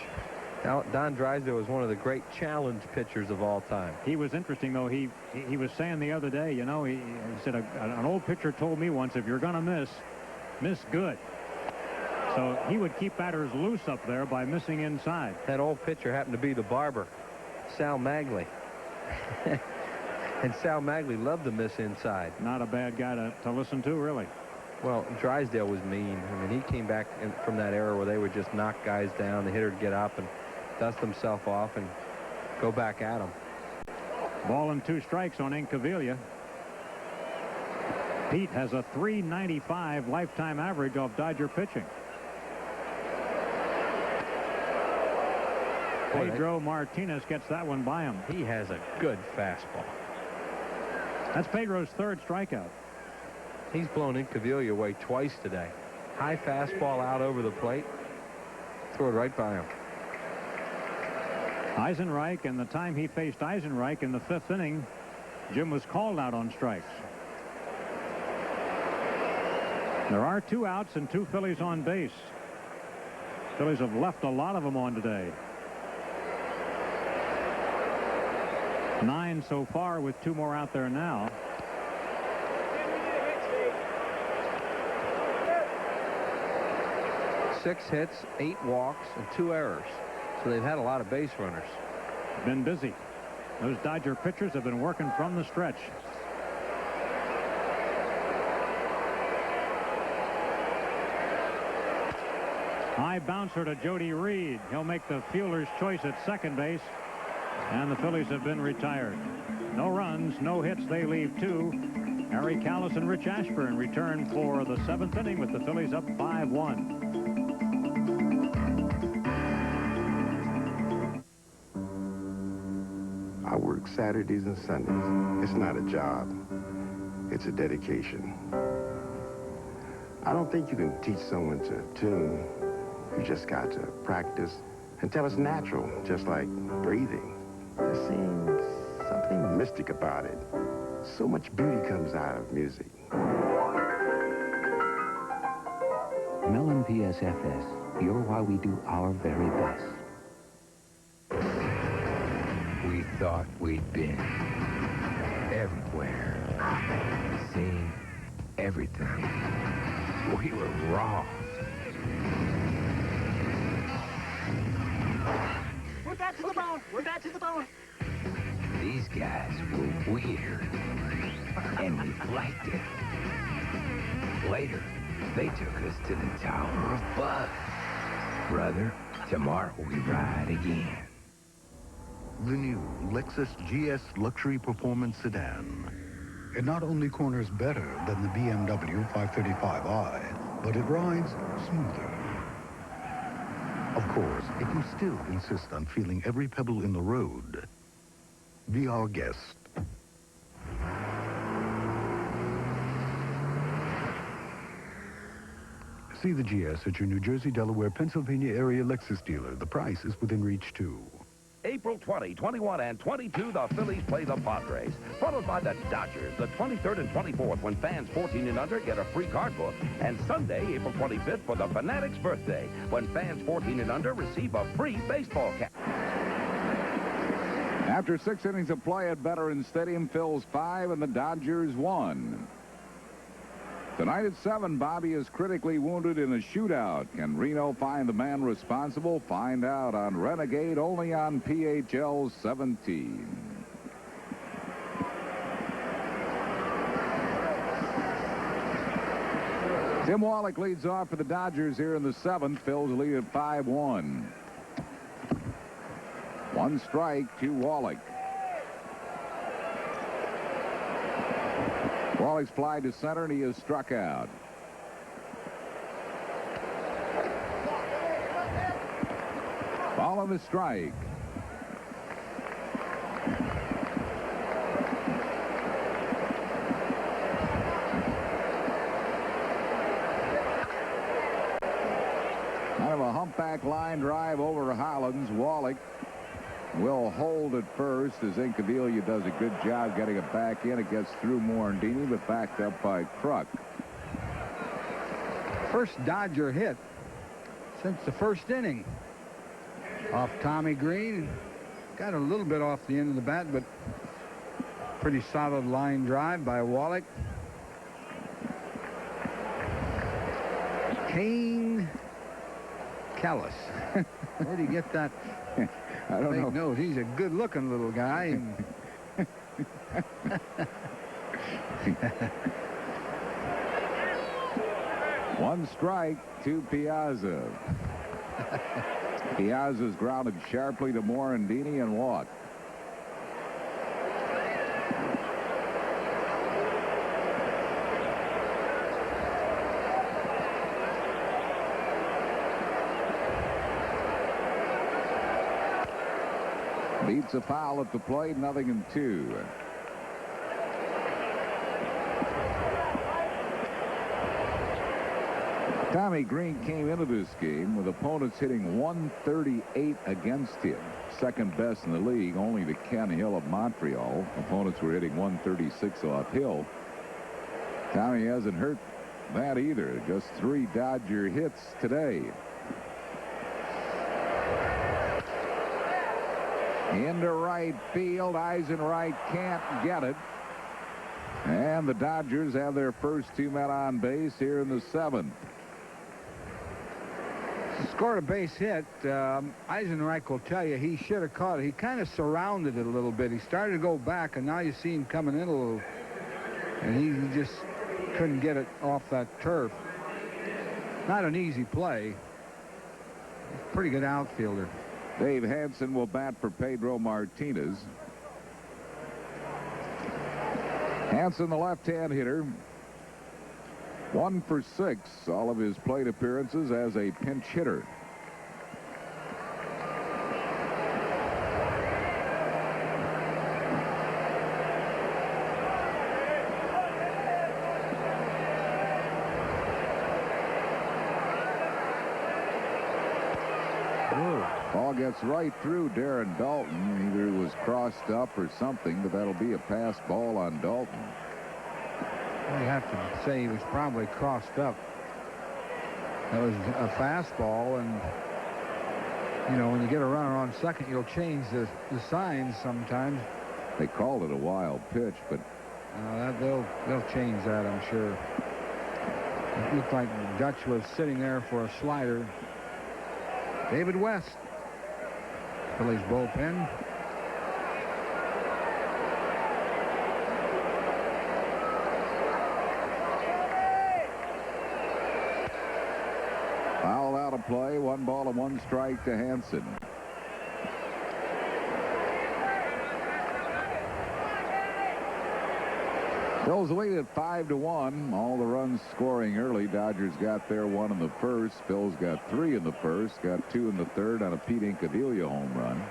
Don Drysdale was one of the great challenge pitchers of all time. He was interesting, though. He was saying the other day, you know, he said, an old pitcher told me once, if you're going to miss good. So he would keep batters loose up there by missing inside. That old pitcher happened to be the barber, Sal Magley. And Sal Magley loved to miss inside. Not a bad guy to listen to, really. Well, Drysdale was mean. I mean, he came back from that era where they would just knock guys down. The hitter would get up and dust himself off and go back at him. Ball and 2 strikes on Incaviglia. Pete has a .395 lifetime average off Dodger pitching. Pedro Martinez gets that one by him. He has a good fastball. That's Pedro's 3rd strikeout. He's blown Incaviglia away twice today. High fastball out over the plate. Throw it right by him. Eisenreich, and the time he faced Eisenreich in the 5th inning, Jim was called out on strikes. There are 2 outs and 2 Phillies on base. Phillies have left a lot of them on today. 9 so far with 2 more out there now. 6 hits, 8 walks, and 2 errors. So they've had a lot of base runners. Been busy. Those Dodger pitchers have been working from the stretch. High bouncer to Jody Reed. He'll make the fielder's choice at second base. And the Phillies have been retired. No runs, no hits. They leave 2. Harry Callis and Rich Ashburn return for the 7th inning with the Phillies up 5-1. I work Saturdays and Sundays. It's not a job. It's a dedication. I don't think you can teach someone to tune. You just got to practice until it's natural, just like breathing. There seems something mystic about it. So much beauty comes out of music. Mellon PSFS, you're why we do our very best. We thought we'd been everywhere, seen everything. We were wrong. We're back to the bone. We're back to the bone. These guys were weird, and we liked it. Later, they took us to the Tower of Buzz. Brother, tomorrow we ride again. The new Lexus GS Luxury Performance Sedan. It not only corners better than the BMW 535i, but it rides smoother. Of course, if you still insist on feeling every pebble in the road, be our guest. See the GS at your New Jersey, Delaware, Pennsylvania area Lexus dealer. The price is within reach, too. April 20, 21, and 22, the Phillies play the Padres, followed by the Dodgers the 23rd and 24th, when fans 14 and under get a free card book, and Sunday, April 25th, for the Fanatic's birthday, when fans 14 and under receive a free baseball cap. After 6 innings of play at Veterans Stadium, Phil's 5 and the Dodgers 1. Tonight at 7, Bobby is critically wounded in a shootout. Can Reno find the man responsible? Find out on Renegade, only on PHL 17. Tim Wallach leads off for the Dodgers here in the 7th. Phil's lead at 5-1. 1 strike to Wallach. Wallach's fly to center, and he is struck out. Ball and a strike. Kind of a humpback line drive over Hollins. Wallach will hold at first as Incaviglia does a good job getting it back in. It gets through Morandini, but backed up by Kruk. First Dodger hit since the first inning. Off Tommy Green. Got a little bit off the end of the bat, but pretty solid line drive by Wallach. Kane Callis. Where'd he get that? I don't know. Nose. He's a good-looking little guy. One strike to Piazza. Piazza's grounded sharply to Morandini and walked. Beats a foul at the plate, 0-2. Tommy Green came into this game with opponents hitting 138 against him. Second best in the league, only to Ken Hill of Montreal. Opponents were hitting 136 off Hill. Tommy hasn't hurt that either. Just 3 Dodger hits today. Into right field. Eisenreich can't get it. And the Dodgers have their first 2 men on base here in the 7th. Scored a base hit. Eisenreich will tell you he should have caught it. He kind of surrounded it a little bit. He started to go back, and now you see him coming in a little. And he just couldn't get it off that turf. Not an easy play. Pretty good outfielder. Dave Hansen will bat for Pedro Martinez. Hansen, the left-hand hitter. 1 for 6, all of his plate appearances as a pinch hitter. Ball gets right through Darren Dalton. Either he was crossed up or something, but that'll be a pass ball on Dalton. I have to say he was probably crossed up. That was a fastball, and you know, when you get a runner on second, you'll change the signs sometimes. They called it a wild pitch, but they'll change that, I'm sure. It looked like Dutch was sitting there for a slider. David West, Phillies bullpen. Foul out of play. 1 ball and 1 strike to Hansen. Phillies lead at 5-1. All the runs scoring early. Dodgers got their 1 in the first. Phillies got 3 in the first. Got 2 in the third on a Pete Incaviglia home run.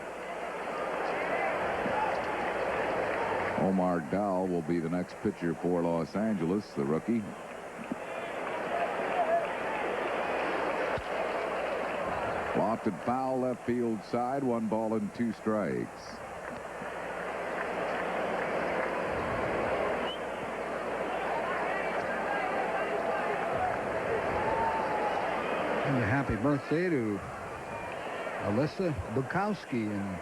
Omar Dowell will be the next pitcher for Los Angeles, the rookie. Lofted foul left field side. 1 ball and 2 strikes. And a happy birthday to Alyssa Bukowski in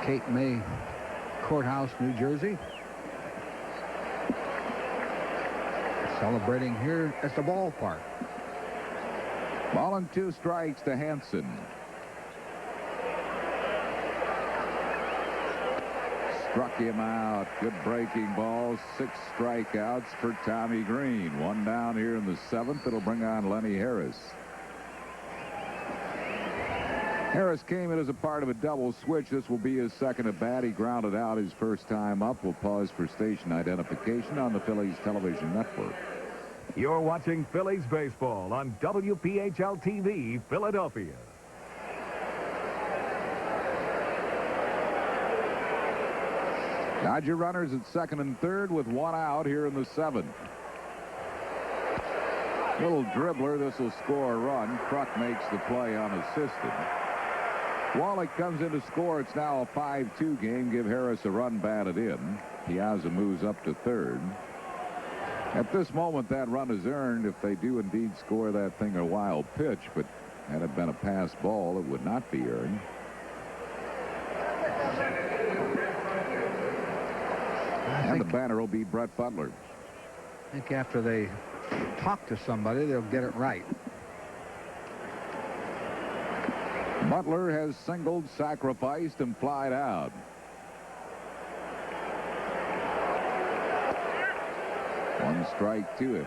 Cape May Courthouse, New Jersey. Celebrating here at the ballpark. Ball and 2 strikes to Hansen. Struck him out. Good breaking ball. 6 strikeouts for Tommy Green. 1 down here in the 7th. It'll bring on Lenny Harris. Harris came in as a part of a double switch. This will be his second at bat. He grounded out his first time up. We'll pause for station identification on the Phillies television network. You're watching Phillies baseball on WPHL TV, Philadelphia. Dodger runners at second and third with 1 out here in the 7th. Little dribbler. This will score a run. Kruk makes the play unassisted. Wallach comes in to score. It's now a 5-2 game. Give Harris a run batted in. Piazza moves up to third. At this moment, that run is earned if they do indeed score that thing a wild pitch, but had it been a pass ball, it would not be earned. And the batter will be Brett Butler. I think after they talk to somebody, they'll get it right. Butler has singled, sacrificed, and flied out. One strike to him.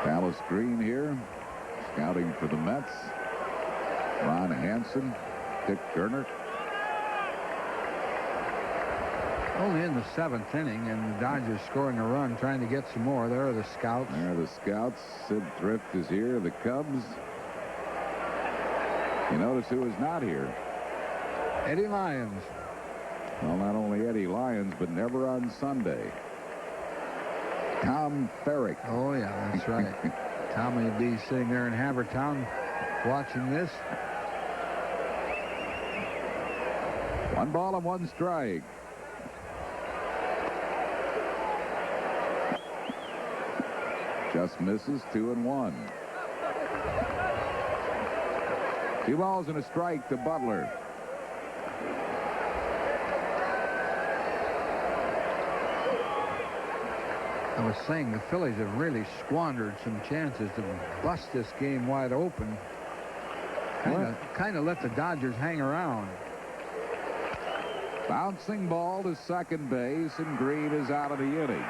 Dallas Green here, scouting for the Mets. Ron Hansen, Dick Gernert. Only in the 7th inning, and the Dodgers scoring a run, trying to get some more. There are the scouts. There are the scouts. Sid Thrift is here. The Cubs. You notice who is not here? Eddie Lyons. Well, not only Eddie Lyons, but never on Sunday. Tom Ferrick. Oh, yeah, that's right. Tommy will be sitting there in Havertown watching this. 1 ball and 1 strike. Just misses. 2-1. 2 balls and a strike to Butler. I was saying the Phillies have really squandered some chances to bust this game wide open. Kind of let the Dodgers hang around. Bouncing ball to second base, and Green is out of the inning.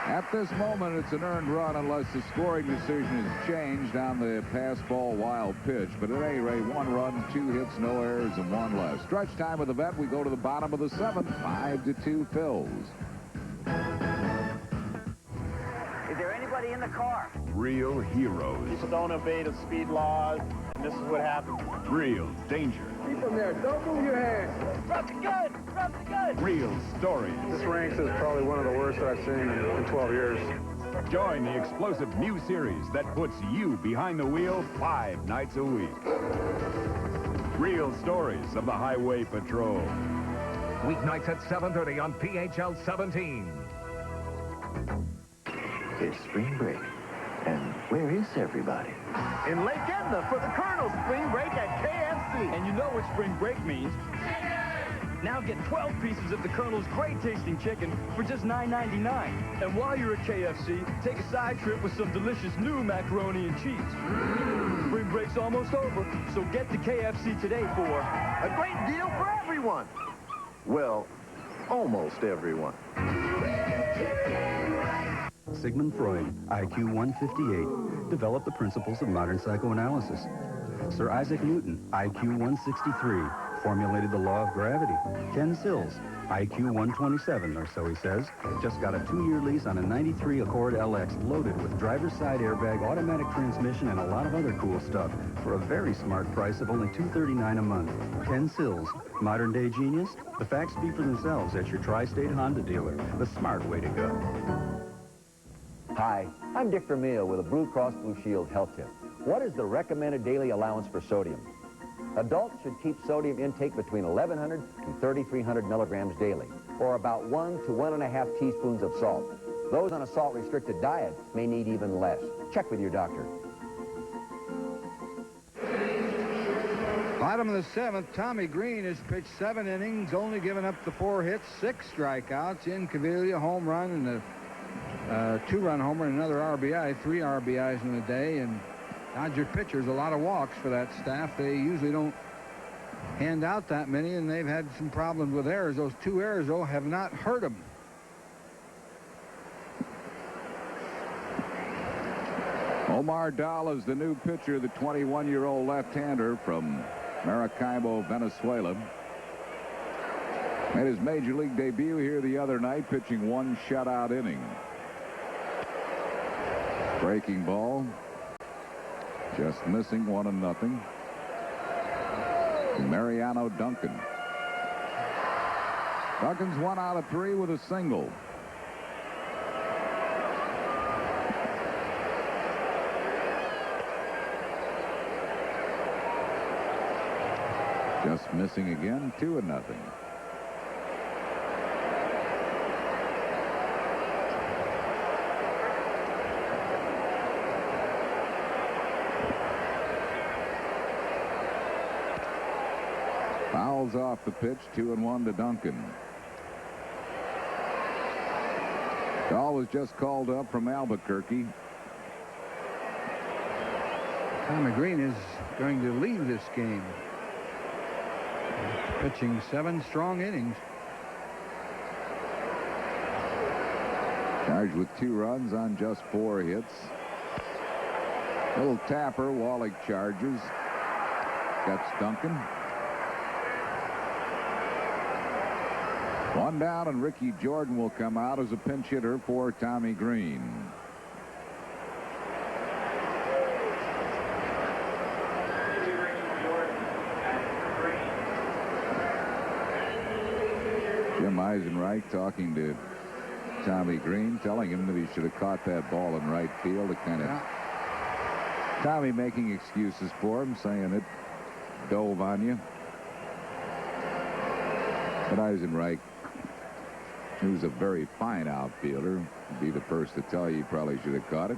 At this moment, it's an earned run unless the scoring decision is changed on the pass ball wild pitch. But at any rate, 1 run, 2 hits, no errors, and 1 less. Stretch time with the vet. We go to the bottom of the 7th. 5-2 Phils. Is there anybody in the car? Real heroes. People don't obey the speed laws, and this is what happens. Real danger. Keep them there. Don't move your hands. Drop the gun. Drop the gun. Real stories. This ranks as probably one of the worst I've seen in 12 years. Join the explosive new series that puts you behind the wheel 5 nights a week. Real stories of the Highway Patrol. Weeknights at 7:30 on PHL 17. It's spring break. And where is everybody? In Lake Edna for the Colonel's spring break at KFC. And you know what spring break means. Now get 12 pieces of the Colonel's great tasting chicken for just $9.99. And while you're at KFC, take a side trip with some delicious new macaroni and cheese. Spring break's almost over, so get to KFC today for a great deal for everyone. Well, almost everyone. Sigmund Freud, IQ 158, developed the principles of modern psychoanalysis. Sir Isaac Newton, IQ 163, formulated the law of gravity. Ken Sills, IQ 127, or so he says, just got a 2-year lease on a 93 Accord LX loaded with driver's side airbag, automatic transmission, and a lot of other cool stuff for a very smart price of only $239 a month. Ken Sills, modern-day genius? The facts speak for themselves at your tri-state Honda dealer. The smart way to go. Hi, I'm Dick Vermeil with a Blue Cross Blue Shield health tip. What is the recommended daily allowance for sodium? Adults should keep sodium intake between 1,100 and 3,300 milligrams daily, or about 1 to 1.5 teaspoons of salt. Those on a salt-restricted diet may need even less. Check with your doctor. Bottom of the 7th, Tommy Green has pitched 7 innings, only given up the 4 hits, 6 strikeouts. In Cavilla, home run, and a 2-run homer and another RBI, 3 RBIs in the day. And Dodger pitchers, a lot of walks for that staff. They usually don't hand out that many, and they've had some problems with errors. Those 2 errors, though, have not hurt them. Omar Dahl is the new pitcher, the 21-year-old left-hander from Maracaibo, Venezuela. Made his major league debut here the other night, pitching 1 shutout inning. Breaking ball. Just missing, 1-0. Mariano Duncan. Duncan's 1 out of 3 with a single. Just missing again, 2-0. Fouls off the pitch, 2-1 to Duncan. Dahl was just called up from Albuquerque. Tommy Green is going to leave this game. Pitching 7 strong innings. Charged with 2 runs on just 4 hits. Little tapper, Wallach charges. Gets Duncan. 1 down, and Ricky Jordan will come out as a pinch hitter for Tommy Green. Jim Eisenreich talking to Tommy Green, telling him that he should have caught that ball in right field. To kind of Tommy making excuses for him, saying it dove on you. But Eisenreich, who's a very fine outfielder, would be the first to tell you probably should have caught it.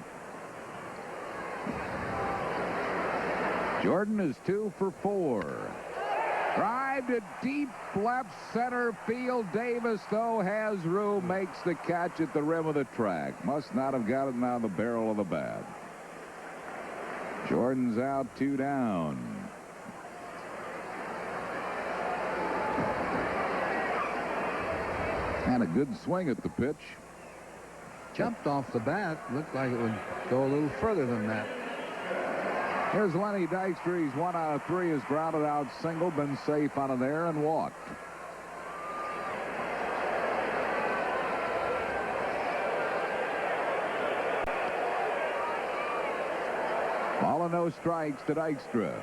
Jordan is 2 for 4. Drive drive to deep left center field. Davis, though, has room, makes the catch at the rim of the track. Must not have got it out of the barrel of the bat. Jordan's out, 2 down. And a good swing at the pitch. Jumped off the bat. Looked like it would go a little further than that. Here's Lenny Dykstra. He's 1 out of 3. Has grounded out single, been safe out of there, and walked. Ball and no strikes to Dykstra.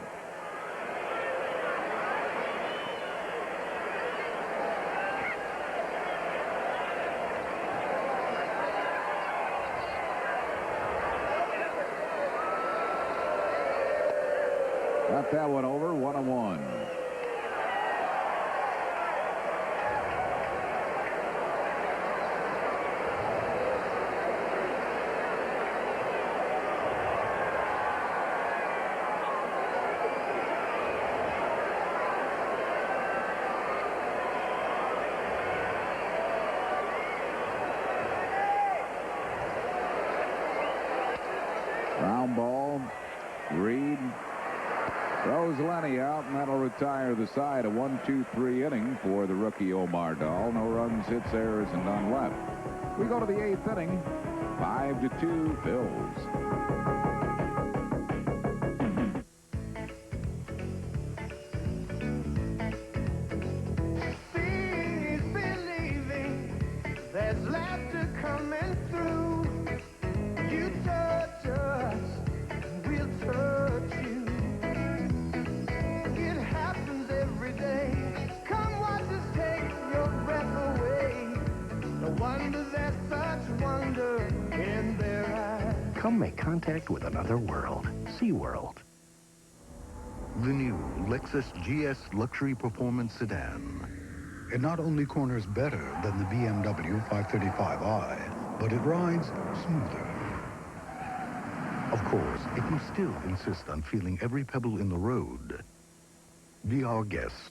Got that one over, 1-1. Ground ball. Reed throws Lenny out, and that'll retire the side. A 1-2-3 inning for the rookie Omar Dahl. No runs, hits, errors, and none left. We go to the 8th inning. 5-2 Phillies. Come make contact with another world. SeaWorld. The new Lexus GS Luxury Performance Sedan. It not only corners better than the BMW 535i, but it rides smoother. Of course, if you still insist on feeling every pebble in the road, be our guest.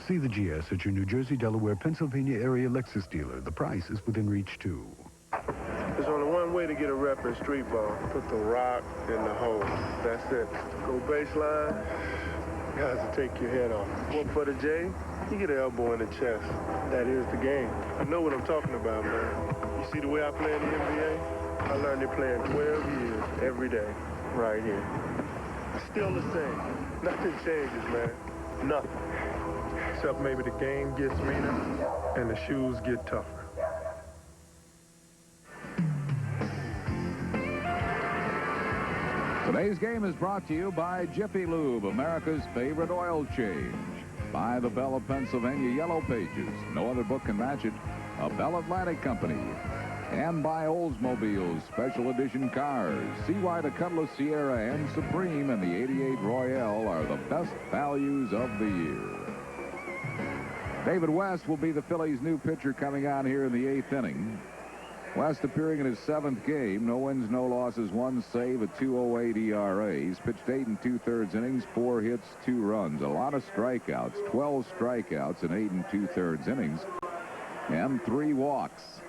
See the GS at your New Jersey, Delaware, Pennsylvania area Lexus dealer. The price is within reach, too. There's only one way to get a rep in street ball. Put the rock in the hole. That's it. Go baseline, guys will take your head off. One for the J, you get an elbow in the chest. That is the game. I know what I'm talking about, man. You see the way I play in the NBA? I learned it playing 12 years every day, right here. Still the same. Nothing changes, man. Nothing. Except maybe the game gets meaner and the shoes get tougher. Today's game is brought to you by Jiffy Lube, America's favorite oil change. By the Bell of Pennsylvania Yellow Pages. No other book can match it. A Bell Atlantic company. And by Oldsmobile's special edition cars. See why the Cutlass Sierra and Supreme and the 88 Royale are the best values of the year. David West will be the Phillies' new pitcher coming on here in the 8th inning. West appearing in his 7th game. No wins, no losses, 1 save, a 2.08 ERA. He's pitched 8 2/3 innings, 4 hits, 2 runs. A lot of strikeouts, 12 strikeouts in 8 2/3 innings, and 3 walks.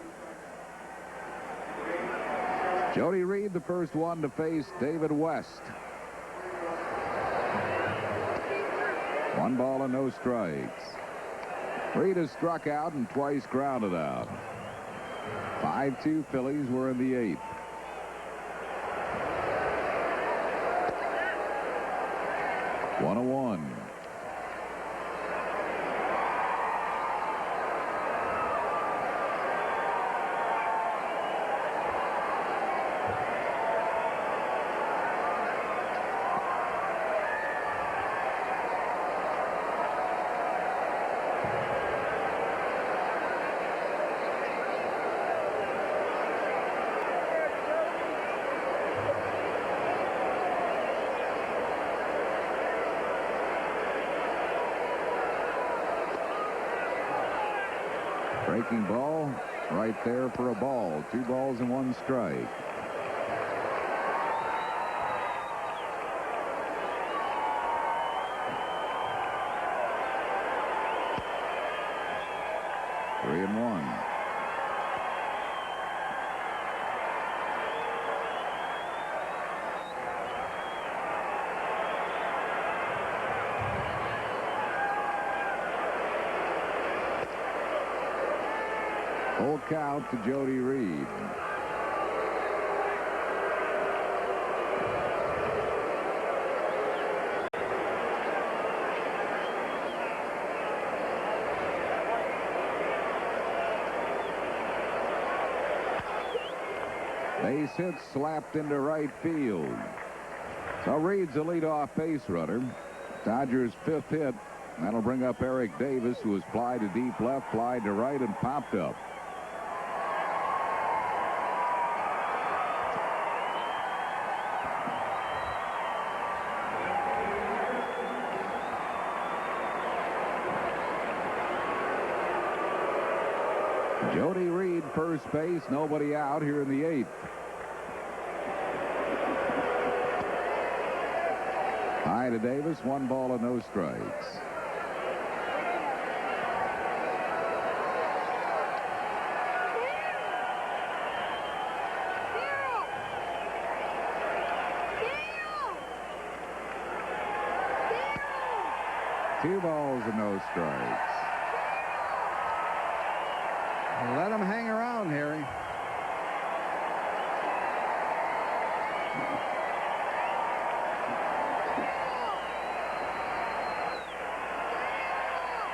Jody Reed, the first one to face David West. 1 ball and no strikes. Reed has struck out and twice grounded out. 5-2 Phillies. Were in the 8th. One and one. Breaking ball right there for a ball. 2 balls and 1 strike. count to Jody Reed. Base hit slapped into right field. So Reed's the leadoff base runner. Dodgers' 5th hit. That'll bring up Eric Davis, who was fly to deep left, fly to right, and popped up. Jody Reed, first base, nobody out here in the 8th. High to Davis, 1 ball and no strikes. Two balls and no strikes. Let him hang around, Harry.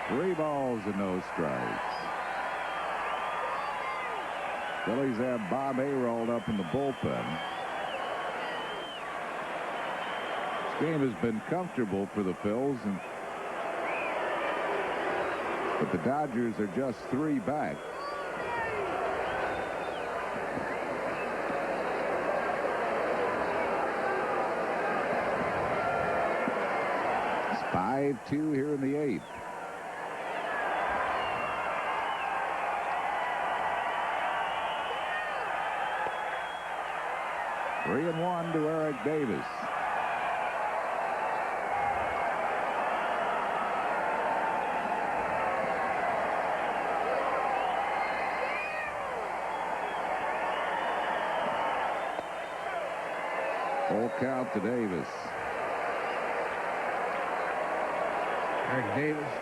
Three balls and no strikes. Phillies have Bob A. rolled up in the bullpen. This game has been comfortable for the Phils, but the Dodgers are just 3 back. It's 5-2 here in the 8th. Three and 1 to Eric Davis. Full count to Davis. Eric Davis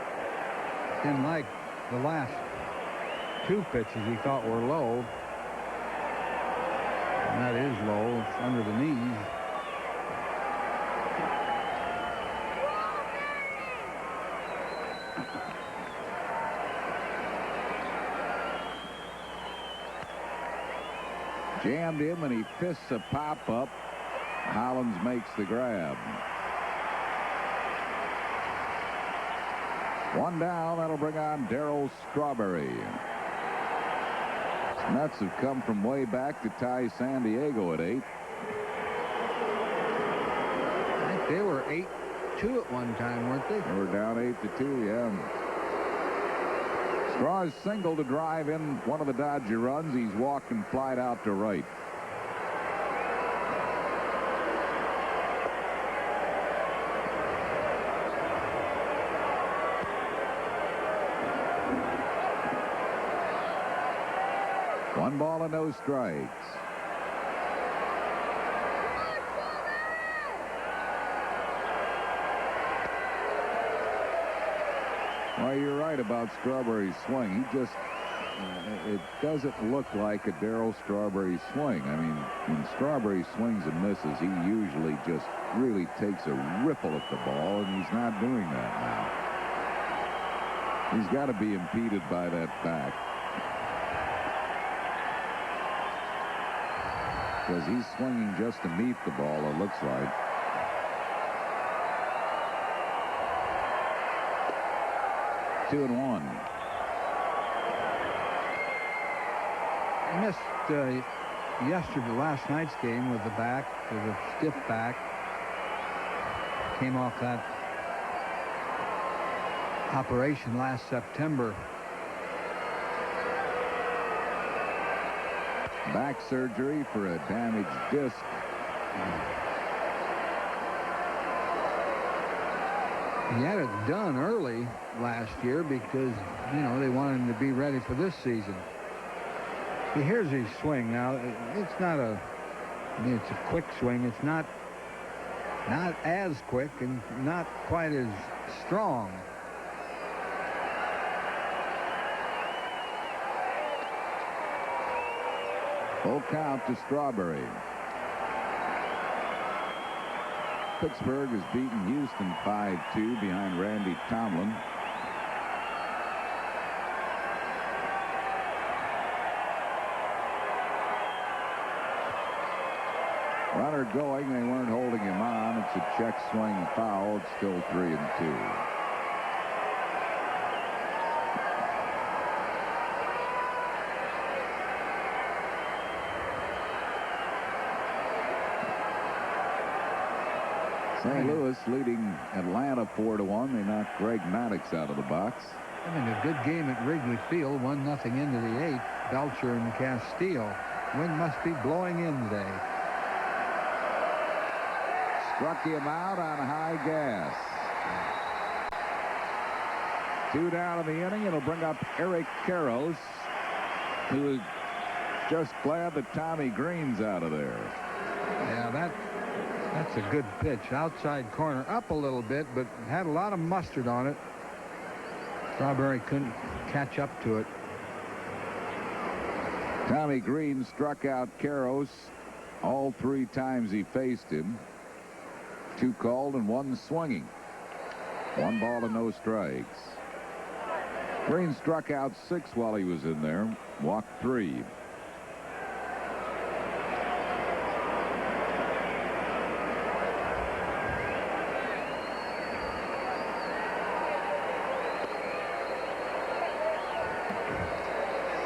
didn't like the last 2 pitches he thought were low. And that is low. It's under the knees. Jammed him, and he fists a pop-up. Hollins makes the grab. 1 down. That'll bring on Darryl Strawberry. Mets have come from way back to tie San Diego at 8. I think they were 8-2 at one time, weren't they? They were down 8-2, yeah. Straw's single to drive in one of the Dodger runs. He's walked and flied out to right. One ball and no strikes. Well, you're right about Strawberry's swing. He just, it doesn't look like a Darryl Strawberry swing. I mean, when Strawberry swings and misses, he usually just really takes a ripple at the ball, and he's not doing that now. He's got to be impeded by that back. Because he's swinging just to meet the ball, it looks like. Two and 1. I missed last night's game with the back, with a stiff back. Came off that operation last September. Back surgery for a damaged disc. He had it done early last year because, you know, they wanted him to be ready for this season. Here's his swing. Now, it's not a, I mean, it's a quick swing. It's not as quick and not quite as strong. Full count to Strawberry. Pittsburgh has beaten Houston 5-2 behind Randy Tomlin. Runner going. They weren't holding him on. It's a check swing foul. It's still 3-2. St. Louis leading Atlanta 4-1. They knocked Greg Maddux out of the box. Having a good game at Wrigley Field, 1-0 into the 8th. Belcher and Castillo. Wind must be blowing in today. Struck him out on high gas. 2 down in the inning. It'll bring up Eric Karros, who is just glad that Tommy Green's out of there. Yeah, that's a good pitch. Outside corner, up a little bit, but had a lot of mustard on it. Strawberry couldn't catch up to it. Tommy Green struck out Karros all 3 times he faced him. 2 called and 1 swinging. 1 ball and no strikes. Green struck out 6 while he was in there. Walked 3.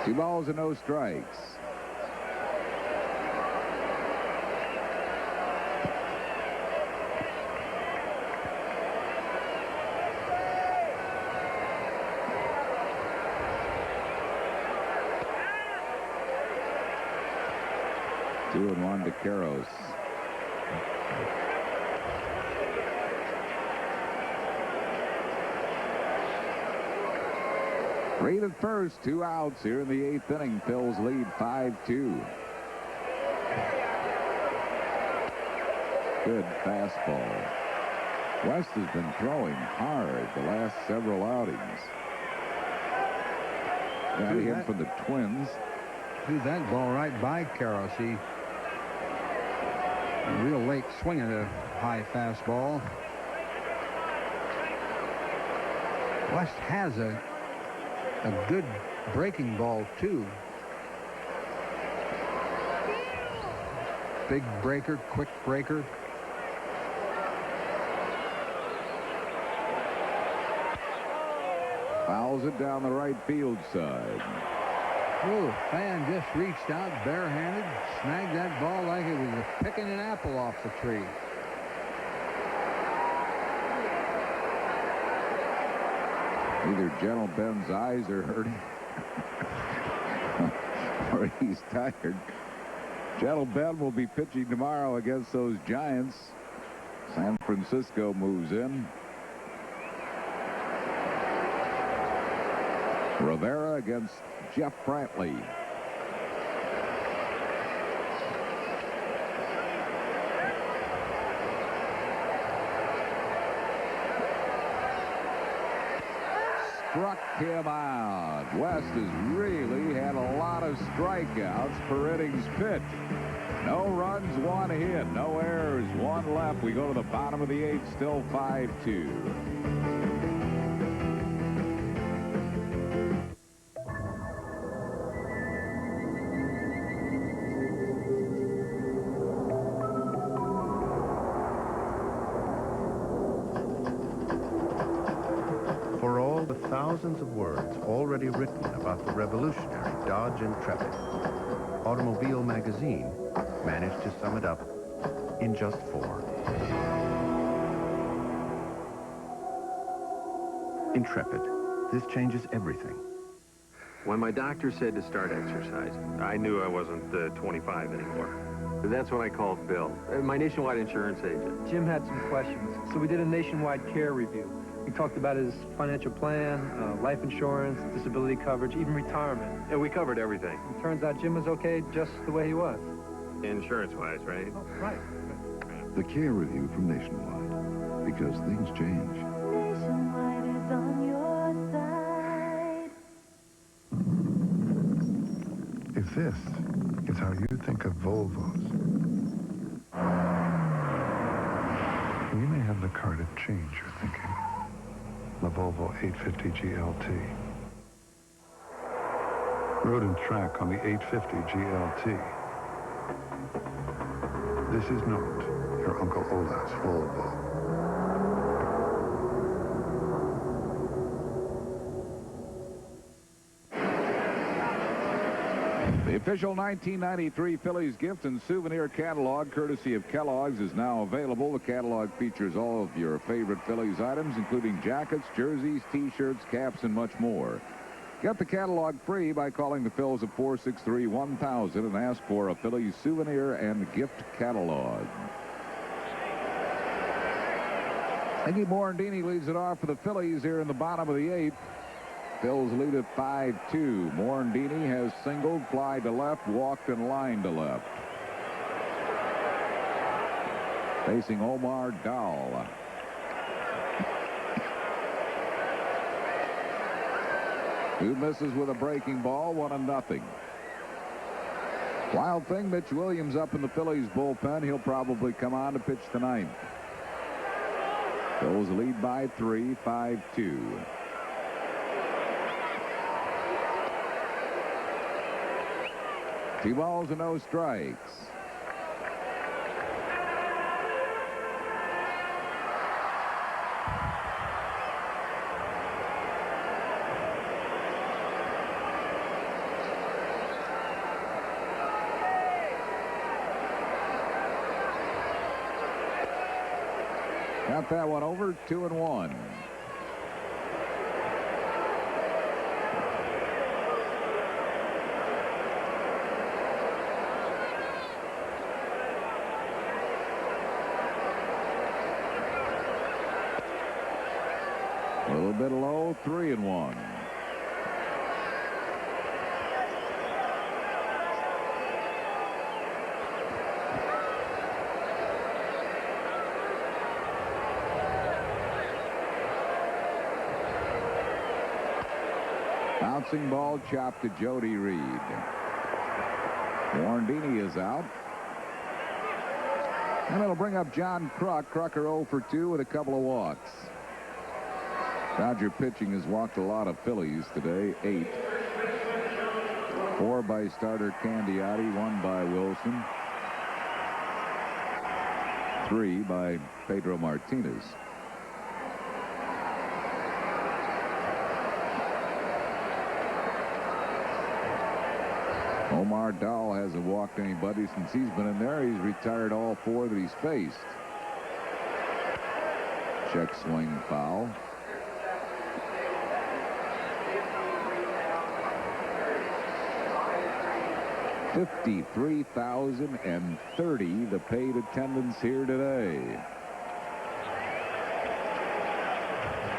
Two balls and no strikes. Two and 1 to Karros. Green at first, 2 outs here in the 8th inning. Phil's lead 5-2. Good fastball. West has been throwing hard the last several outings. Got him from the Twins. Threw that ball right by Karros. He real late swinging a high fastball. West has a good breaking ball too. Big breaker, quick breaker. Fouls it down the right field side. Oh, fan just reached out barehanded, snagged that ball like it was picking an apple off the tree. Either Gentle Ben's eyes are hurting or he's tired. Gentle Ben will be pitching tomorrow against those Giants. San Francisco moves in. Rivera against Jeff Brantley. Struck him out. West has really had a lot of strikeouts per innings pitched. No runs, 1 hit. No errors, 1 left. We go to the bottom of the 8th, still 5-2. Thousands of words already written about the revolutionary Dodge Intrepid. Automobile Magazine managed to sum it up in just 4. Intrepid. This changes everything. When my doctor said to start exercising, I knew I wasn't 25 anymore. That's when I called Bill, my nationwide insurance agent. Jim had some questions, so we did a nationwide care review. We talked about his financial plan, life insurance, disability coverage, even retirement. Yeah, we covered everything. It turns out Jim was okay just the way he was. Insurance-wise, right? Oh, right. The care review from Nationwide, because things change. Nationwide is on your side. If this It's how you think of Volvos. You may have the car to change your thinking. The Volvo 850 GLT. Road and track on the 850 GLT. This is not your Uncle Olaf's Volvo. The official 1993 Phillies gift and souvenir catalog, courtesy of Kellogg's, is now available. The catalog features all of your favorite Phillies items, including jackets, jerseys, T-shirts, caps, and much more. Get the catalog free by calling the Phils at 463-1000 and ask for a Phillies souvenir and gift catalog. Iggy Morandini leads it off for the Phillies here in the bottom of the eighth. Phils lead at 5-2. Morandini has singled, fly to left, walked, and lined to left. Facing Omar Dahl. Two misses with a breaking ball, 1-0. Wild thing, Mitch Williams up in the Phillies bullpen. He'll probably come on to pitch tonight. Phils lead by 3, 5-2. 2 balls and no strikes. Got that one over, 2-1. A little bit low, 3-1. Bouncing ball chopped to Jody Reed. Morandini is out. And it'll bring up John Kruk. Krucker 0 for 2 with a couple of walks. Dodger pitching has walked a lot of Phillies today, 8. 4 by starter Candiotti, 1 by Wilson, 3 by Pedro Martinez. Omar Dahl hasn't walked anybody since he's been in there. He's retired all 4 that he's faced. Check swing foul. $53,030 the paid attendance here today.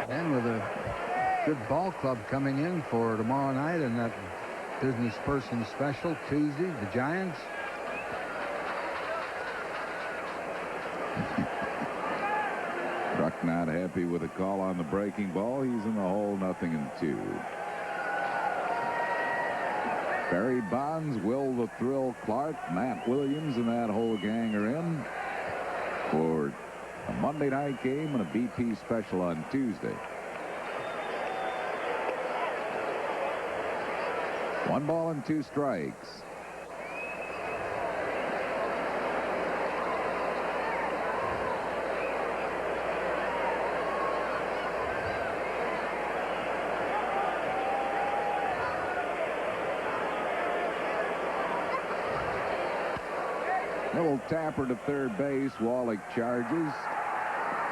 And with a good ball club coming in for tomorrow night and that business person special Tuesday, the Giants. Kruk not happy with a call on the breaking ball. He's in the hole, 0-2. Barry Bonds, Will the Thrill Clark, Matt Williams, and that whole gang are in for a Monday night game and a BP special on Tuesday. 1 ball and 2 strikes. Little tapper to third base. Wallach charges.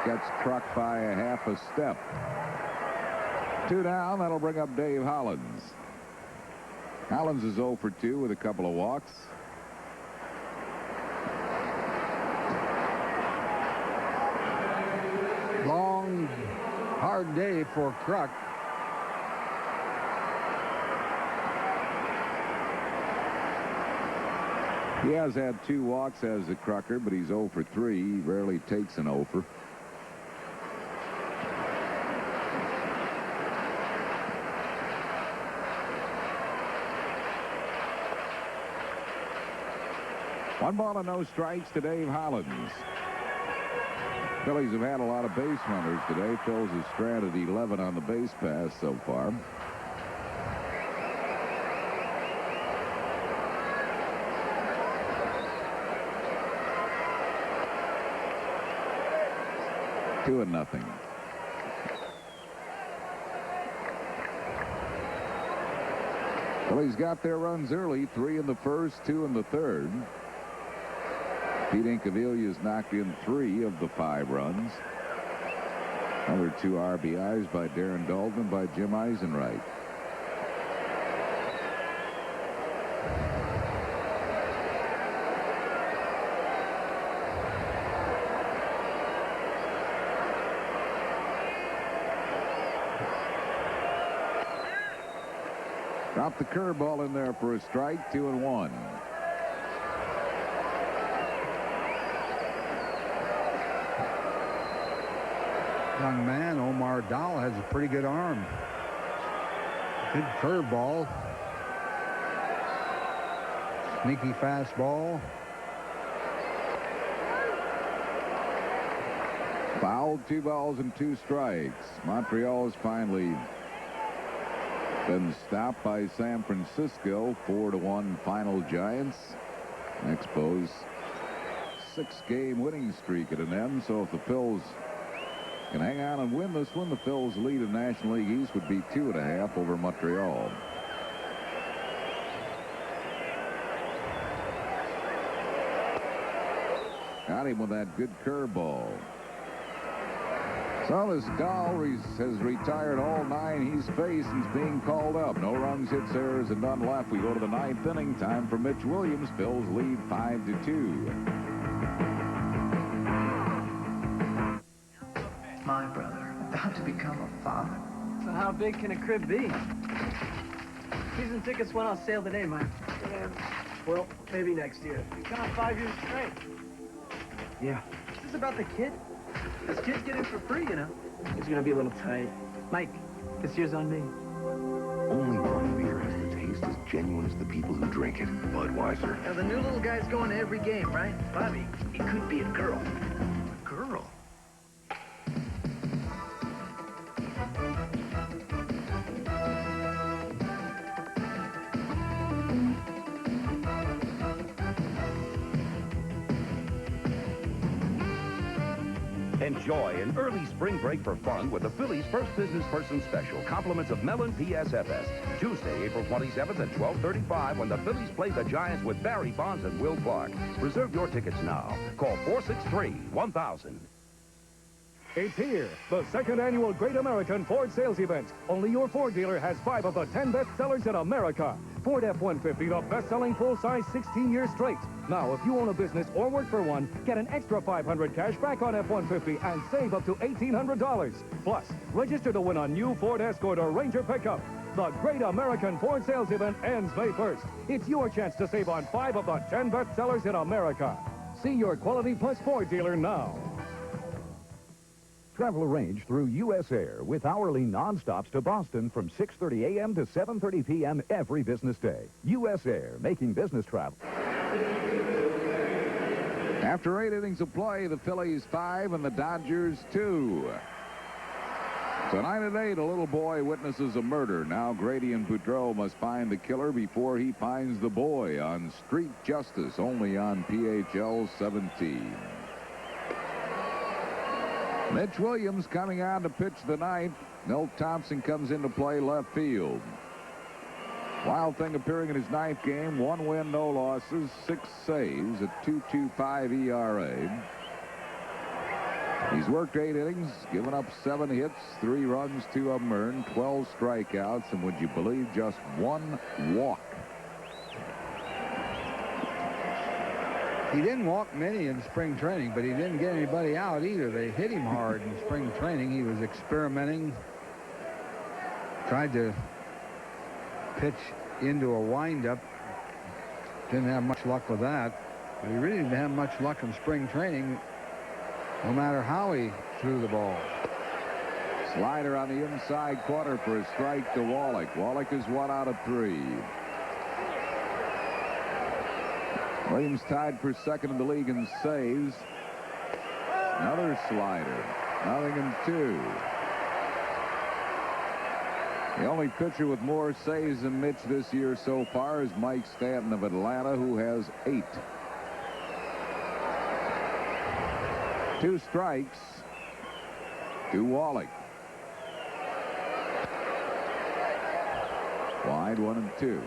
Gets Kruk by a half a step. 2 down. That'll bring up Dave Hollins. Hollins is 0 for 2 with a couple of walks. Long, hard day for Kruk. He has had 2 walks as a Krucker, but he's 0 for 3. He rarely takes an 0 for. 1 ball and no strikes to Dave Hollins. Phillies have had a lot of base runners today. Phillies has stranded 11 on the base pass so far. Two and nothing. Phillies got their runs early, 3 in the first, 2 in the third. Pete Incaviglia's knocked in 3 of the 5 runs. Another 2 RBIs by Darren Dalton, by Jim Eisenreich. Dropped the curveball in there for a strike, 2-1. Young man, Omar Dahl, has a pretty good arm. Good curveball. Sneaky fastball. Fouled, 2 balls and 2 strikes. Montreal's finally been stopped by San Francisco. 4-1 final Giants. Expos 6-game winning streak at an end. So if the Phils can hang on and win this one, the Phils' lead in National League East would be 2.5 over Montreal. Got him with that good curveball. So this Dahl has retired all 9 he's faced. He's being called up. No runs, hits, errors, and none left. We go to the 9th inning. Time for Mitch Williams. Phil's lead 5-2. My brother, about to become a father. So how big can a crib be? Season tickets went on sale today, Mike. Well, maybe next year. You got 5 years straight. Yeah. This is about the kid. This kid's getting for free, you know. It's gonna be a little tight. Mike, this year's on me. Only one beer has the taste as genuine as the people who drink it. Budweiser. Now, the new little guy's going to every game, right? Bobby, It could be a girl. A girl. Enjoy an early spring break for fun with the Phillies First Business Person Special. Compliments of Mellon PSFS. Tuesday, April 27th at 12:35 when the Phillies play the Giants with Barry Bonds and Will Clark. Reserve your tickets now. Call 463-1000. It's here, the 2nd annual Great American Ford Sales Event. Only your Ford dealer has 5 of the 10 best sellers in America. Ford F-150, the best-selling full-size 16 years straight. Now, if you own a business or work for one, get an extra $500 cash back on F-150 and save up to $1,800. Plus, register to win a new Ford Escort or Ranger pickup. The Great American Ford Sales Event ends May 1st. It's your chance to save on 5 of the 10 best sellers in America. See your Quality Plus Ford dealer now. Travel arranged through U.S. Air with hourly non-stops to Boston from 6:30 a.m. to 7:30 p.m. every business day. U.S. Air, making business travel. After 8 innings of play, the Phillies 5 and the Dodgers 2. Tonight at 8, a little boy witnesses a murder. Now Grady and Boudreau must find the killer before he finds the boy on Street Justice, only on PHL 17. Mitch Williams coming on to pitch the 9th. Milt Thompson comes into play left field. Wild Thing appearing in his 9th game. 1 win, no losses, 6 saves, a 2.25 ERA. He's worked 8 innings, given up 7 hits, 3 runs, 2 of them earned, 12 strikeouts, and would you believe just 1 walk. He didn't walk many in spring training, but he didn't get anybody out either. They hit him hard in spring training. He was experimenting, tried to pitch into a windup. Didn't have much luck with that. But he really didn't have much luck in spring training, no matter how he threw the ball. Slider on the inside corner for a strike to Wallach. Wallach is 1 out of 3. Williams tied for second in the league in saves. Another slider. 0-2. The only pitcher with more saves than Mitch this year so far is Mike Stanton of Atlanta, who has 8. 2 strikes to Wallach. Wide, 1-2.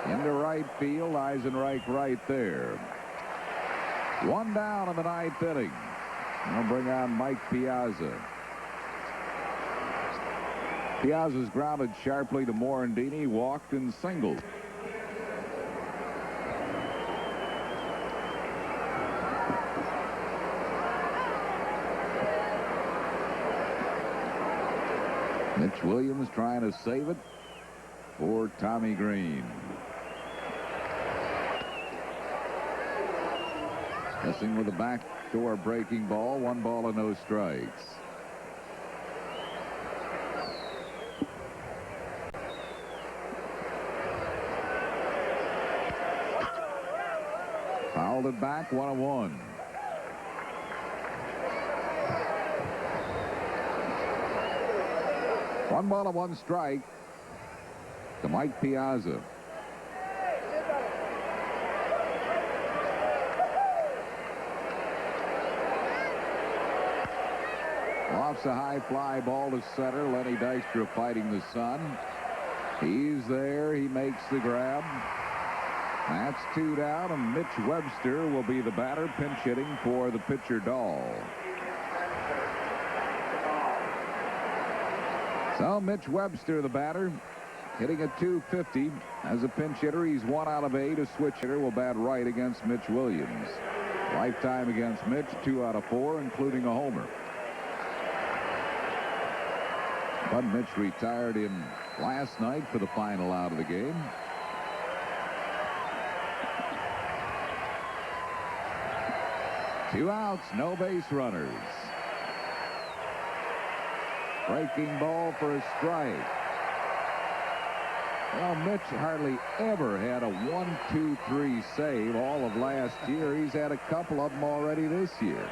Into right field, Eisenreich right there. 1 down in the 9th inning. They'll bring on Mike Piazza. Piazza's grounded sharply to Morandini, walked and singled. Mitch Williams trying to save it for Tommy Green. Missing with a backdoor breaking ball. 1 ball and no strikes. Fouled it back. 1-1. One ball and 1 strike to Mike Piazza. Offs a high fly ball to center. Lenny Dykstra fighting the sun. He's there. He makes the grab. That's 2 down, and Mitch Webster will be the batter, pinch hitting for the pitcher Dahl. So Mitch Webster, the batter, hitting at .250. As a pinch hitter, he's 1 out of 8. A switch hitter will bat right against Mitch Williams. Lifetime against Mitch, 2 out of 4, including a homer. But Mitch retired him last night for the final out of the game. Two outs, no base runners. Breaking ball for a strike. Well, Mitch hardly ever had a 1-2-3 save all of last year. He's had a couple of them already this year.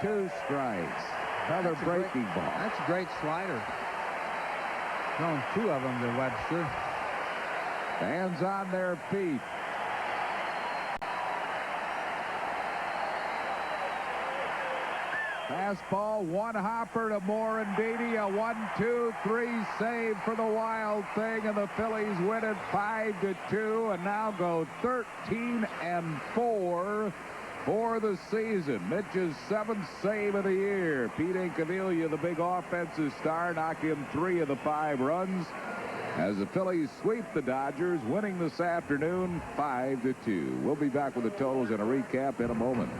2 strikes. Another breaking ball. That's a great slider. Thrown 2 of them to Webster. Fans on their feet. Fastball, 1 hopper to Morandini, a 1-2-3 save for the Wild Thing, and the Phillies win it 5-2, and now go 13-4 for the season. Mitch's 7th save of the year. Pete Incaviglia, the big offensive star, knocking him 3 of the 5 runs as the Phillies sweep the Dodgers, winning this afternoon 5-2. We'll be back with the totals and a recap in a moment.